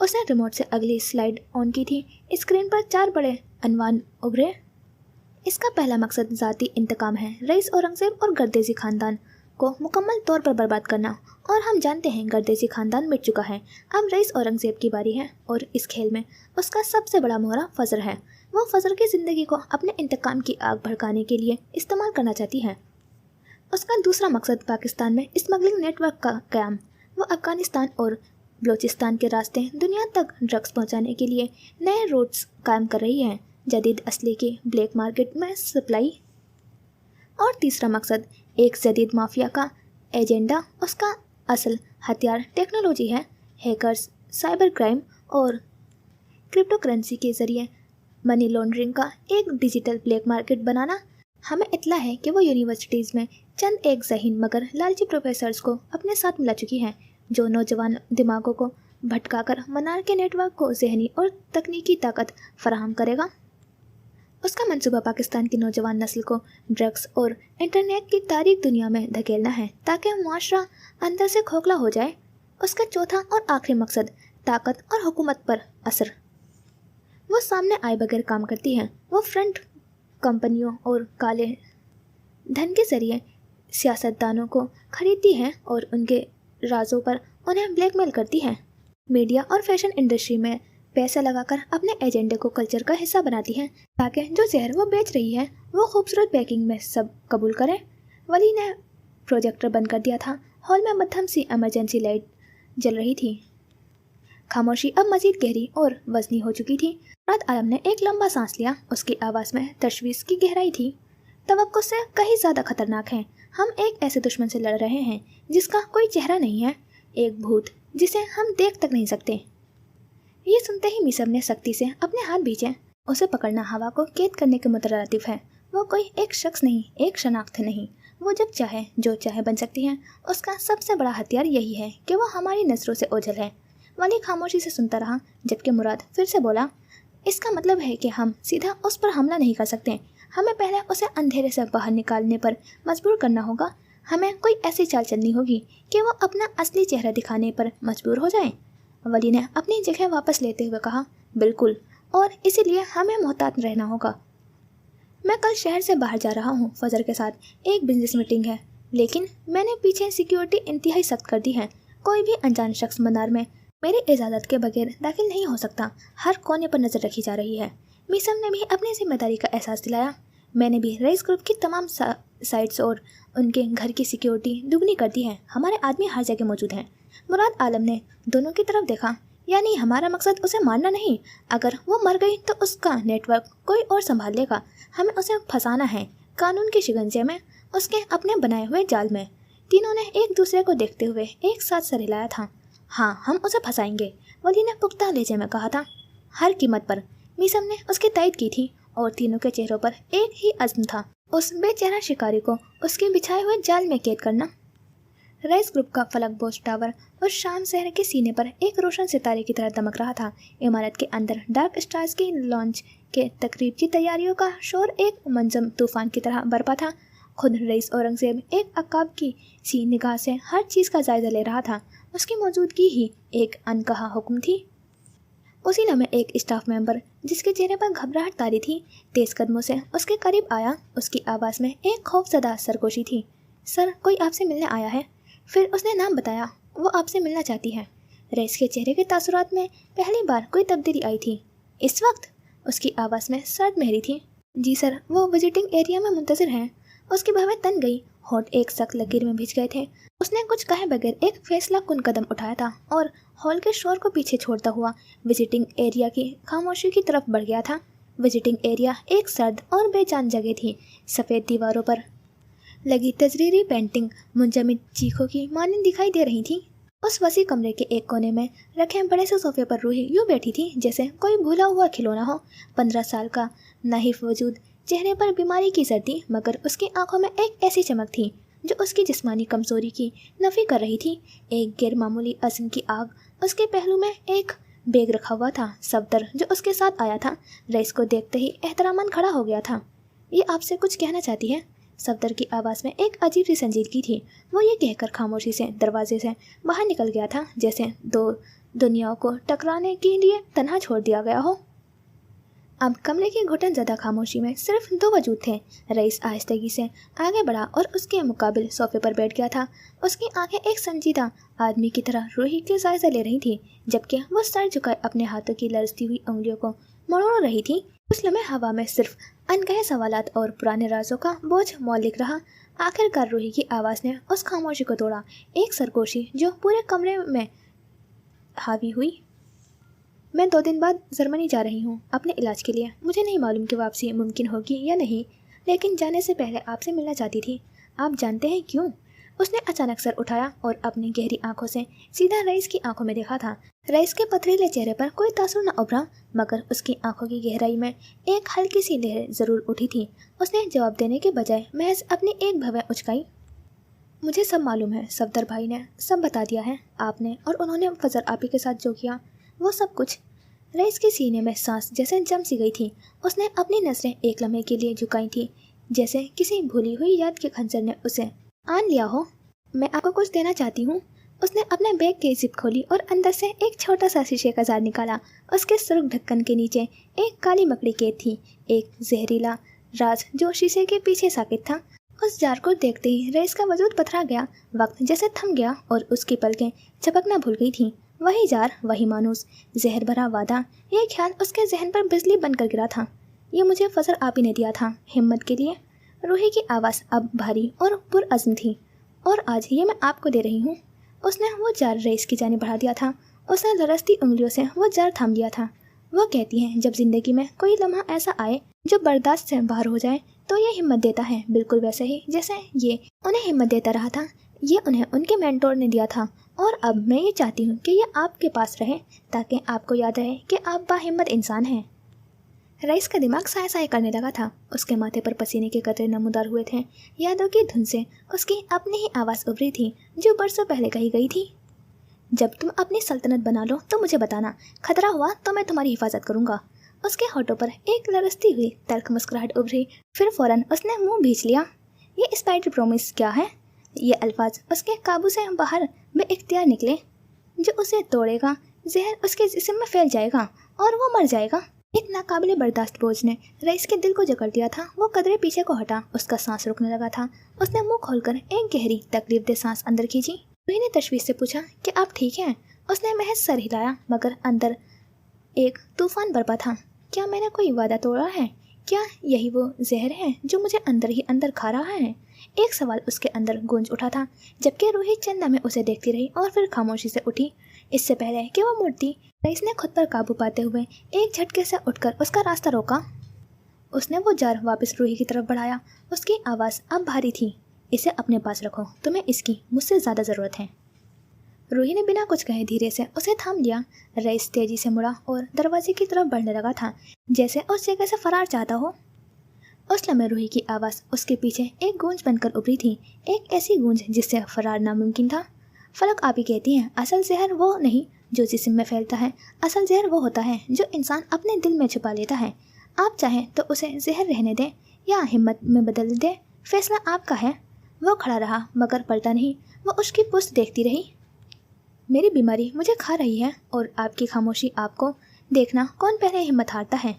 उसने रिमोट से अगली स्लाइड ऑन की थी। स्क्रीन पर 4 बड़े अनवान उभरे। इसका पहला मकसद ज़ाती इंतकाम है, रईस औरंगज़ेब और गर्देजी ख़ानदान को मुकम्मल तौर पर बर्बाद करना। और हम जानते हैं गर्देजी ख़ानदान मिट चुका है। अब रईस औरंगज़ेब की बारी है और इस खेल में उसका सबसे बड़ा मोहरा फजर है। वो फजर की ज़िंदगी को अपने इंतकाम की आग भड़काने के लिए इस्तेमाल करना चाहती है। उसका दूसरा मकसद पाकिस्तान में स्मगलिंग नेटवर्क का क़याम। वो अफगानिस्तान और बलूचिस्तान के रास्ते दुनिया तक ड्रग्स पहुंचाने के लिए नए रूट्स कायम कर रही है, जदीद असली की ब्लैक मार्केट में सप्लाई। और तीसरा मकसद एक जदीद माफिया का एजेंडा, उसका असल हथियार टेक्नोलॉजी है। हैकर्स, साइबर क्राइम और क्रिप्टो करेंसी के ज़रिए मनी लॉन्ड्रिंग का एक डिजिटल ब्लैक मार्केट बनाना। हमें इत्तला है कि वो यूनिवर्सिटीज़ में चंद एक ज़हीन मगर लालची प्रोफेसर्स को अपने साथ मिला चुकी हैं, जो नौजवान दिमागों को भटकाकर मनार के नेटवर्क को ज़हनी और तकनीकी ताकत फराहम करेगा। उसका मंसूबा पाकिस्तान की नौजवान नस्ल को ड्रग्स और इंटरनेट की तारीक दुनिया में धकेलना है ताकि मुआशरा अंदर से खोखला हो जाए। उसका चौथा और आखिरी मकसद ताकत और हुकूमत पर असर। वो सामने आए बगैर काम करती है। वो फ्रंट कंपनियों और काले धन के जरिए सियासतदानों को खरीदती है और उनके राजों पर उन्हें ब्लैकमेल करती है। मीडिया और फैशन इंडस्ट्री में पैसा लगाकर अपने एजेंडे को कल्चर का हिस्सा बनाती है ताकि जो जहर वो बेच रही है वो खूबसूरत पैकिंग में सब कबूल करें। वली ने प्रोजेक्टर बंद कर दिया था। हॉल में मध्यम सी इमरजेंसी लाइट जल रही थी। खामोशी अब मजीद गहरी और वजनी हो चुकी थी। मुराद आलम ने एक लंबा सांस लिया। उसकी आवाज़ में तशवीश की गहराई थी। तवक्को से कहीं ज़्यादा खतरनाक है। हम एक ऐसे दुश्मन से लड़ रहे हैं जिसका कोई चेहरा नहीं है, एक भूत जिसे हम देख तक नहीं सकते। ये सुनते ही मिसर ने सख्ती से अपने हाथ भींचे। उसे पकड़ना हवा को कैद करने के मुतरादिफ है। वो कोई एक शख्स नहीं, एक शनाख्त नहीं। वो जब चाहे जो चाहे बन सकती है। उसका सबसे बड़ा हथियार यही है कि वो हमारी नज़रों से ओझल है। वली खामोशी से सुनता रहा, जबकि मुराद फिर से बोला, इसका मतलब है कि हम सीधा उस पर हमला नहीं कर सकते। हमें पहले उसे अंधेरे से बाहर निकालने पर मजबूर करना होगा। हमें कोई ऐसी चाल चलनी होगी कि वो अपना असली चेहरा दिखाने पर मजबूर हो जाए। वली ने अपनी जगह वापस लेते हुए कहा, बिल्कुल, और इसीलिए हमें मोहतात रहना होगा। मैं कल शहर से बाहर जा रहा हूँ। फजर के साथ एक बिजनेस मीटिंग है, लेकिन मैंने पीछे सिक्योरिटी इंतहाई सख्त कर दी है। कोई भी अनजान शख्स मनार में मेरी इजाज़त के बगैर दाखिल नहीं हो सकता। हर कोने पर नज़र रखी जा रही है। मीसम ने भी अपनी जिम्मेदारी का एहसास दिलाया। मैंने भी रईस ग्रुप की तमाम साइट्स और उनके घर की सिक्योरिटी दुगनी कर दी है। हमारे आदमी हर जगह मौजूद हैं। मुराद आलम ने दोनों की तरफ देखा। यानी हमारा मकसद उसे मारना नहीं। अगर वो मर गई तो उसका नेटवर्क कोई और संभाल लेगा। हमें उसे फंसाना है, कानून के शिकंजे में, उसके अपने बनाए हुए जाल में। तीनों ने एक दूसरे को देखते हुए एक साथ सर हिलाया था। हाँ, हम उसे फंसाएंगे, वली ने पुख्ता लहजे में कहा था। हर कीमत पर, मीसम ने उसकी तायद की थी और तीनों के चेहरों पर एक ही अज़्म था, उस बेचैना शिकारी को उसके बिछाए हुए जाल में कैद करना। रईस ग्रुप का फलक बोझ टावर और शाम शहर के सीने पर एक रोशन सितारे की तरह दमक रहा था। इमारत के अंदर डार्क स्टार्स की लॉन्च के तकरीब की तैयारियों का शोर एक मंजम तूफान की तरह बरपा था। खुद रईस औरंगजेब एक अकाब की सी निगाह से हर चीज़ का जायजा ले रहा था। उसकी मौजूदगी ही एक अनकहा हुक्म थी। उसी लम्हे एक स्टाफ मेंबर, जिसके चेहरे पर घबराहट तारी थी, तेज कदमों से उसके करीब आया। उसकी आवाज़ में एक खौफजदा सरगोशी थी। सर, कोई आपसे मिलने आया है। फिर उसने नाम बताया। वो आपसे मिलना चाहती है। रईस के चेहरे के तासुरात में पहली बार कोई तब्दीली आई थी। इस वक्त उसकी आवाज़ में सर्द महरी थी। जी सर, वो विजिटिंग एरिया में मुंतज़िर हैं। उसकी भवें तन गई, होठ एक सख्त लकीर में भिज गए थे। उसने कुछ कहे बगैर एक फैसला कुन कदम उठाया था और हॉल के शोर को पीछे छोड़ता हुआ विजिटिंग एरिया की खामोशी की तरफ बढ़ गया था। विजिटिंग एरिया एक सर्द और बेजान जगह थी। सफ़ेद दीवारों पर लगी तजरीरी पेंटिंग मुंजमद चीखों की मानिंद दिखाई दे रही थी। उस वसी कमरे के एक कोने में रखे बड़े से सोफे पर रूही यूँ बैठी थी जैसे कोई भूला हुआ खिलौना हो। 15 साल का नाहिफ वजूद, चेहरे पर बीमारी की सर्दी, मगर उसकी आंखों में एक ऐसी चमक थी जो उसकी जिस्मानी कमजोरी की नफ़ी कर रही थी। एक गैर मामूली अज़्म की आग। उसके पहलू में एक बैग रखा हुआ था। सफदर जो उसके साथ आया था, रईस को देखते ही एहतरामन खड़ा हो गया था। ये आपसे कुछ कहना चाहती है। सफदर की आवाज़ में एक अजीब सी संजीदगी थी। वो ये कहकर खामोशी से दरवाजे से बाहर निकल गया था, जैसे दो दुनियाओं को टकराने के लिए तन्हा छोड़ दिया गया हो। अब कमरे की घुटन ज़दा खामोशी में सिर्फ 2 वजूद थे। रईस आहिस्तगी से आगे बढ़ा और उसके मुकाबिल सोफे पर बैठ गया था। उसकी आंखें एक संजीदा आदमी की तरह रूही के जायजा ले रही थी, जबकि वो सर झुकाए अपने हाथों की लरजती हुई उंगलियों को मरोड़ रही थी। उस लम्हे हवा में सिर्फ अनकहे सवालात और पुराने राजों का बोझ मौलिक रहा। आखिरकार रूही की आवाज़ ने उस खामोशी को तोड़ा, एक सरगोशी जो पूरे कमरे में हावी हुई। मैं 2 दिन बाद जर्मनी जा रही हूँ अपने इलाज के लिए। मुझे नहीं मालूम कि वापसी मुमकिन होगी या नहीं, लेकिन जाने से पहले आपसे मिलना चाहती थी। आप जानते हैं क्यों? उसने अचानक सर उठाया और अपनी गहरी आंखों से सीधा रईस की आंखों में देखा था। रईस के पथरीले चेहरे पर कोई तासुर न उभरा, मगर उसकी आंखों की गहराई में एक हल्की सी लहर जरूर उठी थी। उसने जवाब देने के बजाय महज अपनी एक भवें उचकाई। मुझे सब मालूम है, सफदर भाई ने सब बता दिया है। आपने और उन्होंने फजर आपी के साथ जो किया, वो सब कुछ। रईस के सीने में सांस जैसे जम सी गई थी। उसने अपनी नजरें एक लम्हे के लिए झुकाई थी, जैसे किसी भूली हुई याद के खंजर ने उसे आन लिया हो। मैं आपको कुछ देना चाहती हूँ। उसने अपने बैग की जिप खोली और अंदर से एक छोटा सा शीशे का जार निकाला। उसके सुर्ख ढक्कन के नीचे एक काली मकड़ी कैद थी, एक जहरीला राज जो शीशे के पीछे साकित था। उस जार को देखते ही रईस का वजूद पथरा गया। वक्त जैसे थम गया और उसकी पलकें झपकना भूल गई थीं। वही जार, वही मानूस, जहर भरा वादा, ये ख्याल उसके जहन पर बिजली बनकर गिरा था। ये मुझे फजर आप ही ने दिया था, हिम्मत के लिए। रूही की आवाज़ अब भारी और पुरअज़्म थी। और आज ये मैं आपको दे रही हूँ। उसने वो जार रईस की जाने बढ़ा दिया था। उसने लरसती उंगलियों से वो जार थाम लिया था। वो कहती हैं, जब जिंदगी में कोई लम्हा ऐसा आए जो बर्दाश्त से बाहर हो जाए, तो ये हिम्मत देता है, बिल्कुल वैसे ही जैसे ये उन्हें हिम्मत देता रहा था। ये उन्हें उनके मेंटोर ने दिया था, और अब मैं ये चाहती हूँ कि ये आपके पास रहे, ताकि आपको याद रहे कि आप बाहिम्मत इंसान हैं। रईस का दिमाग साए साए करने लगा था। उसके माथे पर पसीने के कतरे नमूदार हुए थे। यादों की धुन से उसकी अपनी ही आवाज़ उभरी थी, जो बरसों पहले कही गई थी। जब तुम अपनी सल्तनत बना लो तो मुझे बताना, खतरा हुआ तो मैं तुम्हारी हिफाजत करूँगा। उसके होठों पर एक लरसती हुई तल्ख मुस्कुराहट उभरी, फिर फौरन उसने मुंह भींच लिया। ये स्पाइडर प्रॉमिस क्या है? ये अल्फाज उसके काबू से बाहर बेइख्तियार निकले। जो उसे तोड़ेगा, जहर उसके जिस्म में फैल जाएगा और वो मर जाएगा। एक नाकाबिले बर्दाश्त बोझ ने रईस के दिल को जकड़ दिया था। वो कदरे पीछे को हटा, उसका सांस रुकने लगा था। उसने मुंह खोलकर एक गहरी तकलीफदेह सांस अंदर खींची। रूही ने तशवीश से पूछा कि आप ठीक हैं? उसने महज सर हिलाया, मगर अंदर एक तूफान बरपा था। क्या मैंने कोई वादा तोड़ा है? क्या यही वो जहर है जो मुझे अंदर ही अंदर खा रहा है? एक सवाल उसके अंदर गूंज उठा था, जबकि रूही चंदा में उसे देखती रही और फिर खामोशी से उठी। इससे पहले कि वो मुड़ती, रईस ने खुद पर काबू पाते हुए एक झटके से उठकर उसका रास्ता रोका। उसने वो जार वापस रूही की तरफ बढ़ाया। उसकी आवाज़ अब भारी थी। इसे अपने पास रखो, तुम्हें इसकी मुझसे ज़्यादा ज़रूरत है। रूही ने बिना कुछ कहे धीरे से उसे थाम लिया। रईस तेजी से मुड़ा और दरवाजे की तरफ बढ़ने लगा था, जैसे उस जगह से फरार चाहता हो। उस लम्हे रूही की आवाज़ उसके पीछे एक गूंज बनकर उभरी थी, एक ऐसी गूंज जिससे फरार नामुमकिन था। फलक आप ही कहती हैं, असल जहर वो नहीं जो जिस्म में फैलता है, असल जहर वो होता है जो इंसान अपने दिल में छुपा लेता है। आप चाहें तो उसे जहर रहने दें या हिम्मत में बदल दें, फैसला आपका है। वो खड़ा रहा, मगर पलटा नहीं। वो उसकी पुश्त देखती रही। मेरी बीमारी मुझे खा रही है और आपकी खामोशी आपको देखना कौन पहले हिम्मत हारता है।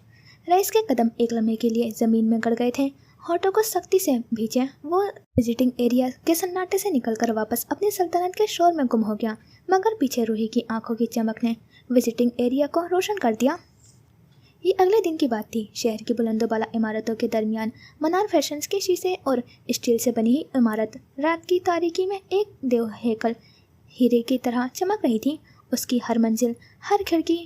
रईस के कदम एक लम्हे के लिए ज़मीन में गड़ गए थे। होठों को सख्ती से भींचे वो विजिटिंग एरिया के सन्नाटे से निकलकर वापस अपनी सल्तनत के शोर में गुम हो गया, मगर पीछे रूही की आंखों की चमक ने विजिटिंग एरिया को रोशन कर दिया। ये अगले दिन की बात थी। शहर की बुलंदोबाला इमारतों के दरमियान मनार फैशंस के शीशे और स्टील से बनी ही इमारत रात की तारीकी में एक देव हैकल हीरे की तरह चमक रही थी। उसकी हर मंजिल, हर खिड़की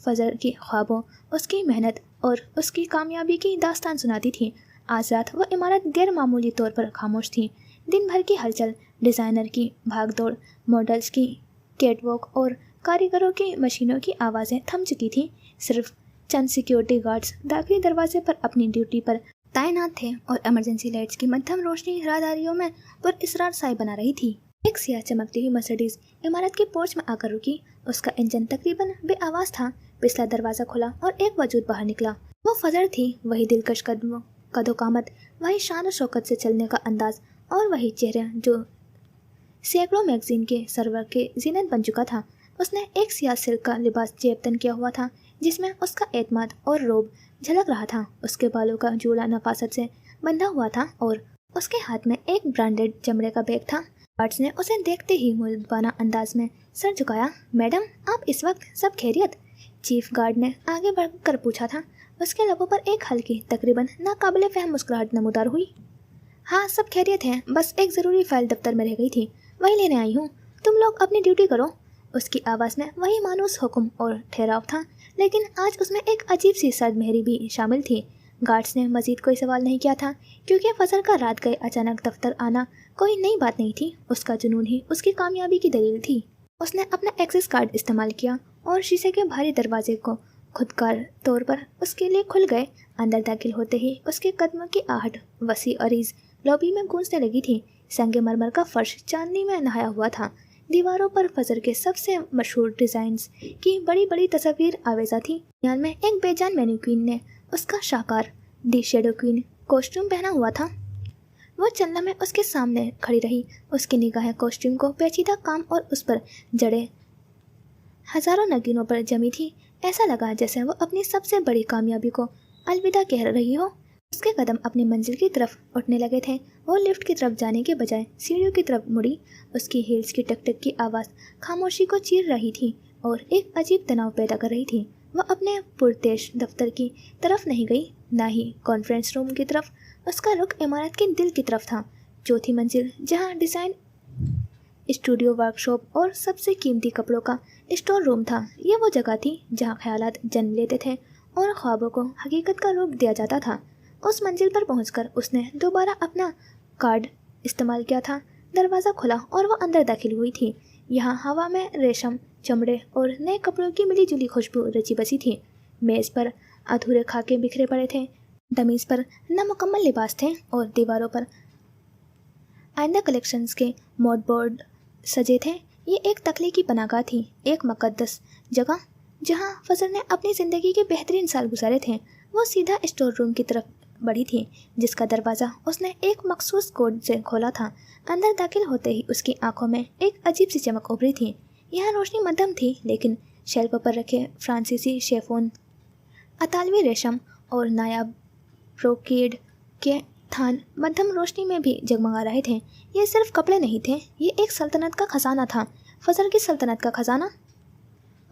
फजर की ख्वाबों, उसकी मेहनत और उसकी कामयाबी की दास्तान सुनाती थी। आज रात वह इमारत गैर मामूली तौर पर खामोश थी। दिन भर की हलचल, डिज़ाइनर की भागदौड़, मॉडल्स की कैटवॉक और कारीगरों की मशीनों की आवाज़ें थम चुकी थीं। सिर्फ चंद सिक्योरिटी गार्ड्स दाखिली दरवाजे पर अपनी ड्यूटी पर तैनात थे और इमरजेंसी लाइट्स की मध्यम रोशनी राहदारियों में पुरअसरार साए बना रही थी। एक सियाह चमकती हुई मर्सिडीज इमारत के पोर्च में आकर रुकी। उसका इंजन तकरीबन बेआवाज़ था। पिछला दरवाज़ा खुला और एक वजूद बाहर निकला। वो फजर थी, वही दिलकश कदोकामत, वही शान और शौकत से चलने का अंदाज और वही चेहरा जो सैकड़ों मैगजीन के सर्वर के जीनत बन चुका था। उसने एक सियाह सिल्क का लिबास जेबतन किया हुआ था, जिसमें उसका एतमाद और रोब झलक रहा था। उसके बालों का जूड़ा नफासत से बंधा हुआ था और उसके हाथ में एक ब्रांडेड चमड़े का बैग था। गार्ड्स ने उसे देखते ही मुद्दबाना अंदाज में सर झुकाया। मैडम, आप इस वक्त सब खैरियत? चीफ गार्ड ने आगे बढ़कर पूछा था। उसके लबों पर एक हल्की तकरीबन नाकाबिले फहम मुस्कुराहट नमूदार हुई। हाँ, सब खैरियत है, बस एक ज़रूरी फाइल दफ्तर में रह गई थी, वही लेने आई हूँ। तुम लोग अपनी ड्यूटी करो। उसकी आवाज़ में वही मानूस हुक्म और ठहराव था, लेकिन आज उसमें एक अजीब सी सर्दमेहरी भी शामिल थी। गार्ड्स ने मजीद कोई सवाल नहीं किया था, क्योंकि फजर का रात गए अचानक दफ्तर आना कोई नई बात नहीं थी। उसका जुनून ही उसकी कामयाबी की दलील थी। उसने अपना एक्सेस कार्ड इस्तेमाल किया और शीशे के भारी दरवाजे को खुदकार तौर पर उसके लिए खुल गए। अंदर दाखिल होते ही उसके कदमों की आहट वसी अरीज लॉबी में गूंजने लगी थी। संगमरमर का फर्श चांदनी में नहाया हुआ था। दीवारों पर फजर के सबसे मशहूर डिज़ाइंस की बड़ी बड़ी तस्वीर आवेजा थी। दरमियान में एक बेजान मैनीक्वीन ने उसका शाहकार दी शैडो क्वीन कॉस्ट्यूम पहना हुआ था। वो चंदा में उसके सामने खड़ी रही। उसकी निगाहें कॉस्ट्यूम को पेचीदा काम और उस पर जड़े हजारों नगीनों पर जमी थी। ऐसा लगा जैसे वो अपनी सबसे बड़ी कामयाबी को अलविदा कह रही हो। उसके कदम अपनी मंजिल की तरफ उठने लगे थे। वो लिफ्ट की तरफ जाने के बजाय सीढ़ियों की तरफ मुड़ी। उसकी हील्स की टक टक की आवाज़ खामोशी को चीर रही थी और एक अजीब तनाव पैदा कर रही थी। वह अपने पुरतेश दफ्तर की तरफ नहीं गई, ना ही कॉन्फ्रेंस रूम की तरफ। उसका रुख इमारत के दिल की तरफ था। चौथी मंजिल, जहाँ डिज़ाइन स्टूडियो, वर्कशॉप और सबसे कीमती कपड़ों का स्टोर रूम था। ये वो जगह थी जहाँ ख्यालात जन्म लेते थे और ख्वाबों को हकीकत का रूप दिया जाता था। उस मंजिल पर पहुंचकर उसने दोबारा अपना कार्ड इस्तेमाल किया था। दरवाज़ा खुला और वह अंदर दाखिल हुई थी। यहाँ हवा में रेशम, चमड़े और नए कपड़ों की मिली जुली खुशबू रची बसी थी। मेज़ पर अधूरे खाके बिखरे पड़े थे। डमीज़ पर नामुकम्मल लिबास थे और दीवारों पर आइंदा कलेक्शंस के मोड बोर्ड सजे थे। ये एक तख्लीकी पनाहगाह थी, एक मुक़द्दस जगह जहाँ फजर ने अपनी ज़िंदगी के बेहतरीन साल गुजारे थे। वो सीधा स्टोर रूम की तरफ बढ़ी थी, जिसका दरवाज़ा उसने एक मखसूस कोड से खोला था। अंदर दाखिल होते ही उसकी आंखों में एक अजीब सी चमक उभरी थी। यहाँ रोशनी मध्यम थी, लेकिन शेल्फ पर रखे फ्रांसीसी शेफोन, अतालवी रेशम और नायाब ब्रोकेड के थान मध्यम रोशनी में भी जगमगा रहे थे। ये सिर्फ कपड़े नहीं थे, ये एक सल्तनत का खजाना था, फजर की सल्तनत का खजाना।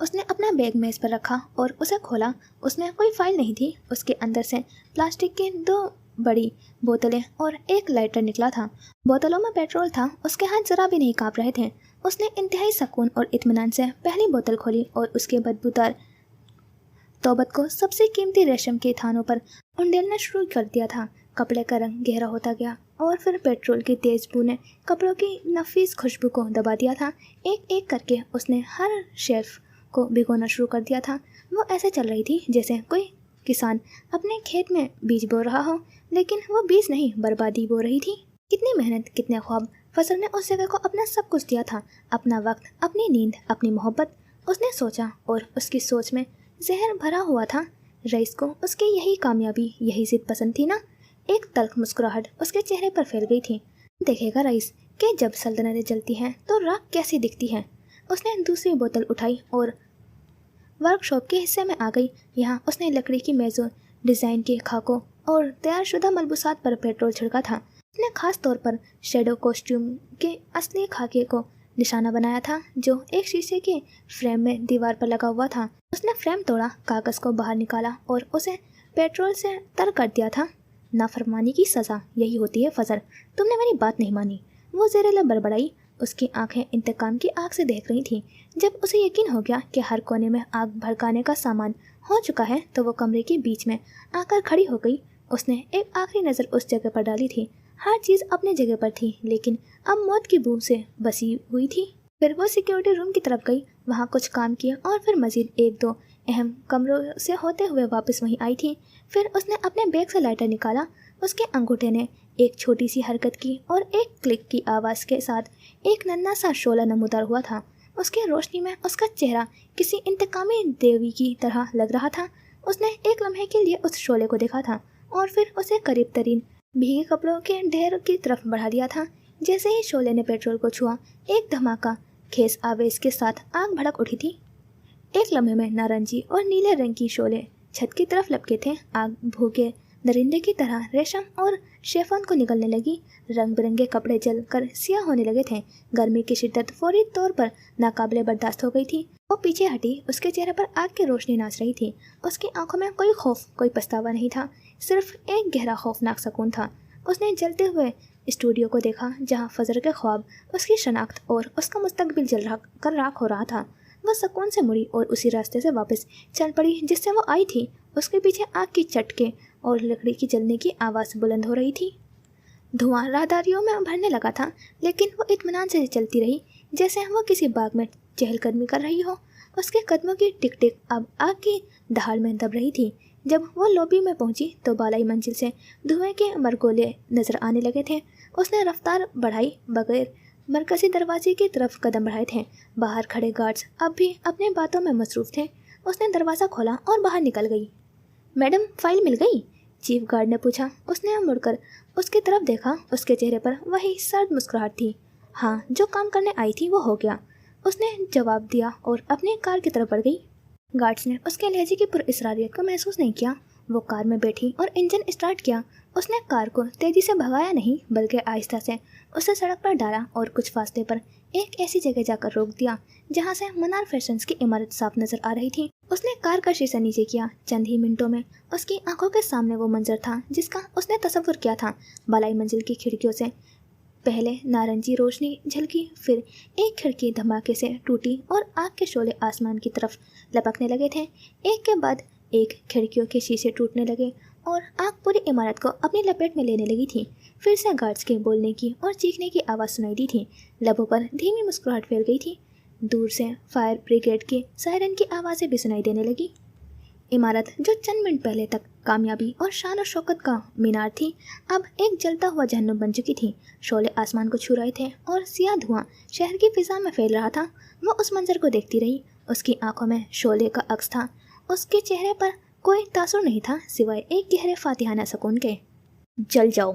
उसने अपना बैग मेज़ पर रखा और उसे खोला। उसमें कोई फाइल नहीं थी। उसके अंदर से प्लास्टिक की 2 बड़ी बोतलें और एक लाइटर निकला था। बोतलों में पेट्रोल था। उसके हाथ जरा भी नहीं काँप रहे थे। उसने इंतहाई सुकून और इत्मीनान से पहली बोतल खोली और उसके बदबूदार तौबत को सबसे कीमती रेशम के थानों पर उंडेलना शुरू कर दिया था। कपड़े का रंग गहरा होता गया और फिर पेट्रोल की तेज़ बू ने कपड़ों की नफीस खुशबू को दबा दिया था। एक एक करके उसने हर शेल्फ को भिगोना शुरू कर दिया था। वो ऐसे चल रही थी जैसे कोई किसान अपने खेत में बीज बो रहा हो, लेकिन वो बीज नहीं, बर्बादी बो रही थी। कितनी मेहनत, कितने ख्वाब। फजल ने उस जगह को अपना सब कुछ दिया था, अपना वक्त, अपनी नींद, अपनी मोहब्बत। उसने सोचा और उसकी सोच में जहर भरा हुआ था। रईस को उसकी यही कामयाबी, यही जिद पसंद थी ना। एक तल्ख मुस्कुराहट उसके चेहरे पर फैल गई थी। देखेगा रईस कि जब सल्तनतें जलती हैं तो राख कैसी दिखती है। उसने दूसरी बोतल उठाई और वर्कशॉप के हिस्से में आ गई। यहाँ उसने लकड़ी की मेज़ों, डिज़ाइन के खाकों और तैयारशुदा मलबूसात पर पेट्रोल छिड़का था। उसने खास तौर पर शैडो कॉस्ट्यूम के असली खाके को निशाना बनाया था, जो एक शीशे के फ्रेम में दीवार पर लगा हुआ था। उसने फ्रेम तोड़ा, कागज़ को बाहर निकाला और उसे पेट्रोल से तर कर दिया था। नाफरमानी की सज़ा यही होती है फजर, तुमने मेरी बात नहीं मानी। वो ज़ेरे बड़बड़ाई। उसकी आंखें इंतकाम की आग से देख रही थीं। जब उसे यकीन हो गया कि हर कोने में आग भड़काने का सामान हो चुका है, तो वो कमरे के बीच में आकर खड़ी हो गई। उसने एक आखिरी नज़र उस जगह पर डाली थी। हर चीज़ अपनी जगह पर थी, लेकिन अब मौत की बू से बसी हुई थी। फिर वो सिक्योरिटी रूम की तरफ गई, वहाँ कुछ काम किया और फिर मज़ीद 1-2 अहम कमरों से होते हुए वापस वहीं आई थी। फिर उसने अपने बैग से लाइटर निकाला। उसके अंगूठे ने एक छोटी सी हरकत की और एक क्लिक की आवाज़ के साथ एक नन्हा सा शोला नमूदार हुआ था। उसके रोशनी में उसका चेहरा किसी इंतकामी देवी की तरह लग रहा था। उसने एक लम्हे के लिए उस शोले को देखा था और फिर उसे करीब तरीन भीगे कपड़ों के ढेर की तरफ बढ़ा दिया था। जैसे ही शोले ने पेट्रोल को छुआ, एक धमाका खेस आवेश के साथ आग भड़क उठी थी। एक लम्हे में नारंगी और नीले रंग की शोले छत की तरफ लपके थे। आग भूखे दरिंदे की तरह रेशम और शेफॉन को निकलने लगी। रंग बिरंगे कपड़े जल कर सियाह होने लगे थे। गर्मी की शिद्दत फौरी तौर पर नाकाबिले बर्दाश्त हो गई थी। वो पीछे हटी, उसके चेहरे पर आग की रोशनी नाच रही थी। उसकी आंखों में कोई खौफ, कोई पछतावा नहीं था, सिर्फ एक गहरा खौफनाक सुकून था। उसने जलते हुए स्टूडियो को देखा, जहाँ फजर के ख्वाब, उसकी शनाख्त और उसका मुस्तकबिल जल कर राख हो रहा था। वह सुकून से मुड़ी और उसी रास्ते से वापस चल पड़ी जिससे वो आई थी। उसके पीछे आग की चटके और लकड़ी की जलने की आवाज़ बुलंद हो रही थी। धुआं राहदारियों में भरने लगा था, लेकिन वो इत्मीनान से चलती रही, जैसे वो किसी बाग में चहलकदमी कर रही हो। उसके कदमों की टिक टिक अब आग की दहाड़ में दब रही थी। जब वो लॉबी में पहुंची तो बालाई मंजिल से धुएं के मरगोले नजर आने लगे थे। उसने रफ्तार बढ़ाई बगैर मरकजी दरवाजे की तरफ कदम बढ़ाए थे। बाहर खड़े गार्ड्स अब भी अपने बातों में मसरूफ थे। उसने दरवाज़ा खोला और बाहर निकल गई। मैडम, फाइल मिल गई? चीफ गार्ड ने पूछा। उसने मुड़कर उसकी तरफ देखा। उसके चेहरे पर वही सर्द मुस्कुराहट थी। हाँ, जो काम करने आई थी वो हो गया, उसने जवाब दिया और अपनी कार की तरफ बढ़ गई। गार्ड्स ने उसके लहजे की पुरअसरारियत को महसूस नहीं किया। वो कार में बैठी और इंजन स्टार्ट किया। उसने कार को तेज़ी से भगाया नहीं, बल्कि आहिस्ता से उसे सड़क पर डाला और कुछ फासले पर एक ऐसी जगह जाकर रोक दिया जहाँ से मनार फैशंस की इमारत साफ नजर आ रही थी। उसने कार का शीशा नीचे किया। चंद ही मिनटों में उसकी आंखों के सामने वो मंजर था जिसका उसने तसव्वुर किया था। बालाई मंजिल की खिड़कियों से पहले नारंगी रोशनी झलकी, फिर एक खिड़की धमाके से टूटी और आग के शोले आसमान की तरफ लपकने लगे थे। एक के बाद एक खिड़कियों के शीशे टूटने लगे और आग पूरी इमारत को अपनी लपेट में लेने लगी थी। फिर से गार्ड्स के बोलने की और चीखने की आवाज़ सुनाई दी थी। लबों पर धीमी मुस्कुराहट फैल गई थी। दूर से फायर ब्रिगेड की सायरन की आवाज़ें भी सुनाई देने लगी। इमारत जो चंद मिनट पहले तक कामयाबी और शान और शौकत का मीनार थी, अब एक जलता हुआ जहन्नुम बन चुकी थी। शोले आसमान को छू रहे थे और सियाह धुआं शहर की फिजा में फैल रहा था। वो उस मंजर को देखती रही। उसकी आंखों में शोले का अक्स था। उसके चेहरे पर कोई तासुर नहीं था, सिवाय एक गहरे फातिहाना सुकून के। जल जाओ,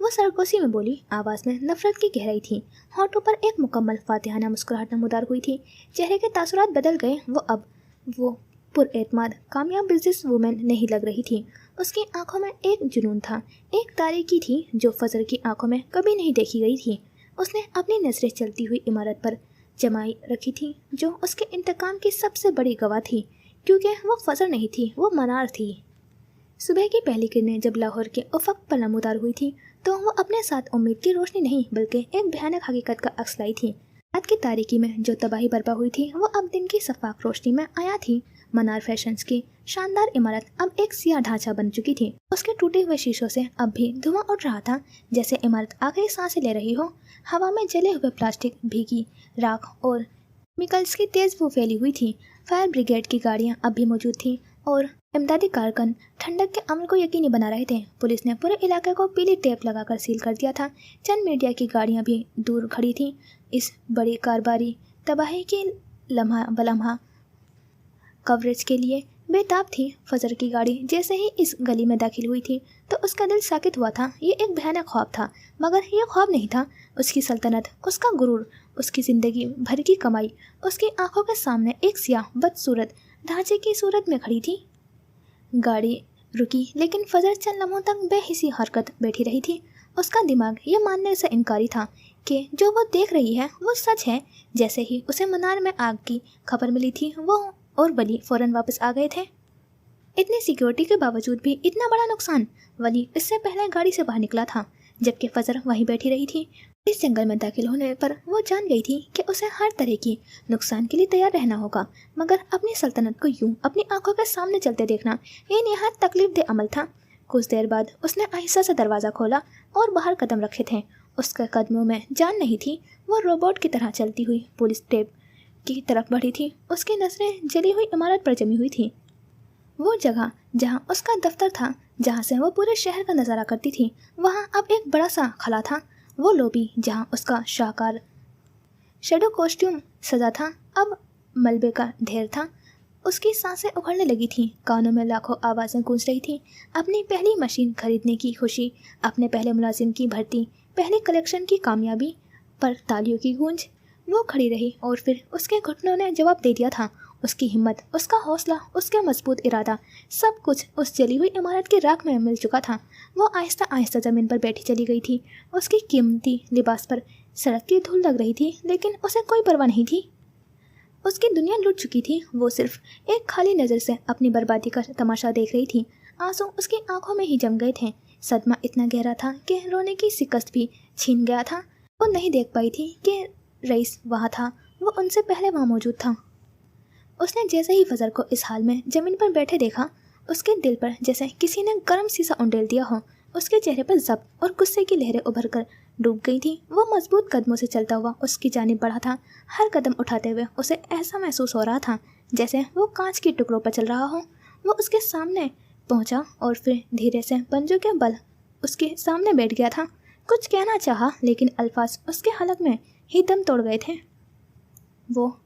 वो सरगोशी में बोली। आवाज़ में नफरत की गहराई थी। होठों पर एक मुकम्मल फातिहाना मुस्कुराहट नमूदार हुई थी। चेहरे के तासुरात बदल गए। वो पुरएतमाद कामयाब बिजनेस वूमेन नहीं लग रही थी। उसकी आंखों में एक जुनून था, एक तारीकी थी जो फजर की आंखों में कभी नहीं देखी गई थी। उसने अपनी नजरें चलती हुई इमारत पर जमाई रखी थी, जो उसके इंतकाम की सबसे बड़ी गवाह थी, क्योंकि वो फजर नहीं थी, वो मनार थी। सुबह की पहली किरणें जब लाहौर के उफक पर नमूदार हुई थी, तो वो अपने साथ उम्मीद की रोशनी नहीं, बल्कि एक भयानक हकीकत का अक्स लाई थी। रात की तारीकी में जो तबाही बर्पा हुई थी, वो अब दिन की सफाक रोशनी में आया थी। मनार फैशंस की शानदार इमारत अब एक सियाह ढांचा बन चुकी थी। उसके टूटे हुए शीशों से अब भी धुआं उठ रहा था, जैसे इमारत आखिरी सांसें ले रही हो। हवा में जले हुए प्लास्टिक, भीगी राख और केमिकल्स की तेज बू फैली हुई थी। फायर ब्रिगेड की गाड़ियां अब भी मौजूद थीं और इमदादी कारकुन ठंडक के अमल को यकीनी बना रहे थे। पुलिस ने पूरे इलाके को पीली टेप लगाकर सील कर दिया था। चंद मीडिया की गाड़ियां भी दूर खड़ी थीं। इस बड़ी कारोबारी तबाही की लम्हा बलम्हा कवरेज के लिए बेताब थी। फजर की गाड़ी जैसे ही इस गली में दाखिल हुई थी, तो उसका दिल साकित हुआ था। ये एक भयानक ख्वाब था, मगर यह ख्वाब नहीं था। उसकी सल्तनत, उसका गुरूर, उसकी ज़िंदगी भर की कमाई उसकी आंखों के सामने एक सियाह बदसूरत ढांचे की सूरत में खड़ी थी। गाड़ी रुकी, लेकिन फजर चंद लम्हों तक बेहिसी हरकत बैठी रही थी। उसका दिमाग ये मानने से इनकारी था कि जो वो देख रही है वो सच है। जैसे ही उसे मनार में आग की खबर मिली थी, वो और वली फौरन वापस आ गए थे। इतनी सिक्योरिटी के बावजूद भी इतना बड़ा नुकसान। वली इससे पहले गाड़ी से बाहर निकला था, जबकि फजर वहीं बैठी रही थी। इस जंगल में दाखिल होने पर वो जान गई थी कि उसे हर तरह की नुकसान के लिए तैयार रहना होगा, मगर अपनी सल्तनत को यूं अपनी आंखों के सामने चलते देखना ये निहायत तकलीफदेह अमल था। कुछ देर बाद उसने आहिस्ता से दरवाज़ा खोला और बाहर कदम रखे थे। उसके कदमों में जान नहीं थी। वो रोबोट की तरह चलती हुई पुलिस टेप की तरफ बढ़ी थी। उसकी नजरें जली हुई इमारत पर जमी हुई थी। वो जगह जहाँ उसका दफ्तर था, जहाँ से वो पूरे शहर का नज़ारा करती थी, वहाँ अब एक बड़ा सा खला था। वो लॉबी जहाँ उसका शाहकार शेडो कॉस्ट्यूम सजा था, अब मलबे का ढेर था। उसकी सांसें उखड़ने लगी थीं, कानों में लाखों आवाज़ें गूंज रही थीं। अपनी पहली मशीन खरीदने की खुशी, अपने पहले मुलाजिम की भर्ती, पहले कलेक्शन की कामयाबी पर तालियों की गूंज। वो खड़ी रही और फिर उसके घुटनों ने जवाब दे दिया था उसकी हिम्मत, उसका हौसला, उसका मजबूत इरादा, सब कुछ उस जली हुई इमारत की राख में मिल चुका था। वो आहिस्ता आहिस्ता ज़मीन पर बैठी चली गई थी। उसकी कीमती लिबास पर सड़क की धूल लग रही थी, लेकिन उसे कोई परवाह नहीं थी। उसकी दुनिया लुट चुकी थी। वो सिर्फ एक खाली नज़र से अपनी बर्बादी का तमाशा देख रही थी। आंसू उसकी आंखों में ही जम गए थे। सदमा इतना गहरा था कि रोने की शिकस्त भी छीन गया था। वो नहीं देख पाई थी कि रईस वहाँ था। वो उनसे पहले वहाँ मौजूद था। उसने जैसे ही फजर को इस हाल में ज़मीन पर बैठे देखा, उसके दिल पर जैसे किसी ने गर्म शीशा उंडेल दिया हो। उसके चेहरे पर ज़ब्त और गुस्से की लहरें उभर कर डूब गई थी। वो मजबूत कदमों से चलता हुआ उसकी जानिब बढ़ा था। हर कदम उठाते हुए उसे ऐसा महसूस हो रहा था जैसे वो कांच के टुकड़ों पर चल रहा हो। वो उसके सामने पहुंचा और फिर धीरे से पंजों के बल उसके सामने बैठ गया था। कुछ कहना चाहा, लेकिन अल्फाज उसके हलक में ही दम तोड़ गए थे। वो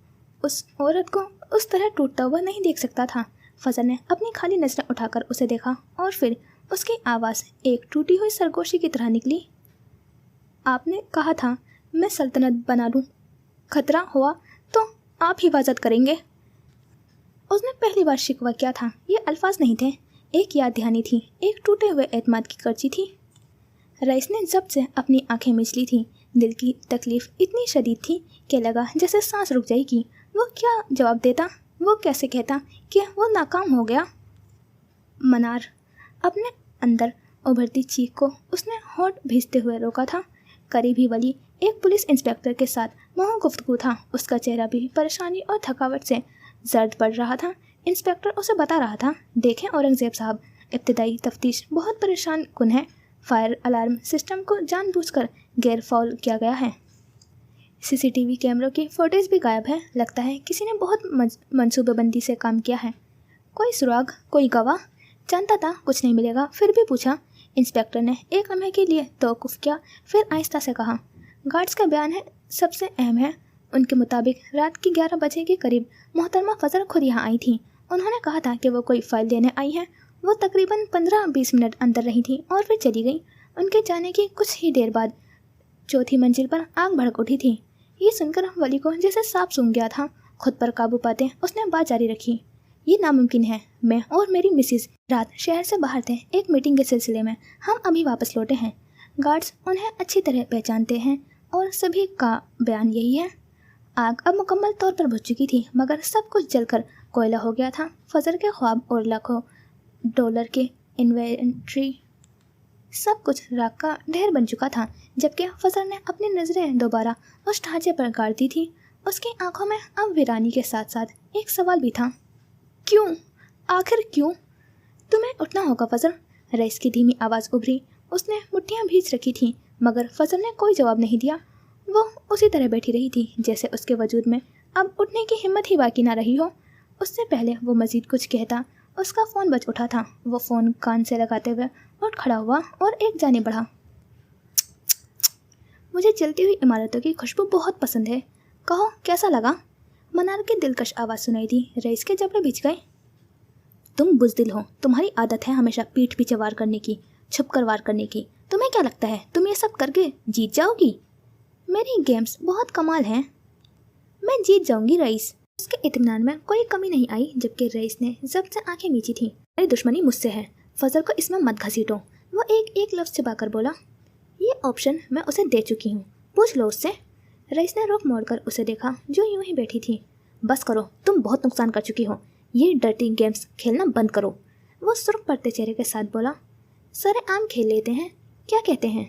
उस औरत को उस तरह टूटता हुआ नहीं देख सकता था। फजर ने अपनी खाली नज़रें उठाकर उसे देखा और फिर उसकी आवाज़ एक टूटी हुई सरगोशी की तरह निकली। आपने कहा था मैं सल्तनत बना लूँ, खतरा हुआ तो आप हिफाजत करेंगे। उसने पहली बार शिकवा किया था। ये अल्फाज नहीं थे, एक याद दहानी थी, एक टूटे हुए एतमाद की कर्ची थी। रईस ने जब से अपनी आंखें मिच ली थी। दिल की तकलीफ इतनी शदीद थी कि लगा जैसे सांस रुक जाएगी। वो क्या जवाब देता, वो कैसे कहता कि वो नाकाम हो गया। मनार, अपने अंदर उभरती चीख को उसने होठ भींचते हुए रोका था। करीब ही वली एक पुलिस इंस्पेक्टर के साथ मोह गुफ्तगू था। उसका चेहरा भी परेशानी और थकावट से जर्द पड़ रहा था। इंस्पेक्टर उसे बता रहा था, देखें औरंगजेब साहब, इब्तदाई तफ्तीश बहुत परेशान कुन है। फायर अलार्म सिस्टम को जानबूझकर गैर फौल किया गया है। सीसीटीवी कैमरों की फुटेज भी गायब है। लगता है किसी ने बहुत मंसूबेबंदी से काम किया है। कोई सुराग, कोई गवाह? जानता था कुछ नहीं मिलेगा, फिर भी पूछा। इंस्पेक्टर ने एक लम्हे के लिए तौक़ुफ़ किया, फिर आहिस्ता से कहा, गार्ड्स का बयान है सबसे अहम है। उनके मुताबिक रात की 11 बजे के करीब मोहतरमा फजर खुद यहाँ आई थी। उन्होंने कहा था कि वो कोई फ़ाइल देने आई हैं। वो तकरीबन 15-20 मिनट अंदर रही थी और फिर चली गई। उनके जाने की कुछ ही देर बाद चौथी मंजिल पर आग भड़क उठी थी। ये सुनकर वली को जैसे सांप सूंघ गया था। खुद पर काबू पाते उसने बात जारी रखी, ये नामुमकिन है। मैं और मेरी मिसिस रात शहर से बाहर थे एक मीटिंग के सिलसिले में। हम अभी वापस लौटे हैं। गार्ड्स उन्हें अच्छी तरह पहचानते हैं और सभी का बयान यही है। आग अब मुकम्मल तौर पर बुझ चुकी थी, मगर सब कुछ जलकर कोयला हो गया था। फजर के ख्वाब और लाखों डॉलर के इन्वेंट्री, सब कुछ राख का ढेर बन चुका था। जबकि फजर ने अपनी नज़रें दोबारा उस ढांचे पर गाड़ दी थी। उसकी आंखों में अब वीरानी के साथ साथ एक सवाल भी था, क्यों? आखिर क्यों? तुम्हें उठना होगा फजर। रईस की धीमी आवाज़ उभरी। उसने मुट्ठियाँ भींच रखी थीं, मगर फजर ने कोई जवाब नहीं दिया। वो उसी तरह बैठी रही थी जैसे उसके वजूद में अब उठने की हिम्मत ही बाकी ना रही हो। उससे पहले वो मज़ीद कुछ कहता, उसका फ़ोन बज उठा था। वो फ़ोन कान से लगाते हुए उठ खड़ा हुआ और एक जानिब बढ़ा। मुझे जलती हुई इमारतों की खुशबू बहुत पसंद है, कहो कैसा लगा? मनार की दिलकश आवाज़ सुनाई दी। रईस के जबड़े भिज गए। तुम बुज़दिल हो, तुम्हारी आदत है हमेशा पीठ पीछे वार करने की, छुप कर वार करने की। तुम्हें क्या लगता है तुम ये सब करके जीत जाओगी? मेरी गेम्स बहुत कमाल हैं, मैं जीत जाऊंगी रईस। उसके इत्मीनान में कोई कमी नहीं आई, जबकि रईस ने जब से आंखें मीची थी। मेरी दुश्मनी मुझसे है, फजर को इसमें मत घसीटो। वो एक एक लफ्ज़ छिपाकर बोला। ये ऑप्शन मैं उसे दे चुकी हूँ, पूछ लो उससे। रईस ने रुख मोड़कर उसे देखा जो यूं ही बैठी थी। बस करो, तुम बहुत नुकसान कर चुकी हो, ये डर्टी गेम्स खेलना बंद करो। वो सुर्ख पड़ते चेहरे के साथ बोला। सरेआम खेल लेते हैं, क्या कहते हैं?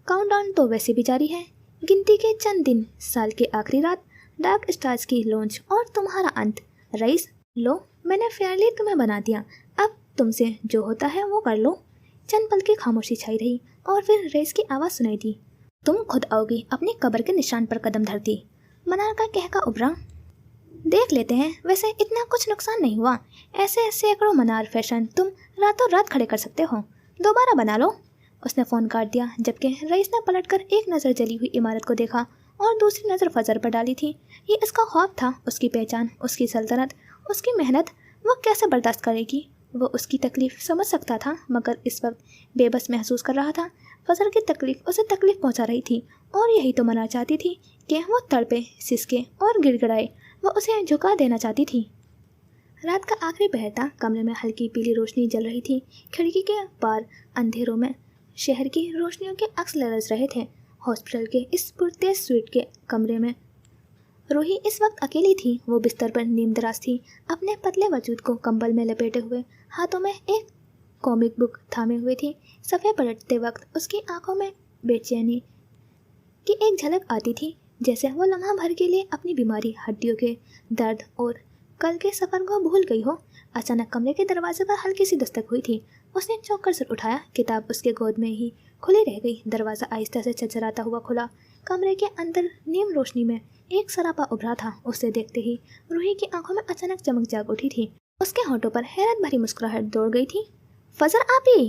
काउंटडाउन तो वैसे भी जारी है, गिनती के चंद दिन, साल की आखिरी रात, डार्क स्टार्स की लॉन्च और तुम्हारा अंत। रईस, लो मैंने फेयरली तुम्हें बना दिया, अब तुमसे जो होता है वो कर लो। चंद पल की खामोशी छाई रही और फिर रईस की आवाज़ सुनाई दी। तुम खुद आओगी अपनी कब्र के निशान पर कदम धरती। मनार का कहका उभरा। देख लेते हैं, वैसे इतना कुछ नुकसान नहीं हुआ। ऐसे सैकड़ों मनार फैशन तुम रातों रात खड़े कर सकते हो, दोबारा बना लो। उसने फ़ोन काट दिया, जबकि रईस ने पलटकर एक नज़र जली हुई इमारत को देखा और दूसरी नज़र फजर पर डाली थी। ये इसका ख्वाब था, उसकी पहचान, उसकी सल्तनत, उसकी मेहनत। वो कैसे बर्दाश्त करेगी? वो उसकी तकलीफ़ समझ सकता था, मगर इस वक्त बेबस महसूस कर रहा था। फजर की तकलीफ़ उसे तकलीफ़ पहुंचा रही थी और यही तो मना चाहती थी कि वो तड़पे, सिसके और गिड़गिड़ाए। वो उसे झुका देना चाहती थी। रात का आखिरी पहर था। कमरे में हल्की पीली रोशनी जल रही थी। खिड़की के पार अंधेरों में शहर की रोशनियों के अक्स लरस रहे थे। हॉस्पिटल के इस पुरतेज स्वीट के कमरे में रूही इस वक्त अकेली थी। वो बिस्तर पर नीमदराज थी, अपने पतले वजूद को कंबल में लपेटे हुए, हाथों में एक कॉमिक बुक थामे हुए थी। सफ़े पलटते वक्त उसकी आंखों में बेचैनी की एक झलक आती थी, जैसे वो लम्हा भर के लिए अपनी बीमारी, हड्डियों के दर्द और कल के सफ़र को भूल गई हो। अचानक कमरे के दरवाजे पर हल्की सी दस्तक हुई थी। उसने चौंक कर सिर उठाया। किताब उसके गोद में ही खुली रह गई। दरवाज़ा आहिस्ता से झरझराता हुआ खुला। कमरे के अंदर नीम रोशनी में एक सरापा उभरा था। उसे देखते ही रूही की आंखों में अचानक चमक जाग उठी थी। उसके होठों पर हैरत भरी मुस्कुराहट दौड़ गई थी। फजर आपी!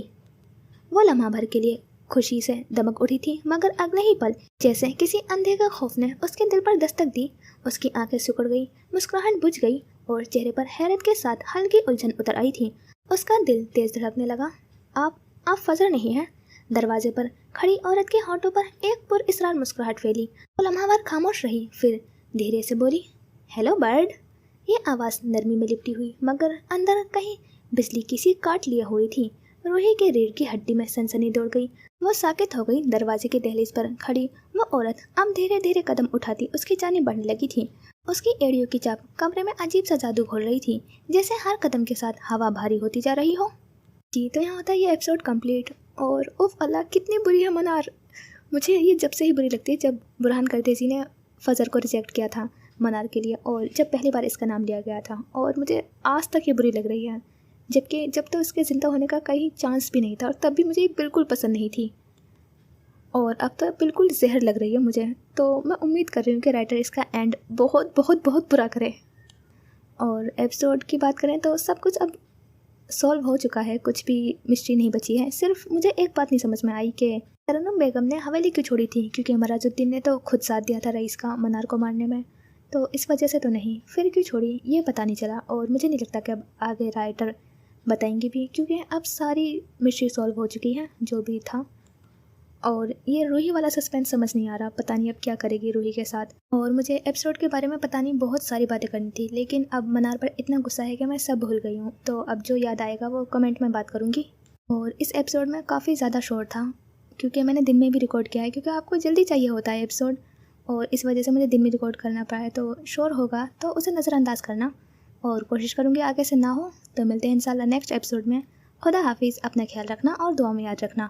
वो लम्हा भर के लिए खुशी से दमक उठी थी, मगर अगले ही पल जैसे किसी अंधे का खौफ ने उसके दिल पर दस्तक दी। उसकी आंखें सिकुड़ गई, मुस्कुराहट बुझ गई और चेहरे पर हैरत के साथ हल्की उलझन उतर आई थी। उसका दिल तेज धड़कने लगा। आप फजर नहीं हैं? दरवाजे पर खड़ी औरत के होठों पर एक पुरइसरार मुस्कुराहट फैली। वो लम्हा भर खामोश रही, फिर धीरे से बोली, हेलो बर्ड। ये आवाज़ नरमी में लिपटी हुई, मगर अंदर कहीं बिजली की सी काट लिए हुई थी। रूही के रीढ़ की हड्डी में सनसनी दौड़ गई। वो साकित हो गई। दरवाजे के दहलीज पर खड़ी वो औरत अब धीरे धीरे कदम उठाती उसकी जानिब बढ़ने लगी थी। उसकी एड़ियों की चाप कमरे में अजीब सा जादू घोल रही थी, जैसे हर कदम के साथ हवा भारी होती जा रही हो। जी, तो यहाँ होता है ये एपिसोड कंप्लीट। और उफ अल्लाह, कितनी बुरी है मनार। मुझे ये जब से ही बुरी लगती है, जब बुरहान करदेसी ने फजर को रिजेक्ट किया था मनार के लिए, और जब पहली बार इसका नाम लिया गया था, और मुझे आज तक ये बुरी लग रही है, जबकि जब तो उसके ज़िंदा होने का कहीं चांस भी नहीं था, और तब भी मुझे बिल्कुल पसंद नहीं थी, और अब तो बिल्कुल जहर लग रही है मुझे। तो मैं उम्मीद कर रही हूँ कि राइटर इसका एंड बहुत बहुत बहुत बुरा करे। और एपिसोड की बात करें तो सब कुछ अब सॉल्व हो चुका है, कुछ भी मिस्ट्री नहीं बची है। सिर्फ मुझे एक बात नहीं समझ में आई कि तरन्नुम बेगम ने हवेली क्यों छोड़ी थी, क्योंकि मराजुद्दीन ने तो खुद साथ दिया था रईस का मनार को मारने में, तो इस वजह से तो नहीं। फिर क्यों छोड़ी ये पता नहीं चला, और मुझे नहीं लगता कि अब आगे राइटर बताएंगे भी, क्योंकि अब सारी मिस्ट्री सॉल्व हो चुकी है जो भी था। और ये रूही वाला सस्पेंस समझ नहीं आ रहा, पता नहीं अब क्या करेगी रूही के साथ। और मुझे एपिसोड के बारे में पता नहीं बहुत सारी बातें करनी थी, लेकिन अब मनार पर इतना गुस्सा है कि मैं सब भूल गई हूँ। तो अब जो याद आएगा वो कमेंट में बात करूँगी। और इस एपिसोड में काफ़ी ज़्यादा शोर था, क्योंकि मैंने दिन में भी रिकॉर्ड किया है, क्योंकि आपको जल्दी चाहिए होता है एपिसोड, और इस वजह से मुझे दिन में रिकॉर्ड करना पड़ा है। तो शोर होगा तो उसे नज़रअंदाज करना, और कोशिश करूँगी आगे से ना हो। तो मिलते हैं इंशाल्लाह नेक्स्ट एपिसोड में। खुदा हाफिज़, अपना ख्याल रखना और दुआ में याद रखना।